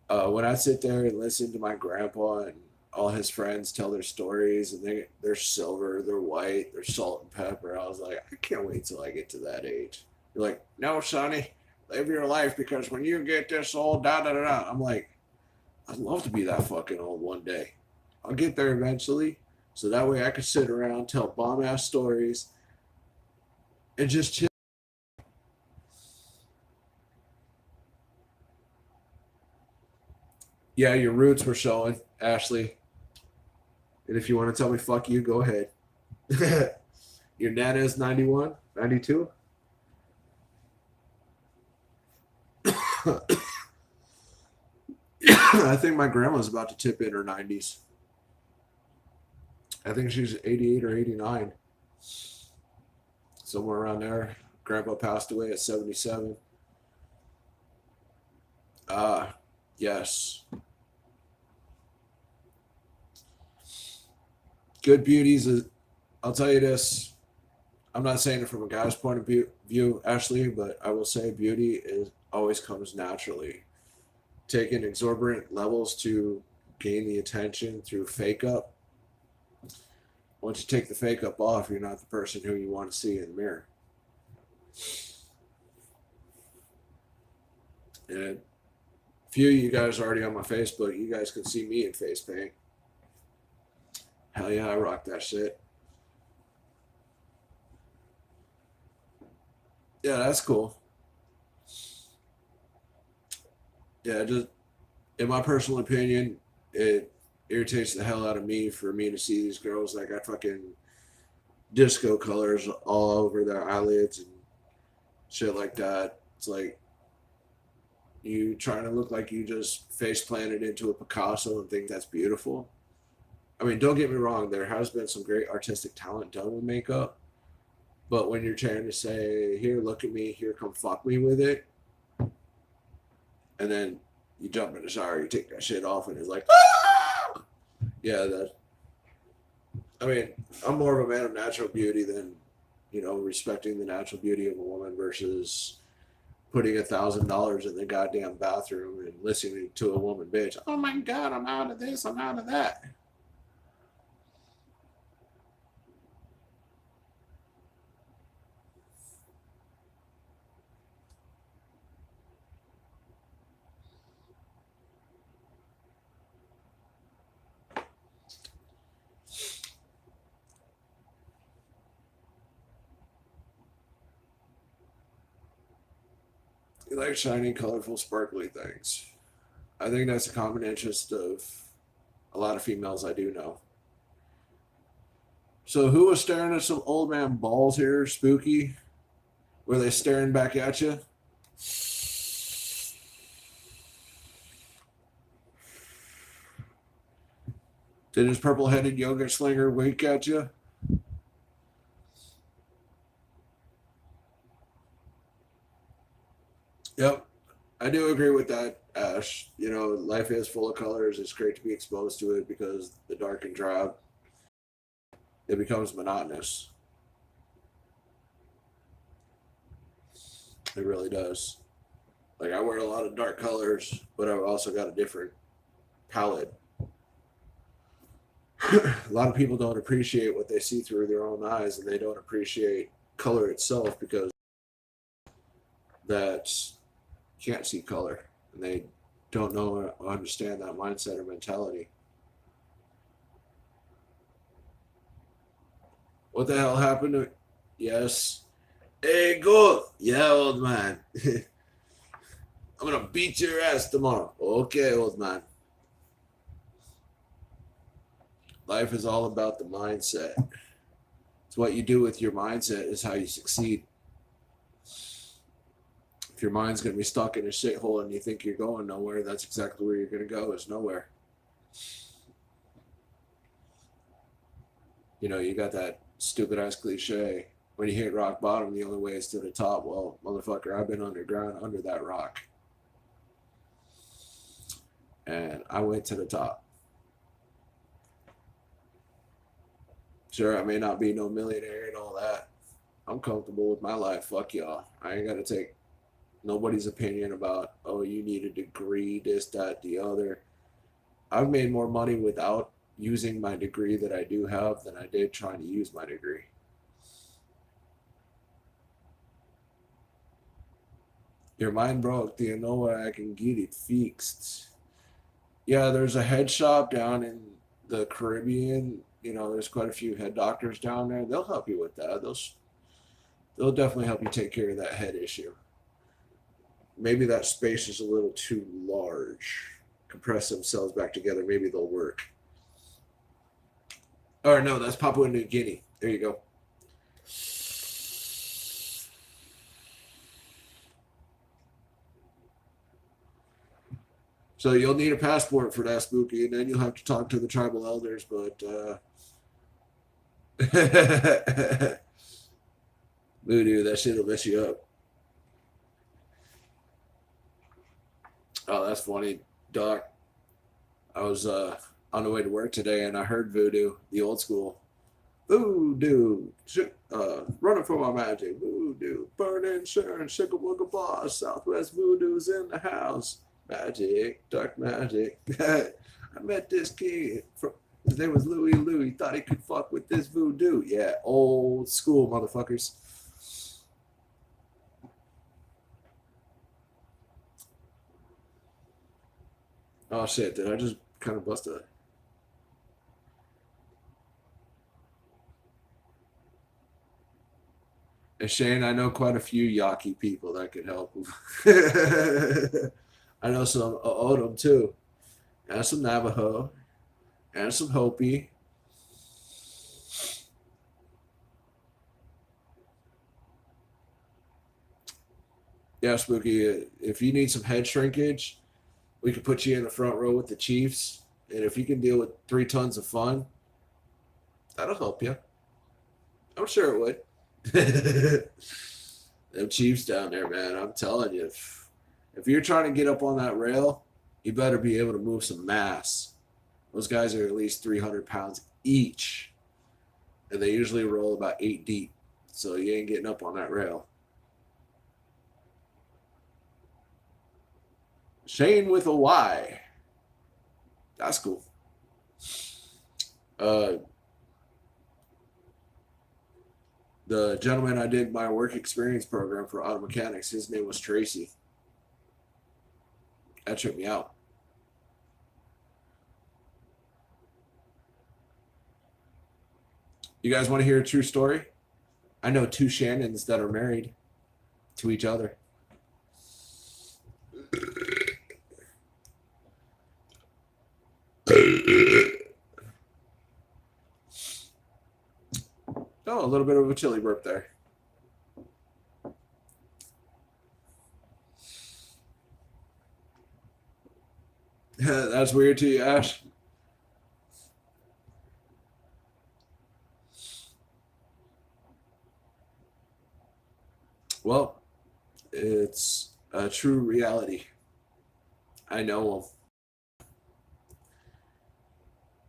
When I sit there and listen to my grandpa and all his friends tell their stories, and they're silver, they're white, they're salt and pepper, I was like, I can't wait till I get to that age. You're like, no, Sonny, live your life, because when you get this old, da da da da. I'm like, I'd love to be that fucking old one day. I'll get there eventually, so that way I can sit around, tell bomb ass stories, and just chill. Yeah, your roots were showing, Ashley. And if you want to tell me fuck you, go ahead. Your nana is 91, 92? I think my grandma's about to tip in her 90s. I think she's 88 or 89. Somewhere around there. Grandpa passed away at 77. Yes. Good beauties is, I'll tell you this. I'm not saying it from a guy's point of view, Ashley, but I will say beauty always comes naturally. Taking exorbitant levels to gain the attention through fake up. Once you take the fake up off, you're not the person who you want to see in the mirror. And a few of you guys are already on my Facebook. You guys can see me in face paint. Hell yeah, I rock that shit. Yeah, that's cool. Yeah, just in my personal opinion, it irritates the hell out of me for me to see these girls that got fucking disco colors all over their eyelids and shit like that. It's like you trying to look like you just face planted into a Picasso and think that's beautiful. I mean, don't get me wrong, there has been some great artistic talent done with makeup, but when you're trying to say, here, look at me, here, come fuck me with it, and then you jump in the shower, you take that shit off, and it's like, ah! Yeah, that. I mean, I'm more of a man of natural beauty than, respecting the natural beauty of a woman versus putting $1,000 in the goddamn bathroom and listening to a woman bitch. Oh my God, I'm out of this, I'm out of that. You like shiny, colorful, sparkly things. I think that's a common interest of a lot of females I do know. So who was staring at some old man balls here, Spooky? Were they staring back at you? Did his purple-headed yogurt slinger wink at you? Yep, I do agree with that, Ash. Life is full of colors. It's great to be exposed to it because the dark and drab, it becomes monotonous. It really does. Like, I wear a lot of dark colors, but I've also got a different palette. A lot of people don't appreciate what they see through their own eyes, and they don't appreciate color itself because that can't see color, and they don't know or understand that mindset or mentality. What the hell happened to? Yes. Hey, go. Yeah, old man. I'm gonna beat your ass tomorrow. Okay, old man. Life is all about the mindset. It's what you do with your mindset is how you succeed. If your mind's going to be stuck in a shithole and you think you're going nowhere, that's exactly where you're going to go, is nowhere. You got that stupid ass cliche. When you hit rock bottom, the only way is to the top. Well, motherfucker, I've been underground under that rock. And I went to the top. Sure, I may not be no millionaire and all that. I'm comfortable with my life. Fuck y'all. I ain't got to take nobody's opinion about, oh, you need a degree, this, that, the other. I've made more money without using my degree that I do have than I did trying to use my degree. Your mind broke. Do you know where I can get it fixed? Yeah, there's a head shop down in the Caribbean. There's quite a few head doctors down there. They'll help you with that. They'll definitely help you take care of that head issue. Maybe that space is a little too large. Compress themselves back together. Maybe they'll work. Or no, that's Papua New Guinea. There you go. So you'll need a passport for that, Spooky, and then you'll have to talk to the tribal elders, but Voodoo, that shit'll mess you up. Oh, that's funny, Doc. I was on the way to work today, and I heard Voodoo, the old school. Voodoo, running for my magic. Voodoo, burning, sharing, shigga wugga boss. Southwest Voodoo's in the house. Magic, dark magic. I met this kid. His name was Louie. Louie thought he could fuck with this voodoo. Yeah, old school motherfuckers. Oh shit! Did I just kind of bust a? And Shane, I know quite a few Yaqui people that could help. I know some Odom too, and some Navajo, and some Hopi. Yeah, Spooky, if you need some head shrinkage, we could put you in the front row with the Chiefs. And if you can deal with 3 tons of fun, that'll help you. I'm sure it would. Them Chiefs down there, man, I'm telling you. If you're trying to get up on that rail you better be able to move some mass. Those guys are at least 300 pounds each, and they usually roll about 8 deep, so you ain't getting up on that rail. Shane with a Y. That's cool. The gentleman I did my work experience program for auto mechanics, his name was Tracy. That tripped me out. You guys want to hear a true story? I know 2 Shannons that are married to each other. Oh, a little bit of a chili burp there. That's weird to you, Ash. Well, it's a true reality. I know them.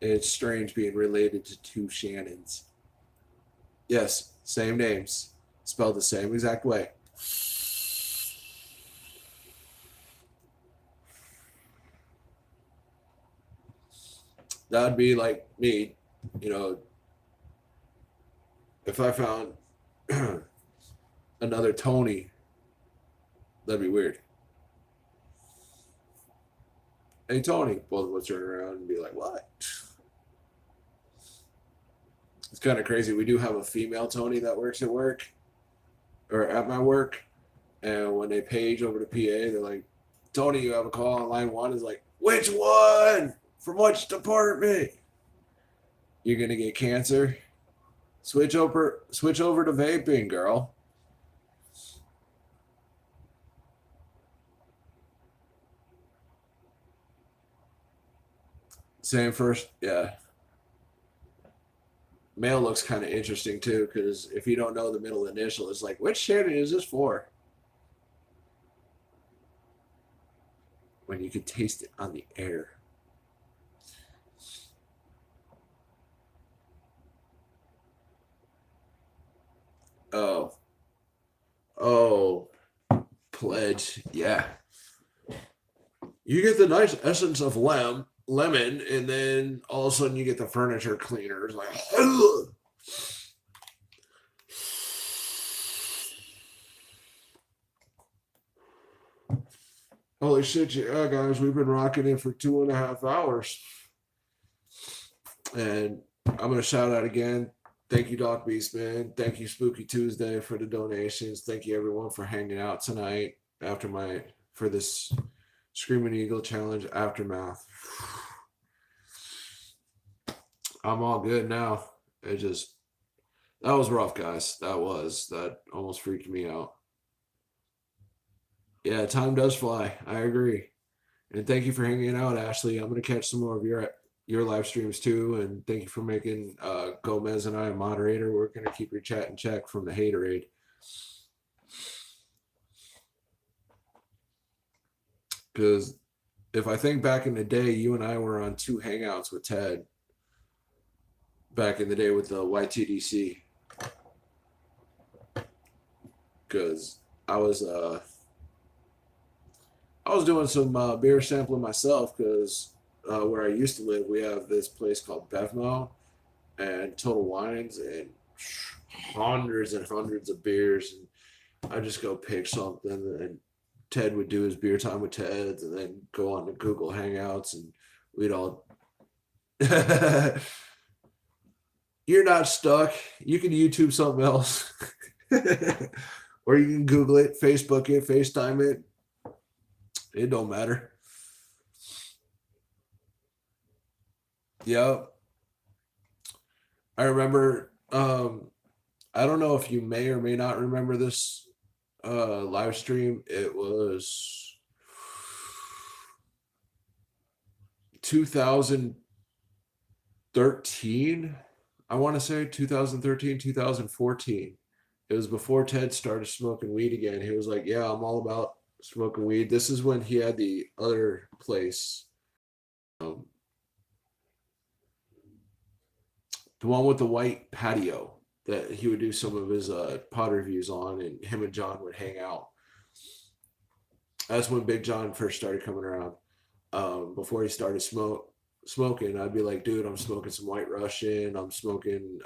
It's strange being related to 2 Shannons. Yes, same names, spelled the same exact way. That'd be like me, you know, if I found another Tony, that'd be weird. Hey, Tony, both of us turn around and be like, what? It's kind of crazy. We do have a female Tony that works at work or at my work. And when they page over to PA, they're like, Tony, you have a call on line 1. Is like, which one? From which department? You're going to get cancer? Switch over to vaping, girl. Same first, yeah. Male looks kind of interesting too, because if you don't know the middle initial, it's like, which Shannon is this for? When you can taste it on the air. Oh, pledge, yeah. You get the nice essence of lemon, and then all of a sudden you get the furniture cleaners like. Ugh. Holy shit, yeah, guys, we've been rocking it for 2.5 hours. And I'm going to shout out again. Thank you, Doc Beastman. Thank you, Spooky Tuesday, for the donations. Thank you, everyone, for hanging out tonight for this Screaming Eagle Challenge aftermath. I'm all good now. That was rough, guys. That almost freaked me out. Yeah, time does fly. I agree. And thank you for hanging out, Ashley. I'm going to catch some more of your live streams too. And thank you for making Gomez and I a moderator. We're going to keep your chat in check from the haterade. Because if I think back in the day, you and I were on 2 hangouts with Ted back in the day with the YTDC. Because I was doing some beer sampling myself, because where I used to live, we have this place called Bevmo and Total Wines and hundreds and hundreds of beers. And I just go pick something, and Ted would do his beer time with Ted's, and then go on to Google Hangouts, and we'd all. You're not stuck. You can YouTube something else, or you can Google it, Facebook it, FaceTime it. It don't matter. Yep. I remember, I don't know if you may or may not remember this live stream. It was 2013. I want to say 2013, 2014. It was before Ted started smoking weed again. He was like, yeah, I'm all about smoking weed. This is when he had the other place, um, the one with the white patio that he would do some of his pod reviews on, and him and John would hang out. That's when Big John first started coming around. Before he started smoking, I'd be like, dude, I'm smoking some White Russian. I'm smoking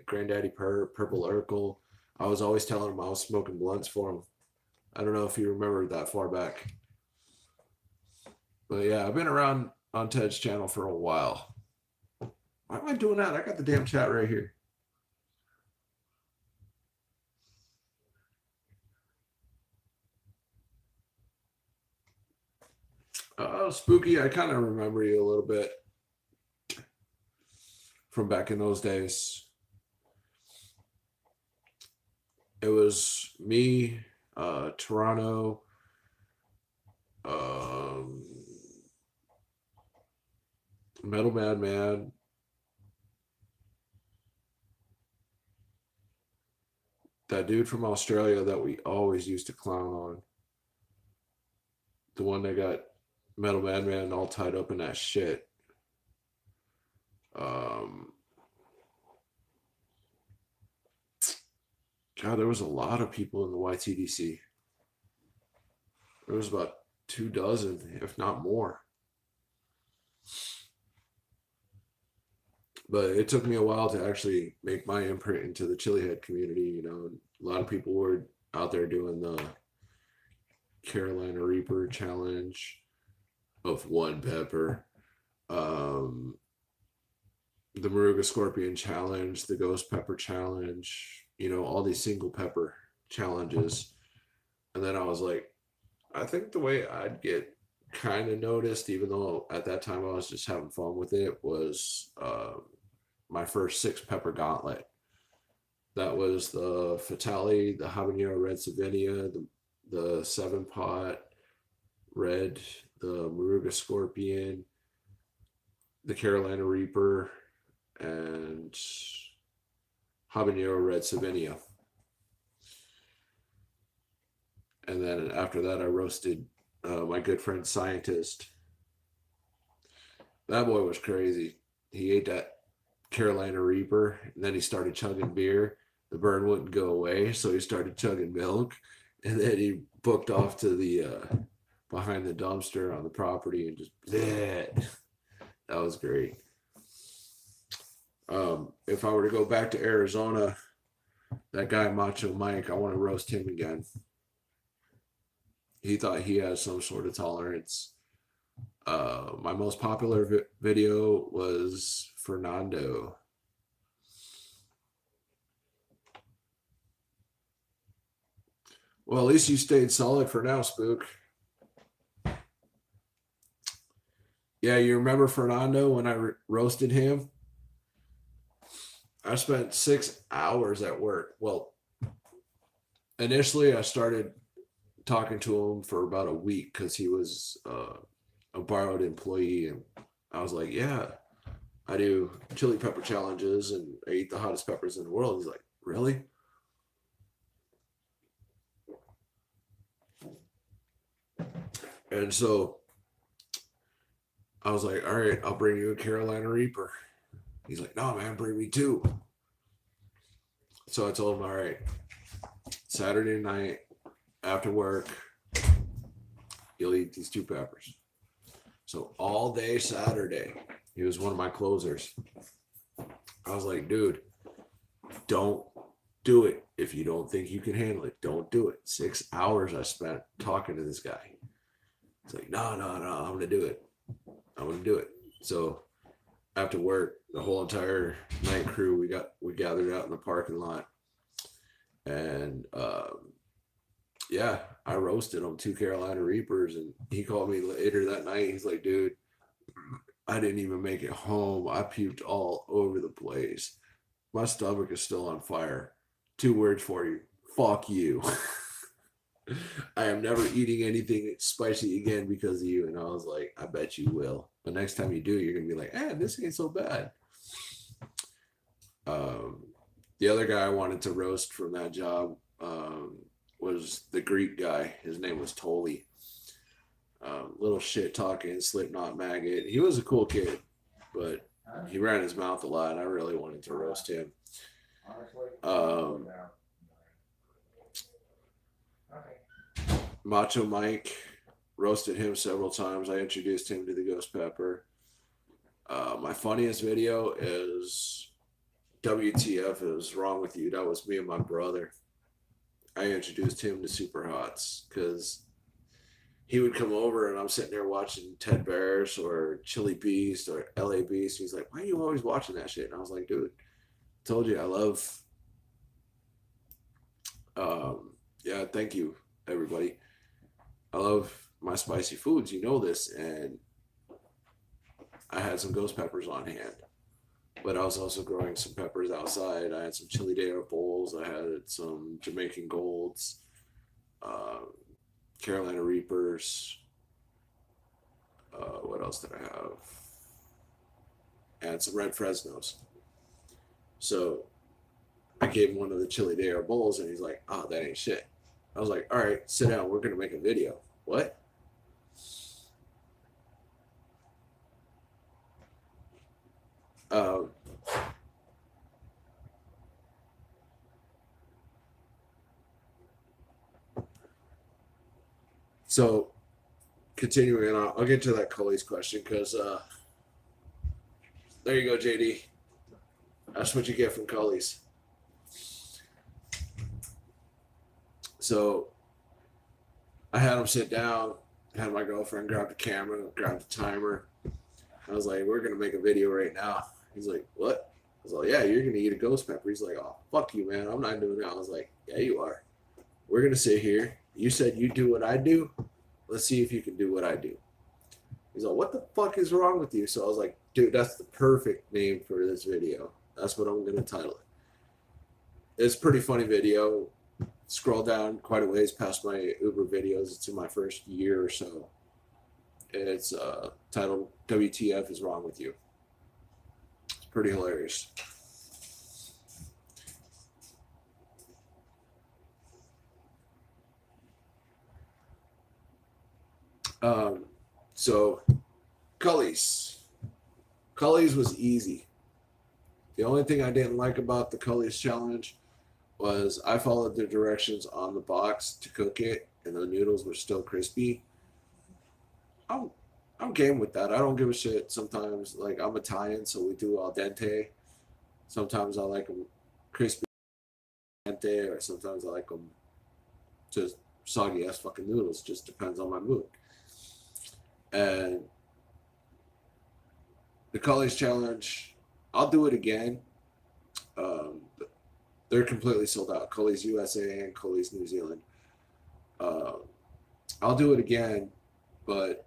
Granddaddy Purple Urkel. I was always telling him I was smoking blunts for him. I don't know if you remember that far back. But yeah, I've been around on Ted's channel for a while. Why am I doing that? I got the damn chat right here. Oh, Spooky, I kind of remember you a little bit from back in those days. It was me, Toronto, Metal Madman, that dude from Australia that we always used to clown on. The one that got Metal Madman all tied up in that shit. God, there was a lot of people in the YTDC. There was about 24, if not more. But it took me a while to actually make my imprint into the Chilihead community. You know, a lot of people were out there doing the Carolina Reaper challenge of one pepper, the Moruga Scorpion challenge, the Ghost Pepper challenge, you know, all these single pepper challenges. And then I was like, I think the way I'd get kind of noticed, even though at that time I was just having fun with it, was my first 6 pepper gauntlet. That was the Fatale, the Habanero Red Savinia, the 7-pot red, the Moruga Scorpion, the Carolina Reaper, and Habanero Red Savinia. And then after that, I roasted my good friend Scientist. That boy was crazy. He ate that Carolina Reaper, and then he started chugging beer. The burn wouldn't go away, so he started chugging milk, and then he booked off to the behind the dumpster on the property and just bleh. That was great. If I were to go back to Arizona, that guy Macho Mike, I want to roast him again. He thought he has some sort of tolerance. My most popular video was Fernando. Well, at least you stayed solid for now, Spook. Yeah, you remember Fernando when I roasted him? I spent 6 hours at work. Well, initially I started talking to him for about a week because he was a borrowed employee, and I was like, yeah, I do chili pepper challenges and I eat the hottest peppers in the world. He's like, really? And so I was like, all right, I'll bring you a Carolina Reaper. He's like, no, man, bring me 2. So I told him, all right, Saturday night after work, you'll eat these 2 peppers. So all day Saturday, he was one of my closers. I was like, dude, don't do it if you don't think you can handle it. Don't do it. 6 hours I spent talking to this guy. He's like, no, I'm going to do it. I'm going to do it. So after work, the whole entire night crew, we gathered out in the parking lot, and yeah, I roasted him 2 Carolina Reapers, and he called me later that night. He's like, dude, I didn't even make it home. I puked all over the place. My stomach is still on fire. 2 words for you. Fuck you. I am never eating anything spicy again because of you. And I was like, I bet you will. But next time you do, you're going to be like, this ain't so bad. The other guy I wanted to roast from that job was the Greek guy. His name was Tolly. Little shit talking, Slipknot maggot. He was a cool kid, but he ran his mouth a lot. I really wanted to roast him. Macho Mike, roasted him several times. I introduced him to the Ghost Pepper. My funniest video is WTF is wrong with you. That was me and my brother. I introduced him to Super Hots because he would come over and I'm sitting there watching Ted Bears or Chili Beast or LA Beast. He's like, why are you always watching that shit? And I was like, dude, I told you I love. Yeah, thank you, everybody. I love my spicy foods. You know this. And I had some ghost peppers on hand. But I was also growing some peppers outside. I had some chili de bowls. I had some Jamaican Golds, Carolina Reapers. What else did I have? And some red Fresnos. So I gave him one of the chili de bowls, and he's like, "Oh, that ain't shit." I was like, "All right, sit down. We're gonna make a video." What? So continuing on, I'll get to that Cully's question because there you go, JD. That's what you get from Cully's. So I had him sit down, had my girlfriend grab the camera, grab the timer. I was like, we're going to make a video right now. He's like, what? I was like, yeah, you're going to eat a ghost pepper. He's like, oh, fuck you, man. I'm not doing that. I was like, yeah, you are. We're going to sit here. You said you do what I do. Let's see if you can do what I do. He's like, what the fuck is wrong with you? So I was like, dude, that's the perfect name for this video. That's what I'm going to title it. It's a pretty funny video. Scroll down quite a ways past my Uber videos. It's in my first year or so. It's titled WTF is Wrong With You. It's pretty hilarious. So Cully's was easy. The only thing I didn't like about the Cully's challenge was I followed the directions on the box to cook it, and the noodles were still crispy. I'm game with that. I don't give a shit. Sometimes, like, I'm Italian, so we do al dente. Sometimes I like them crispy al dente, or sometimes I like them just soggy ass fucking noodles. Just depends on my mood. And the Cully's challenge, I'll do it again. They're completely sold out. Cully's USA and Cully's New Zealand. I'll do it again, but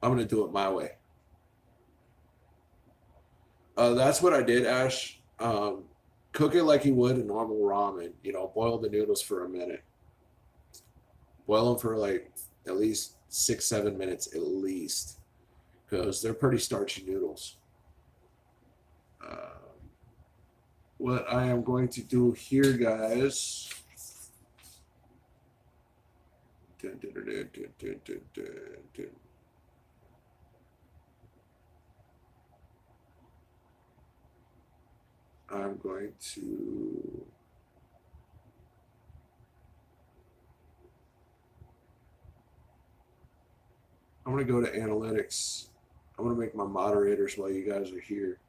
I'm going to do it my way. That's what I did, Ash. Cook it like you would a normal ramen. You know, boil the noodles for a minute. Boil them for like at least 6-7 minutes at least, because they're pretty starchy noodles. What I am going to do here, guys. I'm going to go to analytics. I'm going to make my moderators while you guys are here,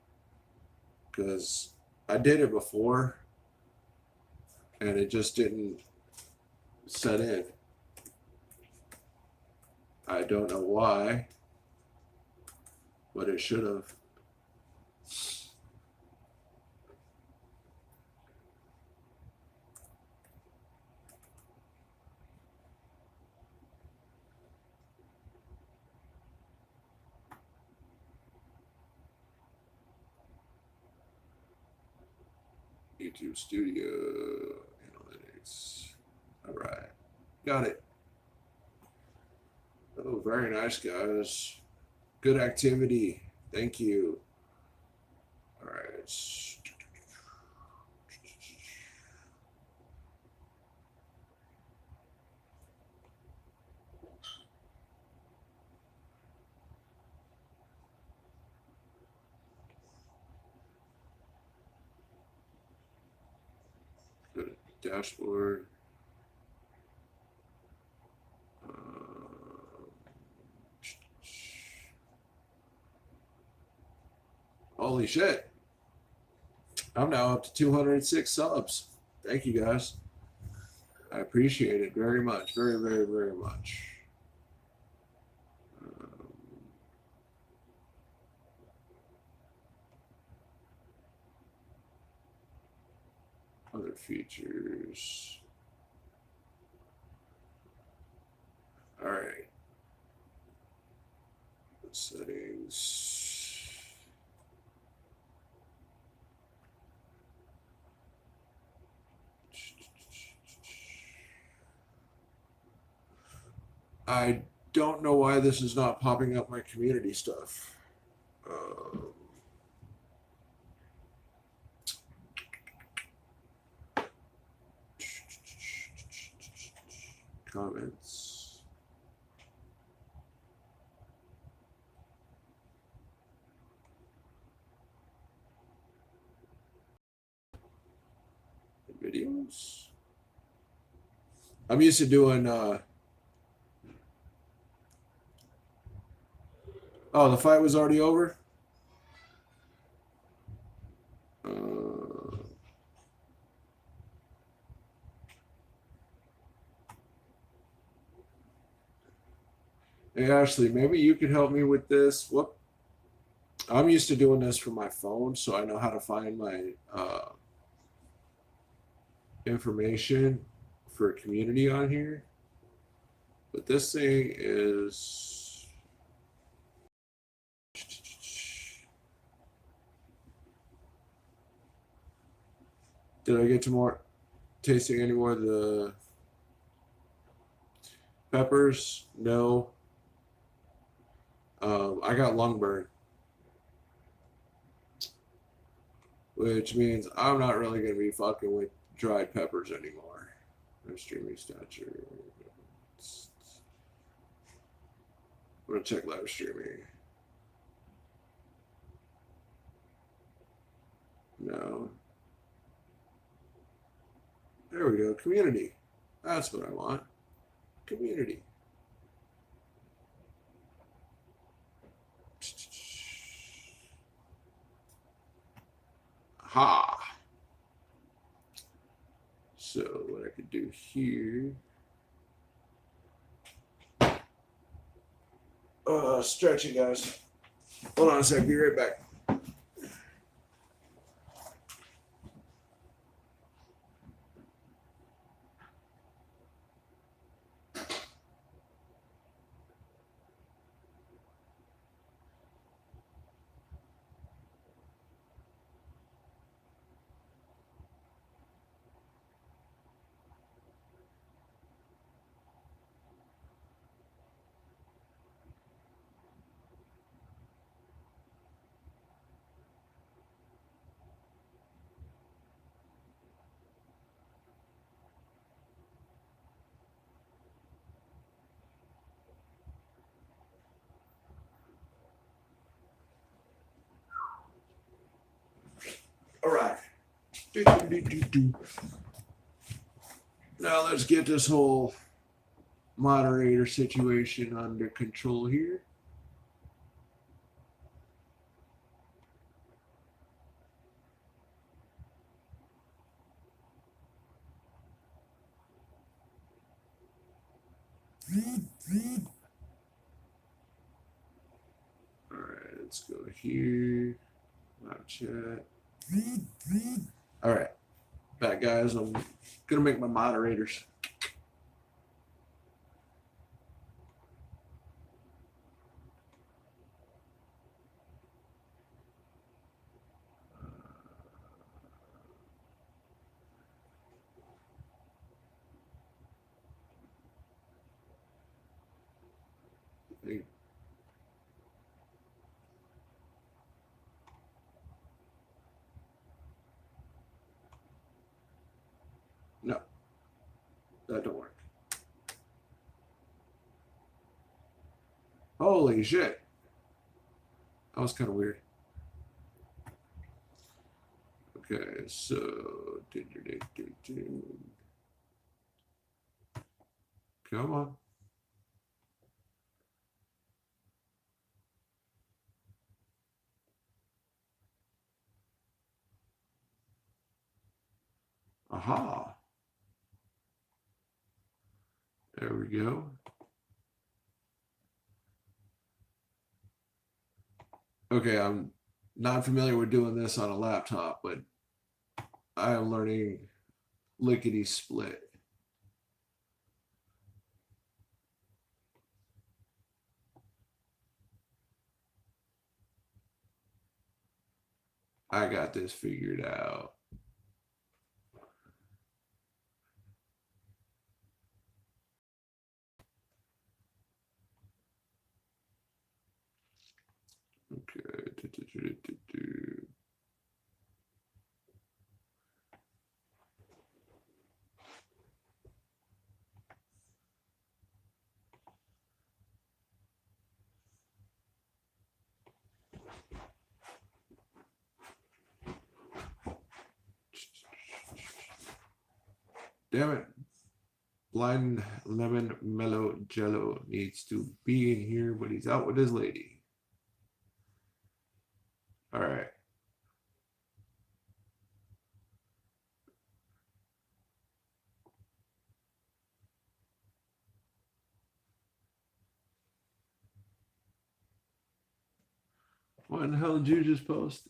because I did it before and it just didn't set in. I don't know why, but it should have. YouTube Studio Analytics. All right, got it. Oh, very nice, guys. Good activity. Thank you. All right. dashboard. Holy shit. I'm now up to 206 subs. Thank you guys. I appreciate it very much. Very, very, very much. Other features. All right. Settings. I don't know why this is not popping up my community stuff. Comments. Videos. I'm used to doing oh, the fight was already over? Hey, Ashley, maybe you could help me with this. What? I'm used to doing this from my phone, so I know how to find my information for a community on here. But this thing is... Did I get to more tasting any more of the peppers? No. I got lung burn, which means I'm not really going to be fucking with dried peppers anymore. No streaming stature. I'm going to check live streaming. No. There we go. Community. That's what I want. Community. Ha. So what I could do here. Stretching, guys. Hold on a sec. Be right back. All right. Now let's get this whole moderator situation under control here. All right, let's go here. Live chat. All right, back, guys. I'm gonna make my moderators. No, that don't work. Holy shit. That was kind of weird. Okay, so Come on. Aha. There we go. Okay, I'm not familiar with doing this on a laptop, but I am learning lickety split. I got this figured out. Okay. Damn it. Blind Lemon Mellow Jello needs to be in here, but he's out with his lady. All right. What in the hell did you just post?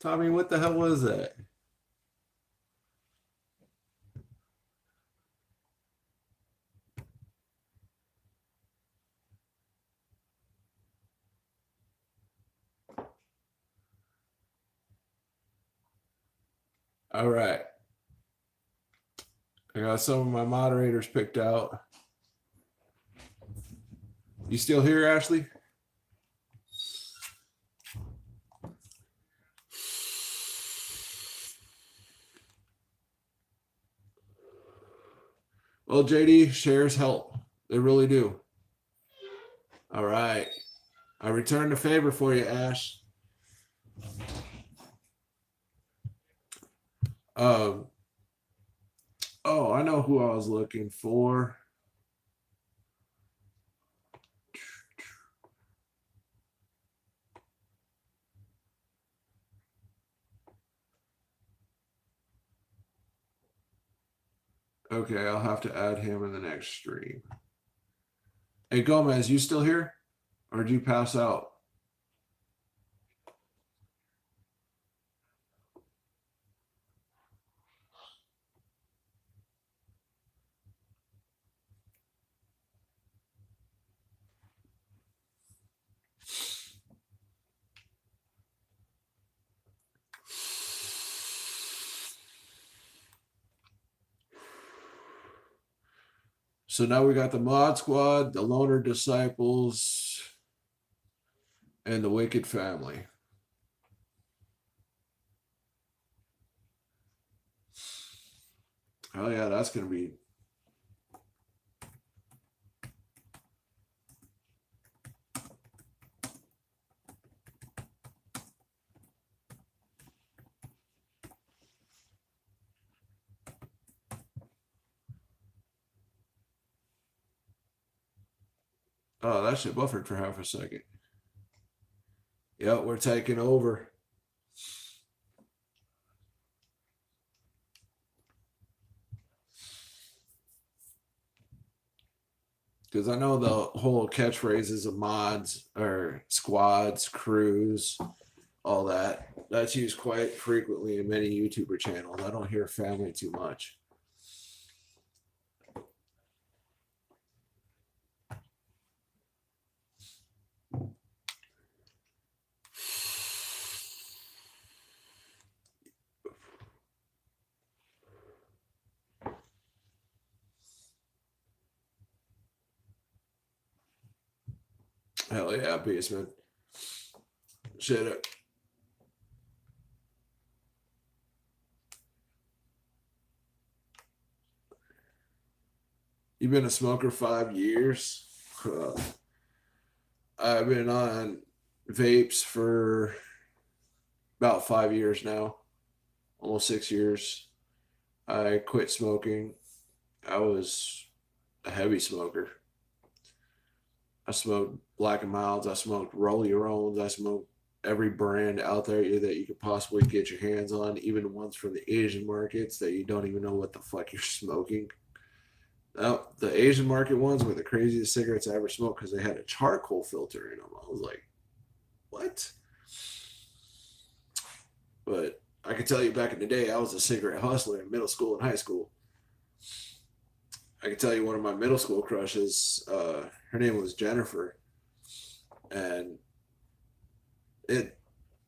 Tommy, what the hell was that? All right. I got some of my moderators picked out. You still here, Ashley? Well, JD, shares help. They really do. All right. I returned the favor for you, Ash. Oh, I know who I was looking for. Okay, I'll have to add him in the next stream. Hey, Gomez, you still here? Or did you pass out? So now we got the Mod Squad, the Loner Disciples, and the Wicked Family. Oh yeah, that's gonna be. Oh, that shit buffered for half a second. Yep, we're taking over. Because I know the whole catchphrases of mods or squads, crews, all that. That's used quite frequently in many YouTuber channels. I don't hear family too much. Hell yeah, basement. Shit. You've been a smoker 5 years. I've been on vapes for about 5 years now, almost 6 years. I quit smoking I was a heavy smoker. I smoked Black and Milds. I smoked Roll Your Owns. I smoked every brand out there that you could possibly get your hands on, even ones from the Asian markets that you don't even know what the fuck you're smoking. Now, the Asian market ones were the craziest cigarettes I ever smoked because they had a charcoal filter in them. I was like, what? But I can tell you back in the day, I was a cigarette hustler in middle school and high school. I can tell you one of my middle school crushes, her name was Jennifer. And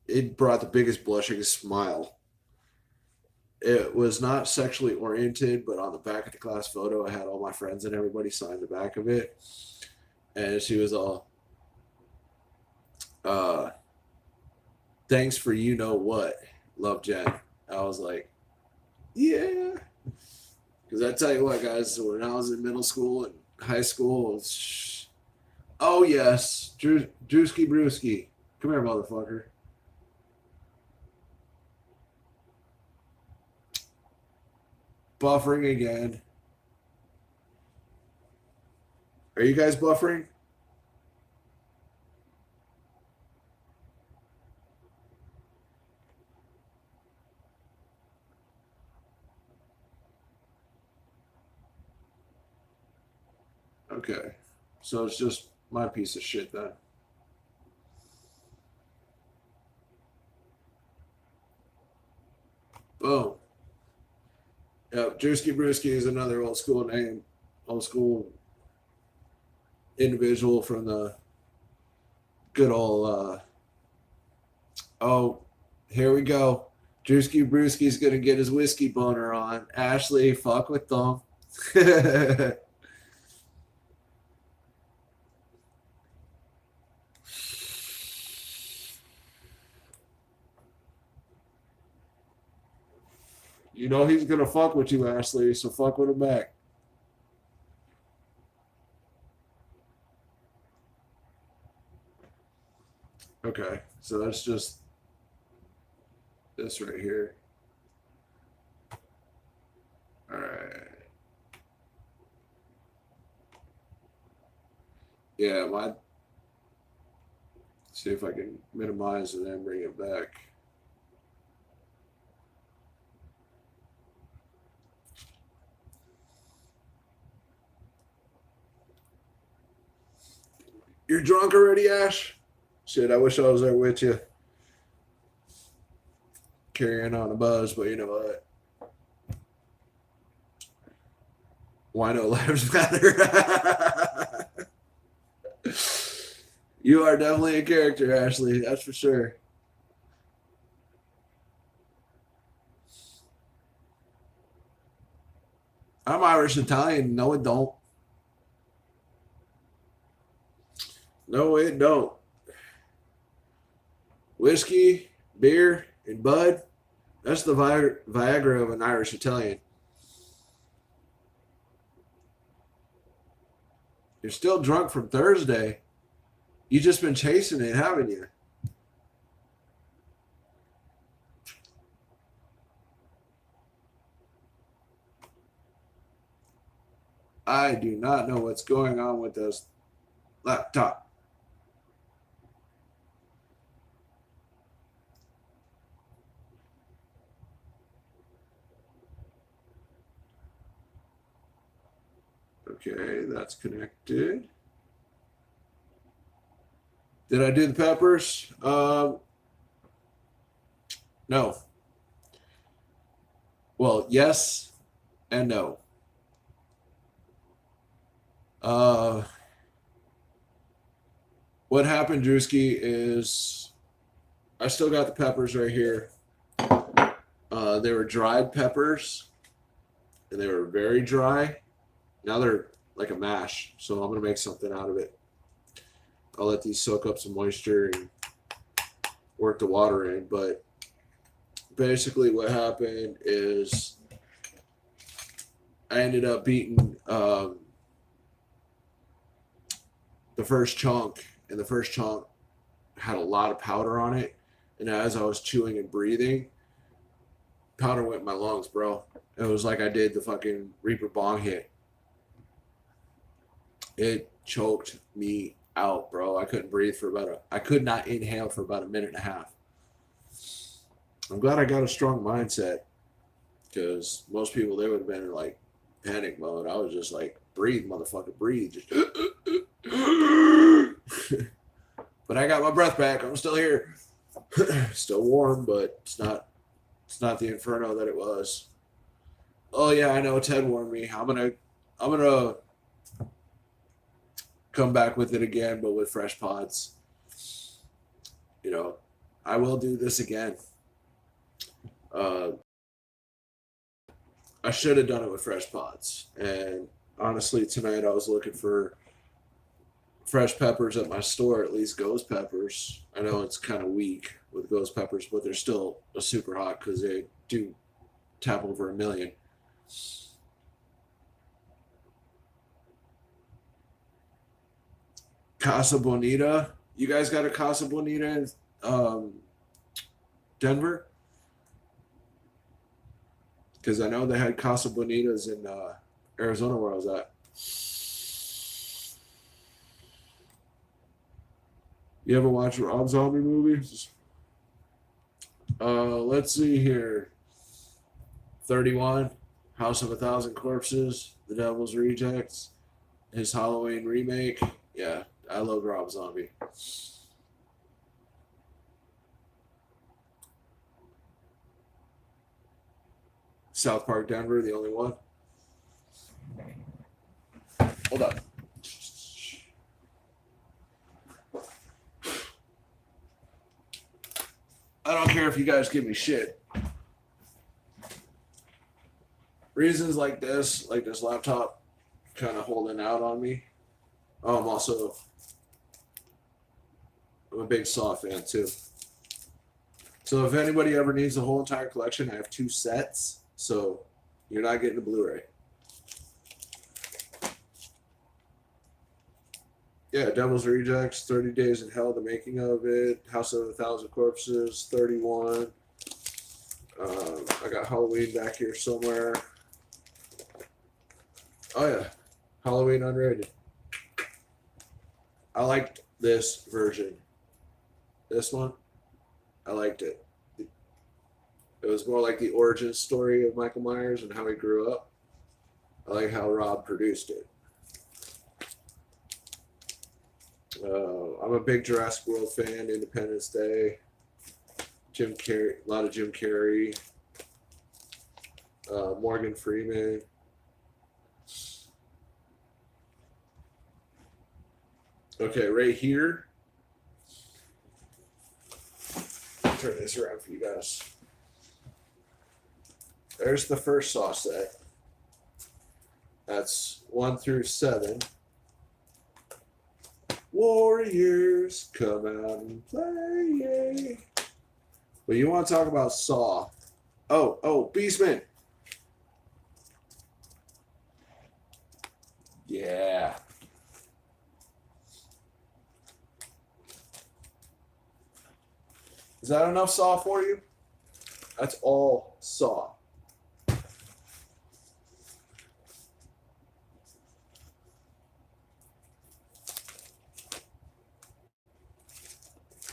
it brought the biggest blushing smile. It was not sexually oriented, but on the back of the class photo, I had all my friends and everybody sign the back of it. And she was all, thanks for you know what, love Jen. I was like, yeah. Because I tell you what, guys, when I was in middle school and high school, it's, oh yes, Drewski Brewski. Come here, motherfucker. Buffering again. Are you guys buffering? Okay. So it's just my piece of shit then. Boom. Yep, Drewski Brewski is another old school name, old school individual from the good old. Oh, here we go. Drewski Brewski's gonna get his whiskey boner on. Ashley, fuck with them. You know he's gonna fuck with you, Ashley, so fuck with him back. Okay, so that's just this right here. All right. Yeah, my. See if I can minimize and then bring it back. You're drunk already, Ash? Shit, I wish I was there with you. Carrying on a buzz, but you know what? Why no lives matter? You are definitely a character, Ashley. That's for sure. I'm Irish Italian. No, it don't. No, it don't. Whiskey, beer, and bud. That's the Viagra of an Irish Italian. You're still drunk from Thursday. You just been chasing it, haven't you? I do not know what's going on with this laptop. Okay, that's connected. Did I do the peppers? No. Well, yes and no. What happened, Drewski, is I still got the peppers right here. They were dried peppers, and they were very dry. Now they're like a mash, so I'm going to make something out of it. I'll let these soak up some moisture and work the water in. But basically what happened is I ended up beating the first chunk, and the first chunk had a lot of powder on it. And as I was chewing and breathing, powder went in my lungs, bro. It was like I did the fucking Reaper bong hit. It choked me out, bro. I couldn't breathe I could not inhale for about a minute and a half. I'm glad I got a strong mindset, because most people, they would have been in like panic mode. I was just like, breathe, motherfucker, breathe. Just but I got my breath back. I'm still here. Still warm, but it's not the inferno that it was. Oh yeah, I know Ted warned me. I'm gonna come back with it again, but with fresh pods. You know, I will do this again. I should have done it with fresh pods. And honestly, tonight I was looking for fresh peppers at my store, at least ghost peppers. I know it's kind of weak with ghost peppers, but they're still super hot because they do tap over 1 million. Casa Bonita. You guys got a Casa Bonita in Denver? Because I know they had Casa Bonitas in Arizona where I was at. You ever watch Rob Zombie movies? Let's see here. 31, House of a Thousand Corpses, The Devil's Rejects, his Halloween remake. Yeah, I love Rob Zombie. South Park Denver, the only one. Hold on. I don't care if you guys give me shit. Reasons like this laptop kind of holding out on me. Oh, I'm a big Saw fan too. So if anybody ever needs the whole entire collection, I have 2 sets. So you're not getting a Blu-ray. Yeah, Devil's Rejects, 30 Days in Hell, the making of it, House of a Thousand Corpses, 31. I got Halloween back here somewhere. Oh yeah, Halloween unrated. I liked this version. This one, I liked it. It was more like the origin story of Michael Myers and how he grew up. I like how Rob produced it. I'm a big Jurassic World fan. Independence Day. Jim Carrey, a lot of Jim Carrey. Morgan Freeman. Okay, right here. Turn this around for you guys. There's the first Saw set. That's 1 through 7. Warriors, come out and play. But you want to talk about Saw. Oh, Beastman. Yeah. Is that enough Saw for you? That's all Saw.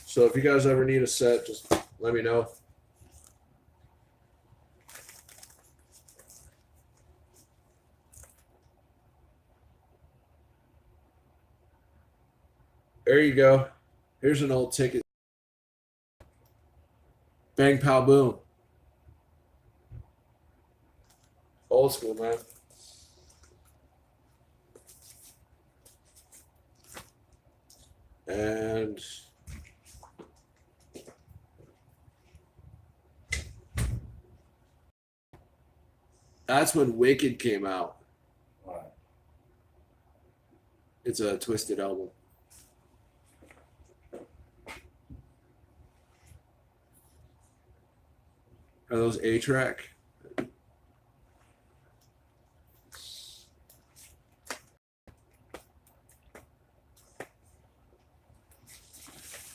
So if you guys ever need a set, just let me know. There you go. Here's an old ticket. Bang, pow, boom. Old school, man. And that's when Wicked came out. What? It's a Twisted album. Are those A-Track?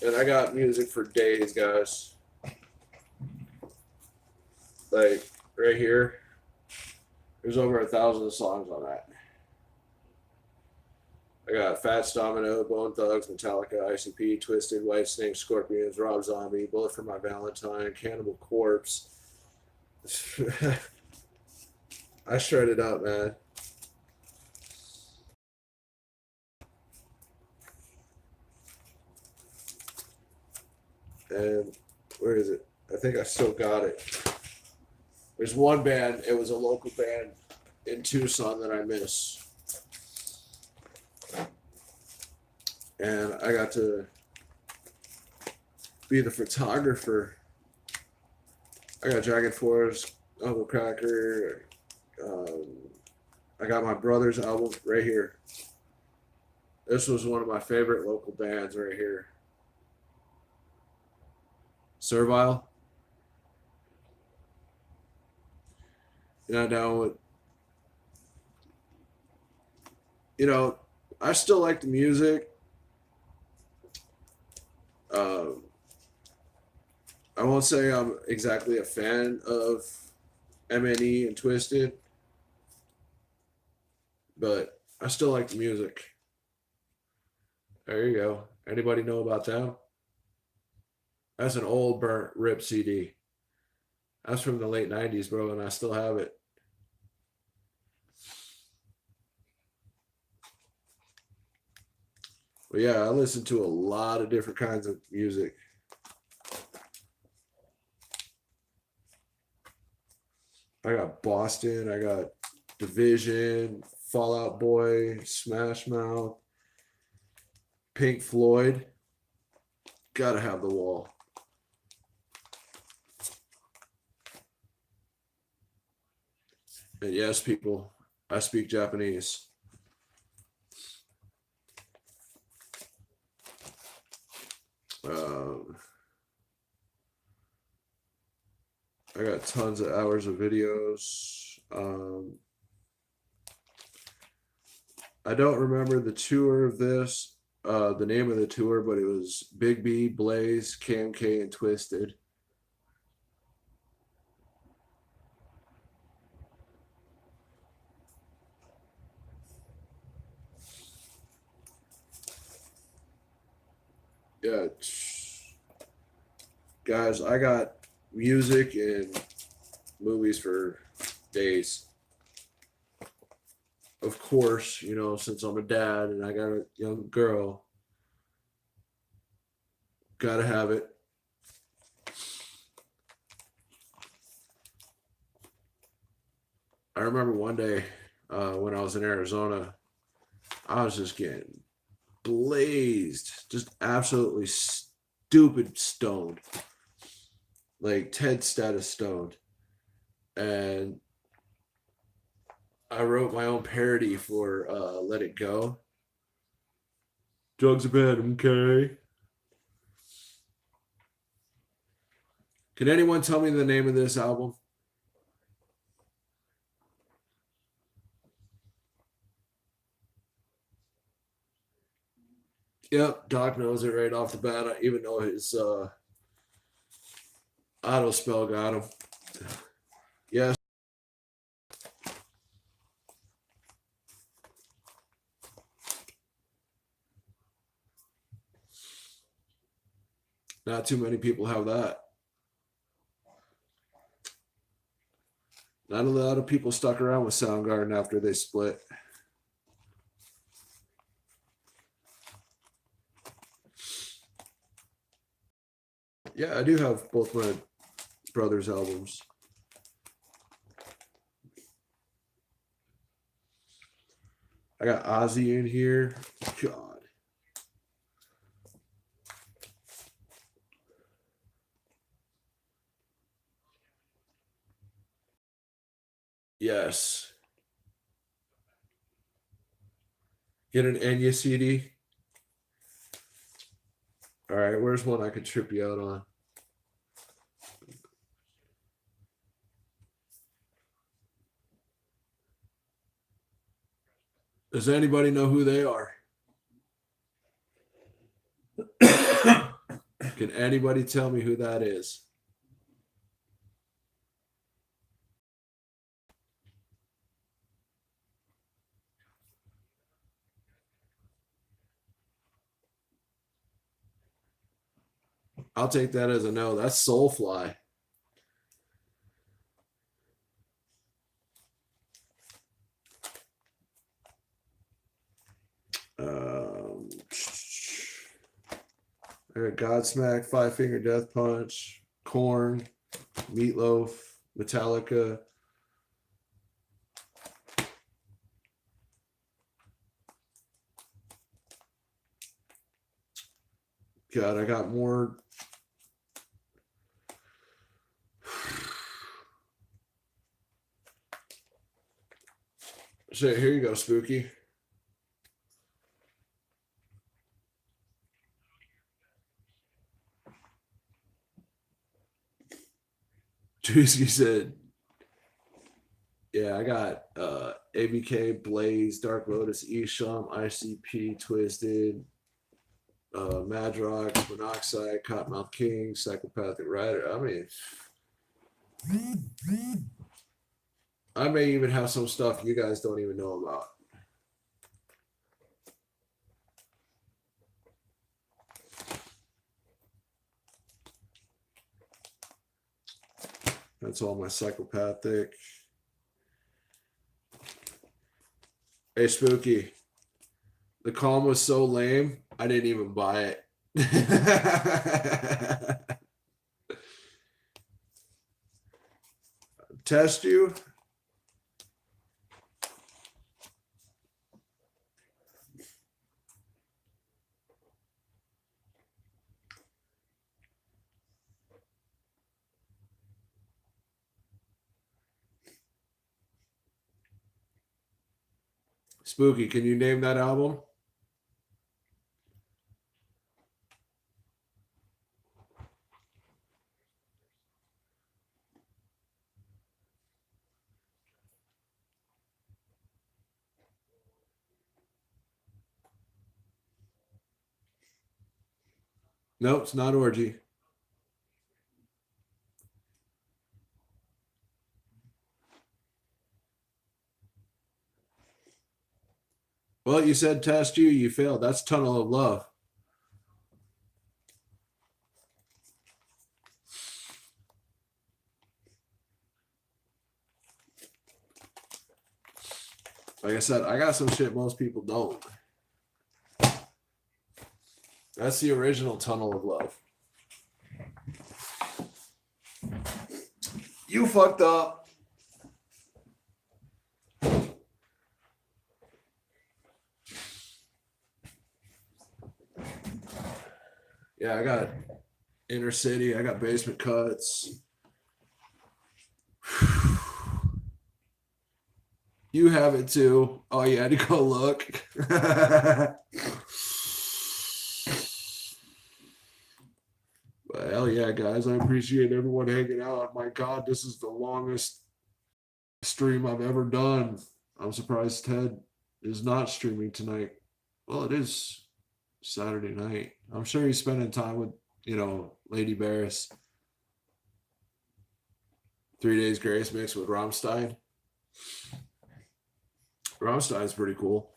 And I got music for days, guys. like right here. There's over 1,000 songs on that. I got Fats Domino, Bone Thugs, Metallica, ICP, Twisted, Whitesnake, Scorpions, Rob Zombie, Bullet for My Valentine, Cannibal Corpse. I shredded up, man. And where is it? I think I still got it. There's one band, it was a local band in Tucson that I miss. And I got to be the photographer. I got Dragon Force, Uncle Cracker. I got my brother's album right here. This was one of my favorite local bands right here. Servile. I still like the music. I won't say I'm exactly a fan of MNE and Twisted, but I still like the music. There you go. Anybody know about that? That's an old burnt rip CD. That's from the late 90s, bro, and I still have it. But yeah, I listen to a lot of different kinds of music. I got Boston, I got Division, Fall Out Boy, Smash Mouth, Pink Floyd. Gotta have The Wall. And yes, people, I speak Japanese. I got tons of hours of videos. I don't remember the tour of this, the name of the tour, but it was Big B, Blaze, Cam K, and Twisted. Yeah, guys, I got music and movies for days. Of course, since I'm a dad and I got a young girl, gotta have it. I remember one day when I was in Arizona, I was just getting blazed, just absolutely stupid stoned, like Ted status stoned. And I wrote my own parody for Let It Go. Drugs are bad, okay? Can anyone tell me the name of this album? Yep, Doc knows it right off the bat. I even know his auto spell got him. Yes. Not too many people have that. Not a lot of people stuck around with Soundgarden after they split. Yeah, I do have both my brother's albums. I got Ozzy in here. God. Yes. Get an Enya CD. All right, where's one I could trip you out on? Does anybody know who they are? Can anybody tell me who that is? I'll take that as a no. That's Soulfly. I got Godsmack, Five Finger Death Punch, Korn, Meatloaf, Metallica. God, I got more. So here you go, Spooky. Drewski said, yeah, I got ABK, Blaze, Dark Lotus, Esham, ICP, Twisted, Madrox, Monoxide, Cottonmouth King, Psychopathic Rider. I mean, I may even have some stuff you guys don't even know about. That's all my psychopathic. Hey, Spooky. The calm was so lame, I didn't even buy it. Test you? Spooky, can you name that album? Nope, it's not Orgy. Well, you said test you, you failed. That's Tunnel of Love. Like I said, I got some shit most people don't. That's the original Tunnel of Love. You fucked up. Yeah, I got Inner City. I got Basement Cuts. You have it too. Oh, you had to go look. But hell yeah, guys. I appreciate everyone hanging out. My God, this is the longest stream I've ever done. I'm surprised Ted is not streaming tonight. Well, it is Saturday night. I'm sure he's spending time with, Lady Barris. 3 Days Grace mixed with Rammstein. Rammstein's pretty cool.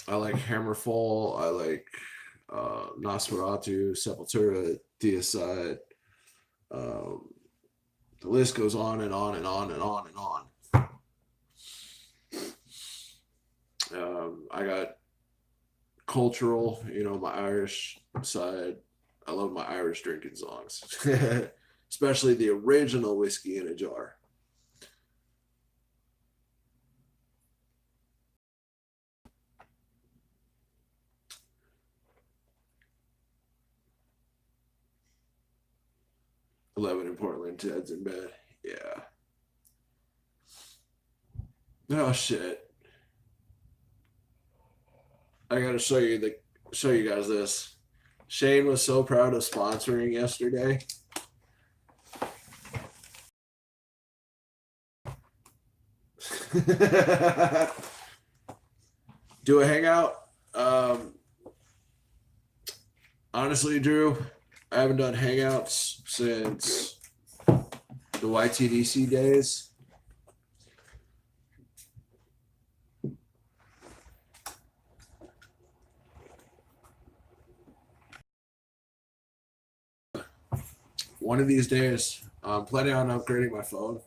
I like Hammerfall. I like Nosferatu, Sepultura, Deicide. The list goes on and on and on and on and on. I got cultural, my Irish side. I love my Irish drinking songs, especially the original Whiskey in a Jar. $11 in Portland, Ted's in bed. Yeah. Oh shit. I gotta show you guys this. Shane was so proud of sponsoring yesterday. Do a hangout. Honestly, Drew, I haven't done hangouts since the YTDC days. one of these days, I'm planning on upgrading my phone,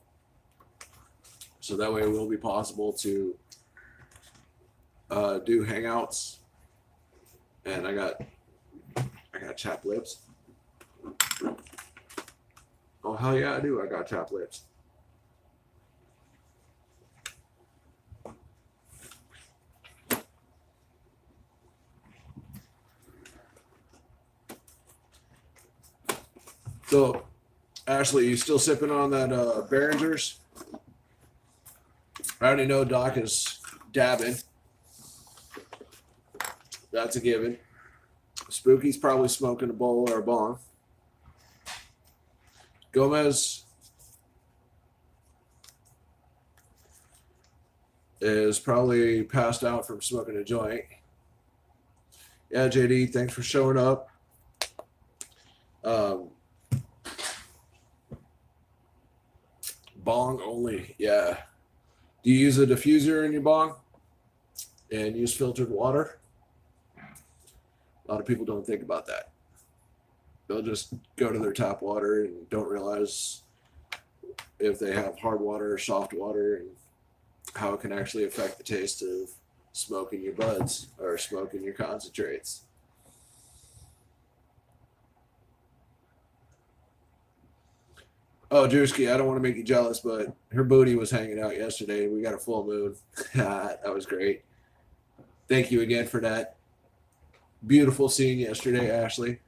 so that way it will be possible to do Hangouts. And I got chapped lips. Oh hell yeah, I do. I got chapped lips. So, Ashley, you still sipping on that Behringer's? I already know Doc is dabbing. That's a given. Spooky's probably smoking a bowl or a bong. Gomez is probably passed out from smoking a joint. Yeah, JD, thanks for showing up. Bong only, yeah. Do you use a diffuser in your bong and use filtered water? A lot of people don't think about that. They'll just go to their tap water and don't realize if they have hard water or soft water and how it can actually affect the taste of smoke in your buds or smoke in your concentrates. Oh, Drewski, I don't want to make you jealous, but her booty was hanging out yesterday. We got a full moon. That was great. Thank you again for that. Beautiful scene yesterday, Ashley.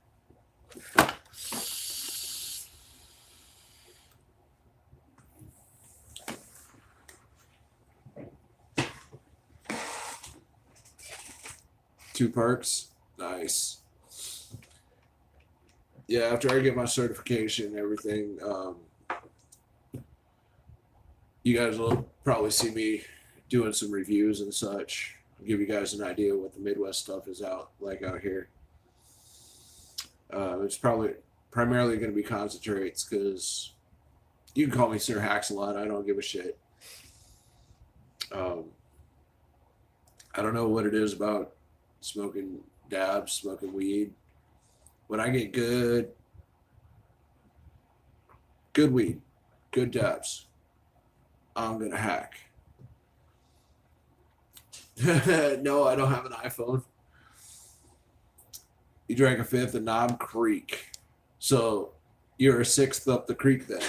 Two perks. Nice. Yeah, after I get my certification and everything, you guys will probably see me doing some reviews and such. I'll give you guys an idea what the Midwest stuff is out here. It's probably primarily going to be concentrates because you can call me Sir Hacks-a-Lot. I don't give a shit. I don't know what it is about smoking dabs, smoking weed. When I get good weed, good dabs, I'm going to hack. No, I don't have an iPhone. You drank a fifth of Knob Creek. So you're a sixth up the creek then.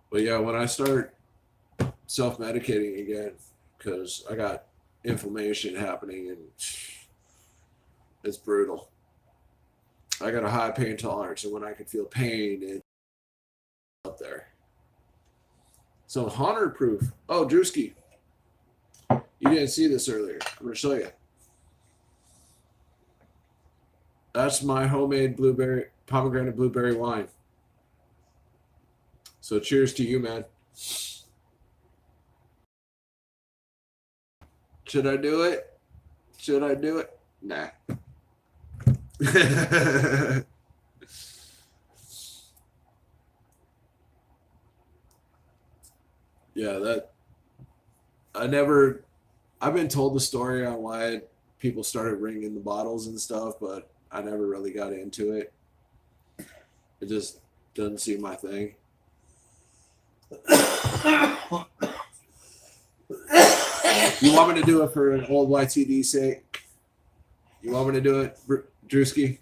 But yeah, when I start self-medicating again, because I got inflammation happening and it's brutal. I got a high pain tolerance, and when I can feel pain, it's up there. So Hunter proof. Oh, Drewski, you didn't see this earlier. I'm going to show you. That's my homemade pomegranate blueberry wine. So cheers to you, man. Should I do it? Should I do it? Nah. Yeah, I've been told the story on why people started ringing the bottles and stuff, but I never really got into it. It just doesn't seem my thing. You want me to do it for an old YTD sake? You want me to do it, Drewski?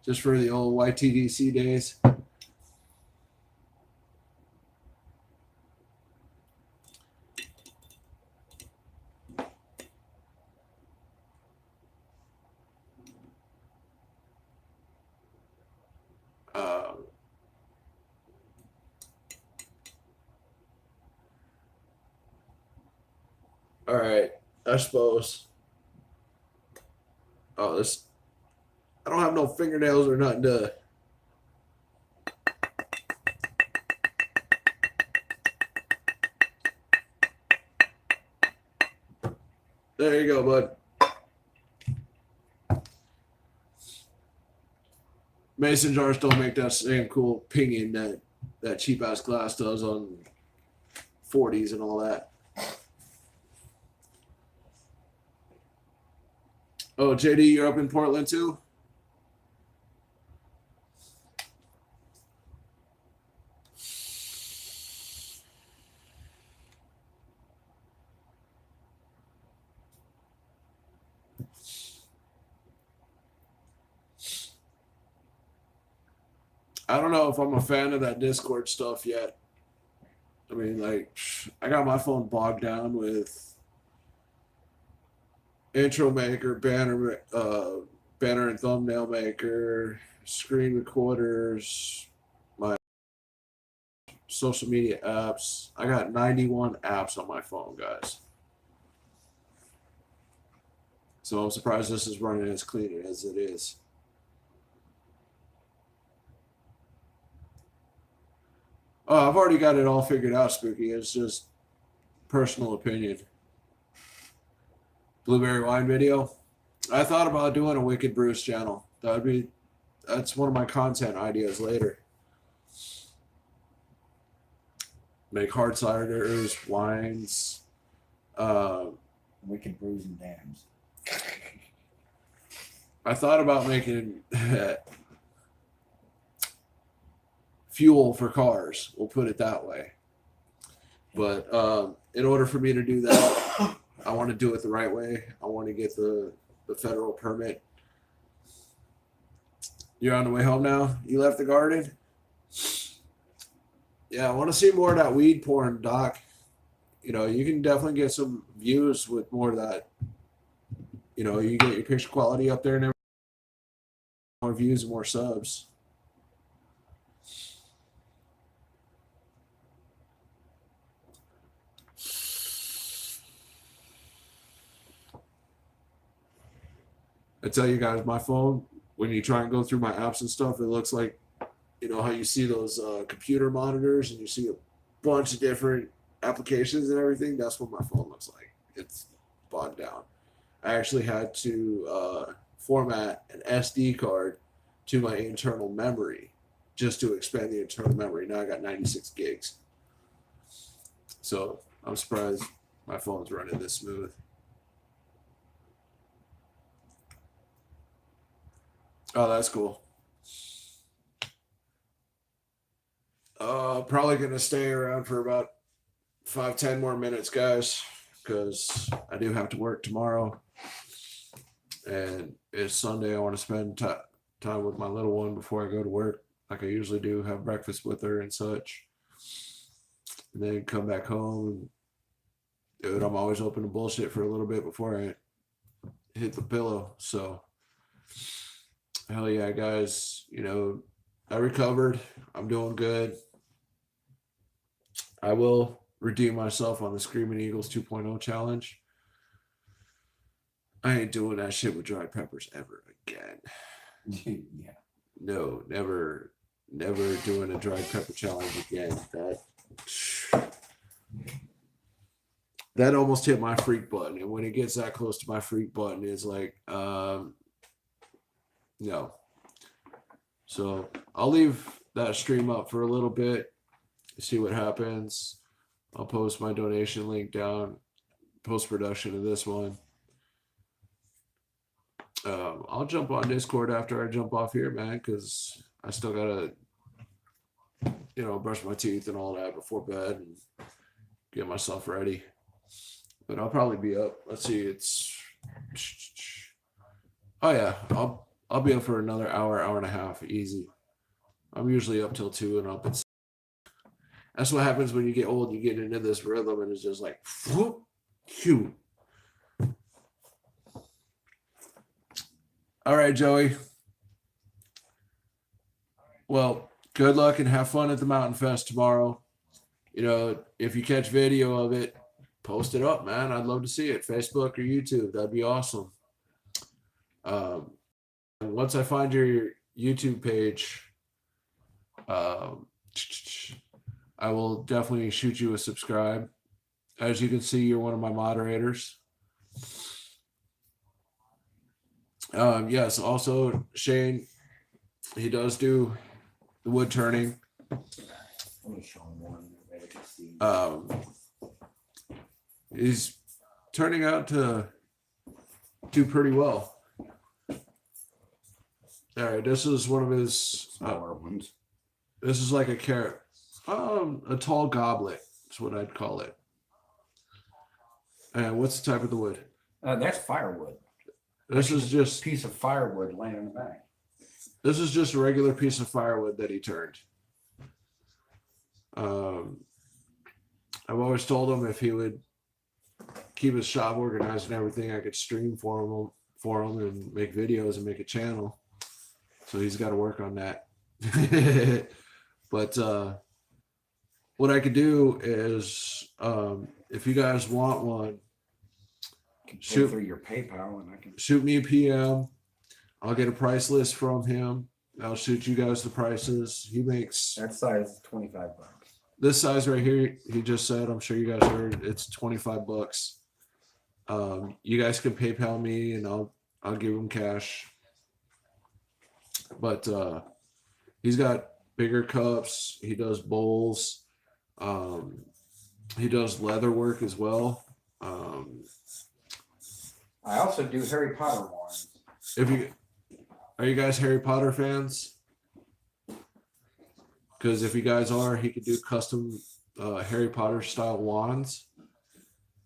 Just for the old YTDC days? All right, I suppose. Oh, this. I don't have no fingernails or nothing to. There you go, bud. Mason jars don't make that same cool pinging that cheap ass glass does on 40s and all that. Oh, JD, you're up in Portland too? I don't know if I'm a fan of that Discord stuff yet. I mean, like, I got my phone bogged down with intro maker, banner and thumbnail maker, screen recorders, my social media apps. I got 91 apps on my phone, guys. So I'm surprised this is running as clean as it is. Oh, I've already got it all figured out, Spooky. It's just personal opinion. Blueberry wine video. I thought about doing a Wicked Bruce channel. That's one of my content ideas later. Make hard ciders, wines. Wicked brews and dams. I thought about making fuel for cars. We'll put it that way. But in order for me to do that, I want to do it the right way. I want to get the federal permit. You're on the way home now? You left the garden? Yeah, I want to see more of that weed porn, Doc. You know, you can definitely get some views with more of that. You know, you get your picture quality up there and everything. More views and more subs. I tell you guys, my phone, when you try and go through my apps and stuff, it looks like, you know, how you see those computer monitors and you see a bunch of different applications and everything. That's what my phone looks like. It's bogged down. I actually had to format an SD card to my internal memory just to expand the internal memory. Now I got 96 gigs. So I'm surprised my phone's running this smooth. Oh, that's cool. Probably gonna stay around for about 5-10 more minutes, guys, because I do have to work tomorrow, and it's Sunday. I want to spend time with my little one before I go to work, like I usually do. Have breakfast with her and such, and then come back home. And, dude, I'm always open to bullshit for a little bit before I hit the pillow. So. Hell yeah, guys. You know, I recovered. I'm doing good. I will redeem myself on the Screaming Eagles 2.0 challenge. I ain't doing that shit with dried peppers ever again. Yeah. No, never doing a dried pepper challenge again. That almost hit my freak button. And when it gets that close to my freak button, it's like, no. So I'll leave that stream up for a little bit, see what happens. I'll post my donation link down, post-production of this one. I'll jump on Discord after I jump off here, man, because I still gotta, you know, brush my teeth and all that before bed and get myself ready. But I'll probably be up. Let's see, it's, oh yeah, I'll be up for another hour and a half, easy. I'm usually up till 2 and up. That's what happens when you get old. You get into this rhythm and it's just like, whoop, phew. All right, Joey. Well, good luck and have fun at the Mountain Fest tomorrow. You know, if you catch video of it, post it up, man. I'd love to see it. Facebook or YouTube. That'd be awesome. Once I find your YouTube page, I will definitely shoot you a subscribe. As you can see, you're one of my moderators. Yes, also Shane, he does do the wood turning. Let me show him one. They can see. He's turning out to do pretty well. All right, this is one of his. Smaller ones. This is like a carrot, a tall goblet. Is what I'd call it. And what's the type of the wood? That's firewood. This is just Piece of firewood laying in the back. This is just a regular piece of firewood that he turned. I've always told him if he would keep his shop organized and everything, I could stream for him and make videos and make a channel. So he's got to work on that. But what I could do is, if you guys want one, Shoot through your PayPal, and I can. shoot me a PM. I'll get a price list from him. I'll shoot you guys the prices. He makes That size is $25. this size right here. He just said, I'm sure you guys heard, it's $25. You guys can PayPal me and I'll give him cash. But he's got bigger cups. He does bowls. He does leather work as well. I also do Harry Potter ones. Are you guys Harry Potter fans? Because if you guys are, he could do custom Harry Potter style wands.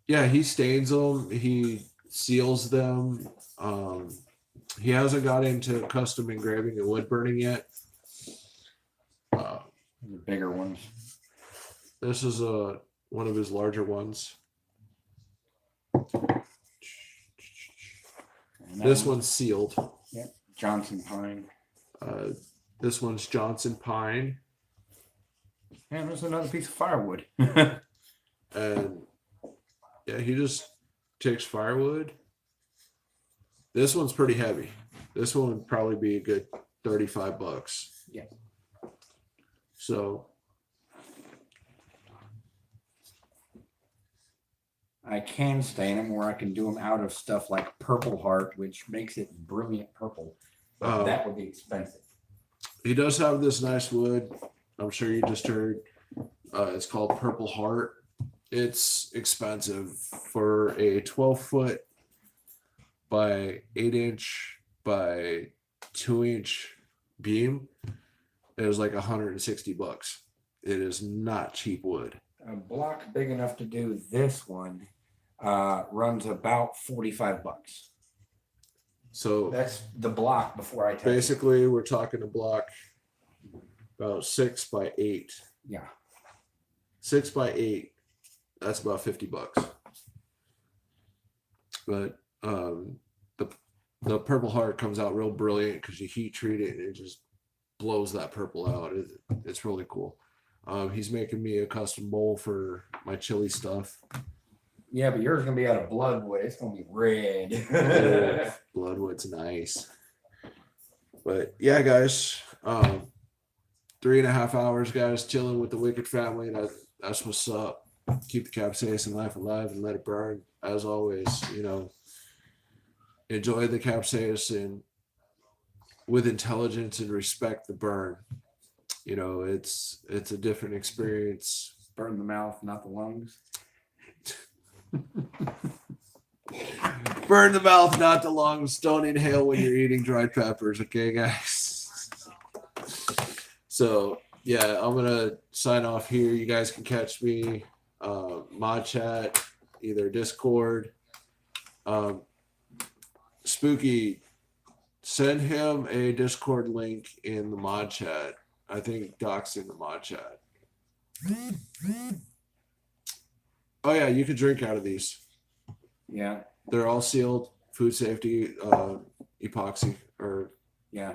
Yeah, he stains them. He seals them. He hasn't got into custom engraving and wood burning yet. The bigger ones. This is one of his larger ones. And This one- one's sealed. Johnson Pine. This one's Johnson Pine. And there's another piece of firewood. And yeah, he just takes firewood. This one's pretty heavy. This one would probably be a good $35. Yeah. So I can stain them, or I can do them out of stuff like Purple Heart, which makes it brilliant purple. But that would be expensive. he does have this nice wood. I'm sure you just heard. It's called Purple Heart. It's expensive for a 12-foot by 8-inch by 2-inch beam. It was like $160. It is not cheap wood. A block big enough to do this one runs about $45. So That's the block before I touch it. basically, we're talking a block about 6 by 8. Yeah. 6 by 8. That's about $50. But the Purple Heart comes out real brilliant because you heat treat it and it just blows that purple out. It's really cool. He's making me a custom bowl for my chili stuff. Yeah, but yours is gonna be out of bloodwood. It's gonna be red. Bloodwood's nice. But yeah, guys, 3.5 hours, guys, chilling with the Wicked family. That's what's up. Keep the capsaicin life alive and let it burn. As always, enjoy the capsaicin with intelligence and respect the burn. It's a different experience. Burn the mouth, not the lungs. Burn the mouth, not the lungs. Don't inhale when you're eating dried peppers, okay, guys? So yeah, I'm gonna sign off here. You guys can catch me mod chat, either Discord. Spooky, send him a Discord link in the mod chat. I think Doc's in the mod chat. Oh yeah, you can drink out of these. Yeah, They're all sealed, food safety, epoxy, or yeah.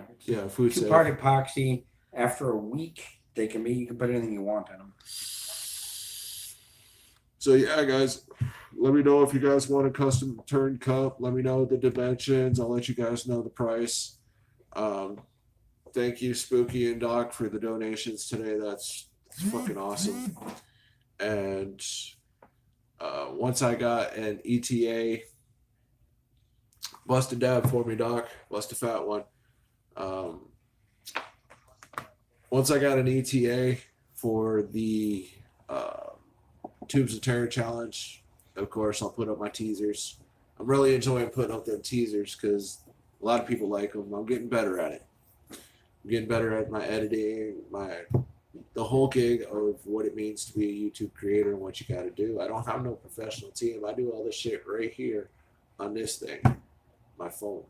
food safe. Two-part epoxy. After a week, you can put anything you want in them. So yeah, guys, let me know if you guys want a custom turned cup. Let me know the dimensions. I'll let you guys know the price. Thank you, Spooky and Doc, for the donations today. That's fucking awesome. And once I got an ETA, bust a dab for me, Doc. Bust a fat one. Once I got an ETA for the Tubes of Terror challenge, of course, I'll put up my teasers. I'm really enjoying putting up them teasers because a lot of people like them. I'm getting better at it. I'm getting better at my editing, the whole gig of what it means to be a YouTube creator and what you got to do. I don't have no professional team. I do all this shit right here on this thing, my phone.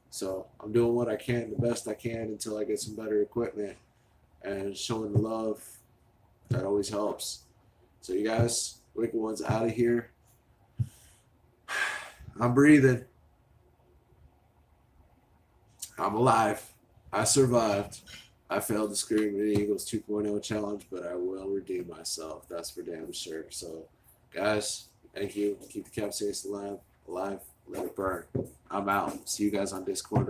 So I'm doing what I can, the best I can, until I get some better equipment, and showing the love. That always helps. So you guys, Wicked One's out of here. I'm breathing. I'm alive. I survived. I failed the Screaming Eagles 2.0 challenge, but I will redeem myself. That's for damn sure. So, guys, thank you. Keep the Cap Space alive. Let it burn. I'm out. See you guys on Discord.